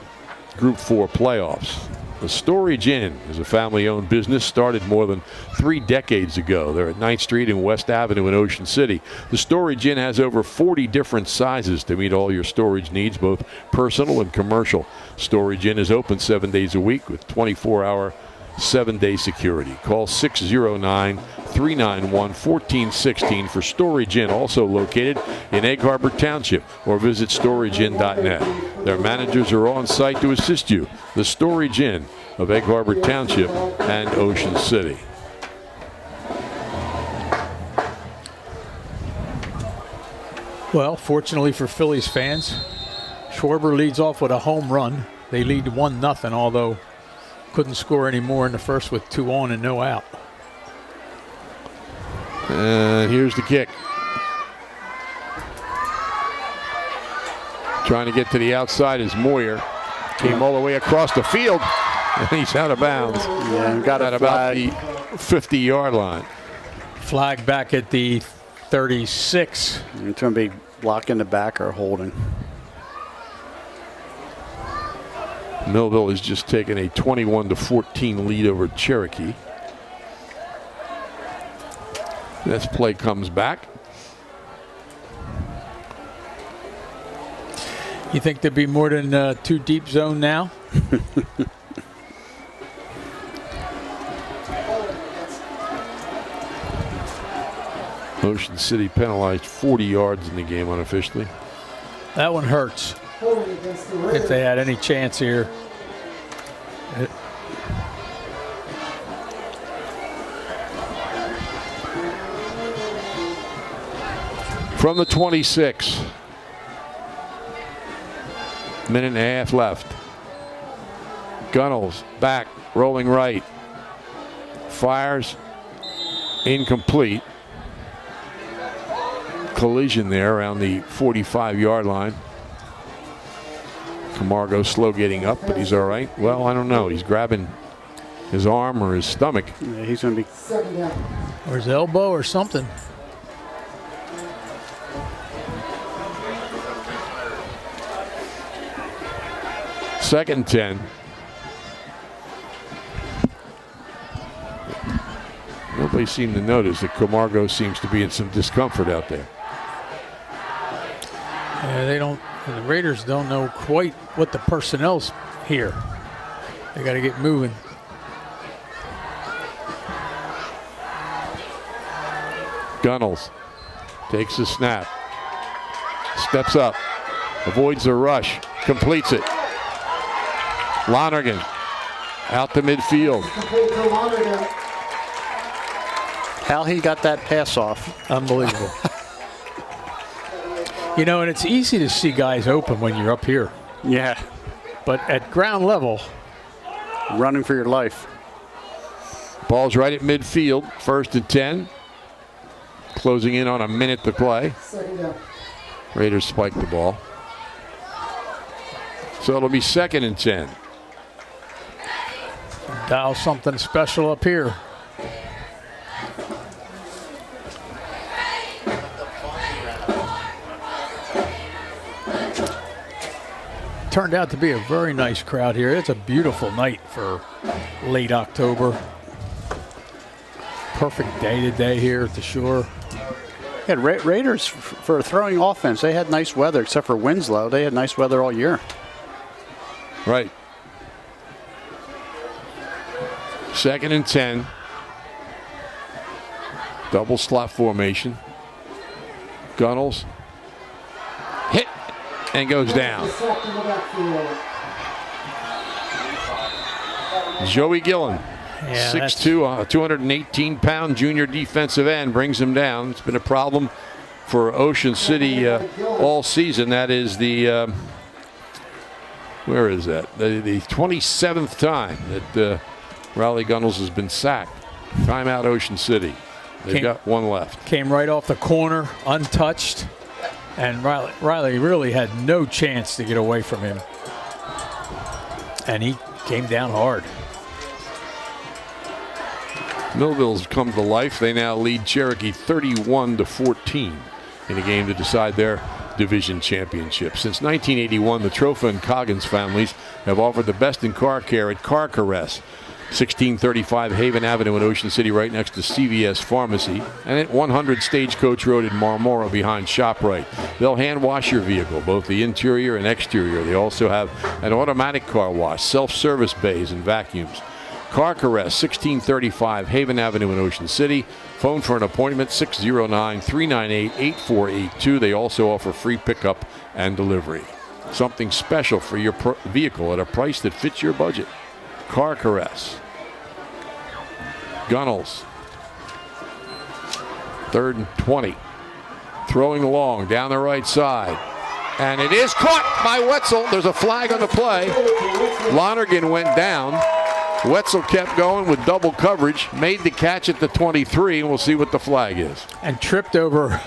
Speaker 2: Group 4 playoffs. The Storage Inn is a family-owned business started more than 3 decades ago. They're at 9th Street and West Avenue in Ocean City. The Storage Inn has over 40 different sizes to meet all your storage needs, both personal and commercial. Storage Inn is open 7 days a week with 24-hour, 7-day security. Call 609-391-1416 for Storage Inn, also located in Egg Harbor Township, or visit storageinn.net. Their managers are on site to assist you. The Storage Inn of Egg Harbor Township and Ocean City.
Speaker 3: Well, fortunately for Phillies fans, Schwarber leads off with a home run. They lead 1-0, although couldn't score any more in the first with 2 on and no out.
Speaker 2: And here's the kick. Trying to get to the outside is Moyer. Came all the way across the field, and he's out of bounds.
Speaker 4: Yeah, got
Speaker 2: at about the 50-yard line.
Speaker 3: Flag back at the 36.
Speaker 4: It's going to be blocking the back or holding.
Speaker 2: Millville has just taken a 21-14 lead over Cherokee. This play comes back.
Speaker 3: You think there'd be more than 2 deep zone now?
Speaker 2: Ocean City penalized 40 yards in the game unofficially.
Speaker 3: That one hurts. If they had any chance here.
Speaker 2: From the 26. Minute and a half left. Gunnels back, rolling right. Fires. Incomplete. collision there around the 45-yard line. Camargo slow getting up, but he's all right. Well, I don't know. He's grabbing his arm or his stomach.
Speaker 4: Yeah, he's going to be.
Speaker 3: Or his elbow or something.
Speaker 2: Second and 10. Nobody seemed to notice that Camargo seems to be in some discomfort out there.
Speaker 3: Yeah, they don't. The Raiders don't know quite what the personnel's here. They got to get moving.
Speaker 2: Gunnels takes a snap, steps up, avoids the rush, completes it. Lonergan out to midfield.
Speaker 4: How he got that pass off.
Speaker 3: Unbelievable. You know, and it's easy to see guys open when you're up here.
Speaker 4: Yeah.
Speaker 3: But at ground level,
Speaker 4: Running for your life.
Speaker 2: Ball's right at midfield, 1st and 10. Closing in on a minute to play. Raiders spike the ball. So it'll be 2nd and 10.
Speaker 3: dial something special up here. Turned out to be a very nice crowd here. It's a beautiful night for late October. Perfect day today here at the shore.
Speaker 4: Yeah, Raiders, for a throwing offense, they had nice weather, except for Winslow. They had nice weather all year.
Speaker 2: Right. 2nd and 10. Double slot formation. Gunnels. Hit and goes down. Joey Gillen,
Speaker 3: Yeah,
Speaker 2: 6'2", 218-pound junior defensive end, brings him down. It's been a problem for Ocean City all season. That is the, where is that? The 27th time that Riley Gunnels has been sacked. Timeout Ocean City. They've got one left.
Speaker 3: Came right off the corner, untouched. And Riley really had no chance to get away from him. And he came down hard.
Speaker 2: Millville's come to life. They now lead Cherokee 31-14 in a game to decide their division championship. Since 1981, the Trofa and Coggins families have offered the best in car care at Car Caress, 1635 Haven Avenue in Ocean City, right next to CVS Pharmacy, and at 100 Stagecoach Road in Marmora behind ShopRite. They'll hand wash your vehicle, both the interior and exterior. They also have an automatic car wash, self-service bays, and vacuums. Car Caress, 1635 Haven Avenue in Ocean City. Phone for an appointment, 609-398-8482. They also offer free pickup and delivery. Something special for your vehicle at a price that fits your budget. Car Caress. Gunnels. 3rd and 20. Throwing long down the right side. And it is caught by Wetzel. There's a flag on the play. Lonergan went down. Wetzel kept going with double coverage, made the catch at the 23, and we'll see what the flag is.
Speaker 3: And tripped over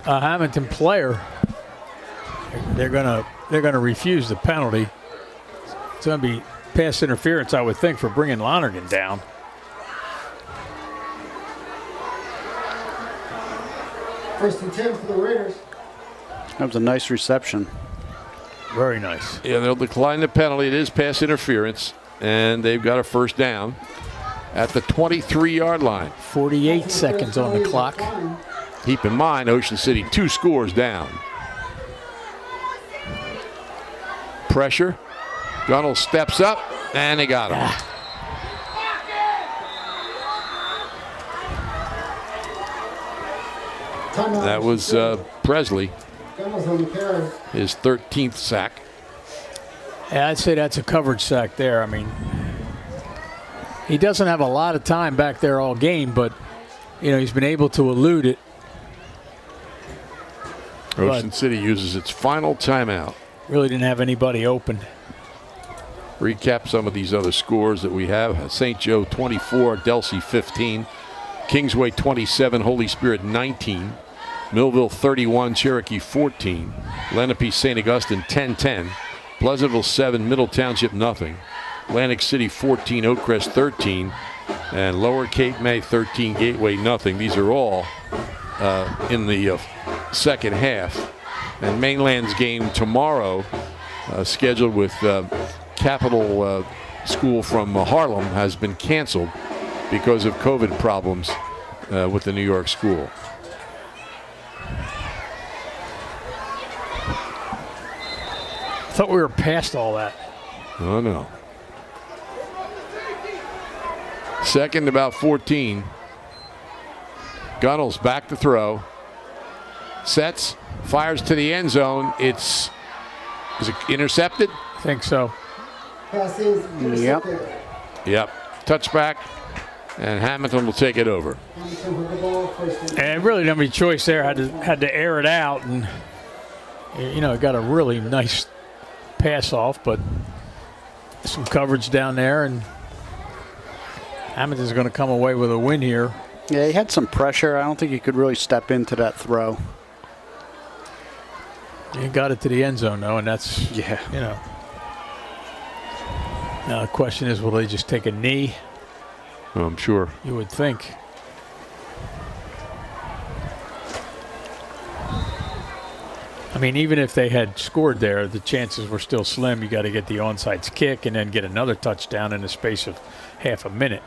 Speaker 3: a Hammonton player. They're gonna refuse the penalty. It's gonna be pass interference, I would think, for bringing Lonergan down.
Speaker 5: First and 10 for the Raiders.
Speaker 4: That was a nice reception.
Speaker 3: Very nice.
Speaker 2: Yeah, they'll decline the penalty. It is pass interference, and they've got a first down at the 23-yard line.
Speaker 3: 48 seconds on the clock.
Speaker 2: Keep in mind, Ocean City 2 scores down. Pressure. Gunnell steps up, and they got him. That was Presley, his 13th sack.
Speaker 3: Yeah, I'd say that's a coverage sack there. I mean, he doesn't have a lot of time back there all game, but, you know, he's been able to elude it.
Speaker 2: Ocean City uses its final timeout.
Speaker 3: Really didn't have anybody open.
Speaker 2: Recap some of these other scores that we have. St. Joe 24, Delsey 15, Kingsway 27, Holy Spirit 19, Millville 31, Cherokee 14. Lenape St. Augustine 10-10. Pleasantville 7, Middle Township nothing. Atlantic City 14, Oakcrest 13. And Lower Cape May 13, Gateway nothing. These are all in the second half. And Mainland's game tomorrow, scheduled with Capital School from Harlem, has been canceled because of COVID problems with the New York school.
Speaker 3: I thought we were past all that.
Speaker 2: Oh, no. Second, about 14. Gunnels back to throw. Sets, fires to the end zone. Is it intercepted?
Speaker 3: I think so.
Speaker 5: Pass is intercepted.
Speaker 2: Yep. Touchback, and Hammonton will take it over.
Speaker 5: Hammonton with the ball, first and
Speaker 3: And really didn't have any choice there. Had to air it out, and got a really nice pass off, but some coverage down there, and Hammonton's going to come away with a win here.
Speaker 4: Yeah, he had some pressure. I don't think he could really step into that throw.
Speaker 3: He got it to the end zone, though, and that's, Now the question is, will they just take a knee?
Speaker 2: Oh, I'm sure.
Speaker 3: You would think. I mean, even if they had scored there, the chances were still slim. You got to get the onside kick and then get another touchdown in the space of half a minute.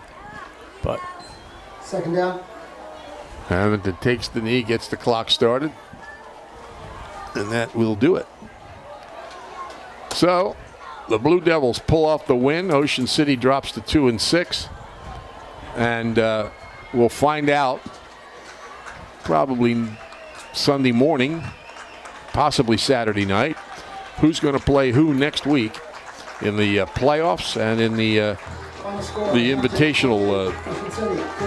Speaker 3: But
Speaker 5: second down.
Speaker 2: Hammonton takes the knee, gets the clock started, and that will do it. So the Blue Devils pull off the win. Ocean City drops to 2-6. And we'll find out probably Sunday morning, possibly Saturday night, who's going to play who next week in the playoffs and in the invitational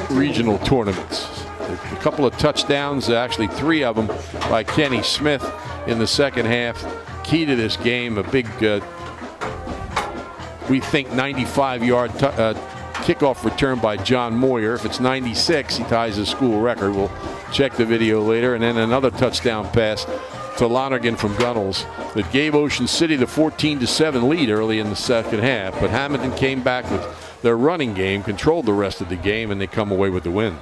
Speaker 2: regional tournaments. A couple of touchdowns, actually 3 of them by Kenny Smith in the second half. Key to this game, a big, we think 95-yard kickoff return by John Moyer. If it's 96, he ties his school record. We'll check the video later. And then another touchdown pass to Lonergan from Gunnels that gave Ocean City the 14-7 lead early in the second half. But Hammonton came back with their running game, controlled the rest of the game, and they come away with the win.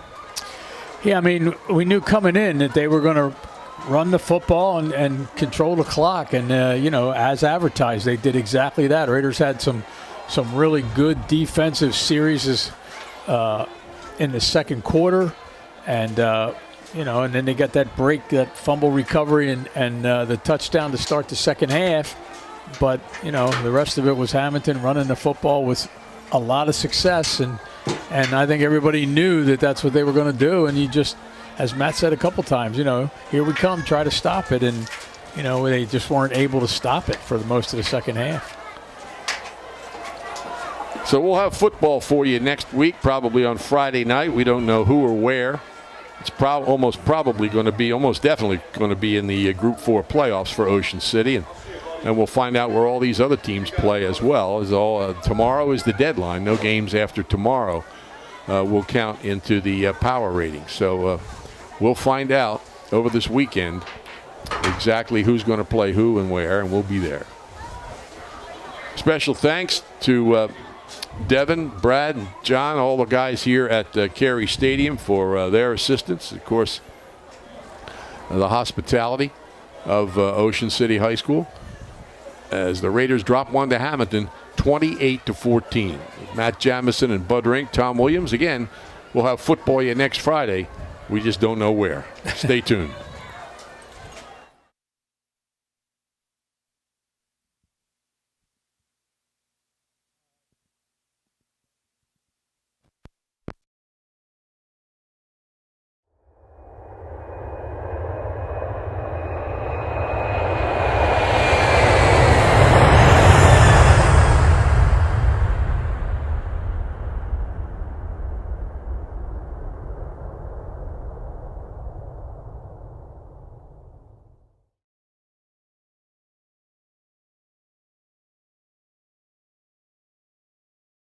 Speaker 3: Yeah, I mean, we knew coming in that they were going to run the football and control the clock. And, as advertised, they did exactly that. Raiders had some really good defensive series in the second quarter. And, and then they got that break, that fumble recovery and the touchdown to start the second half. But, the rest of it was Hammonton running the football with a lot of success. And I think everybody knew that that's what they were going to do. And you just, as Matt said a couple times, here we come, try to stop it. And, they just weren't able to stop it for the most of the second half.
Speaker 2: So we'll have football for you next week, probably on Friday night. We don't know who or where. It's almost definitely going to be in the Group 4 playoffs for Ocean City. And we'll find out where all these other teams play as well. Tomorrow is the deadline. No games after tomorrow will count into the power rating. So we'll find out over this weekend exactly who's going to play who and where, and we'll be there. Special thanks to Devin, Brad, and John, all the guys here at Carey Stadium for their assistance. Of course, the hospitality of Ocean City High School, as the Raiders drop one to Hammonton, 28-14. Matt Jamison and Bud Rink, Tom Williams. Again, we'll have football you next Friday. We just don't know where. Stay tuned.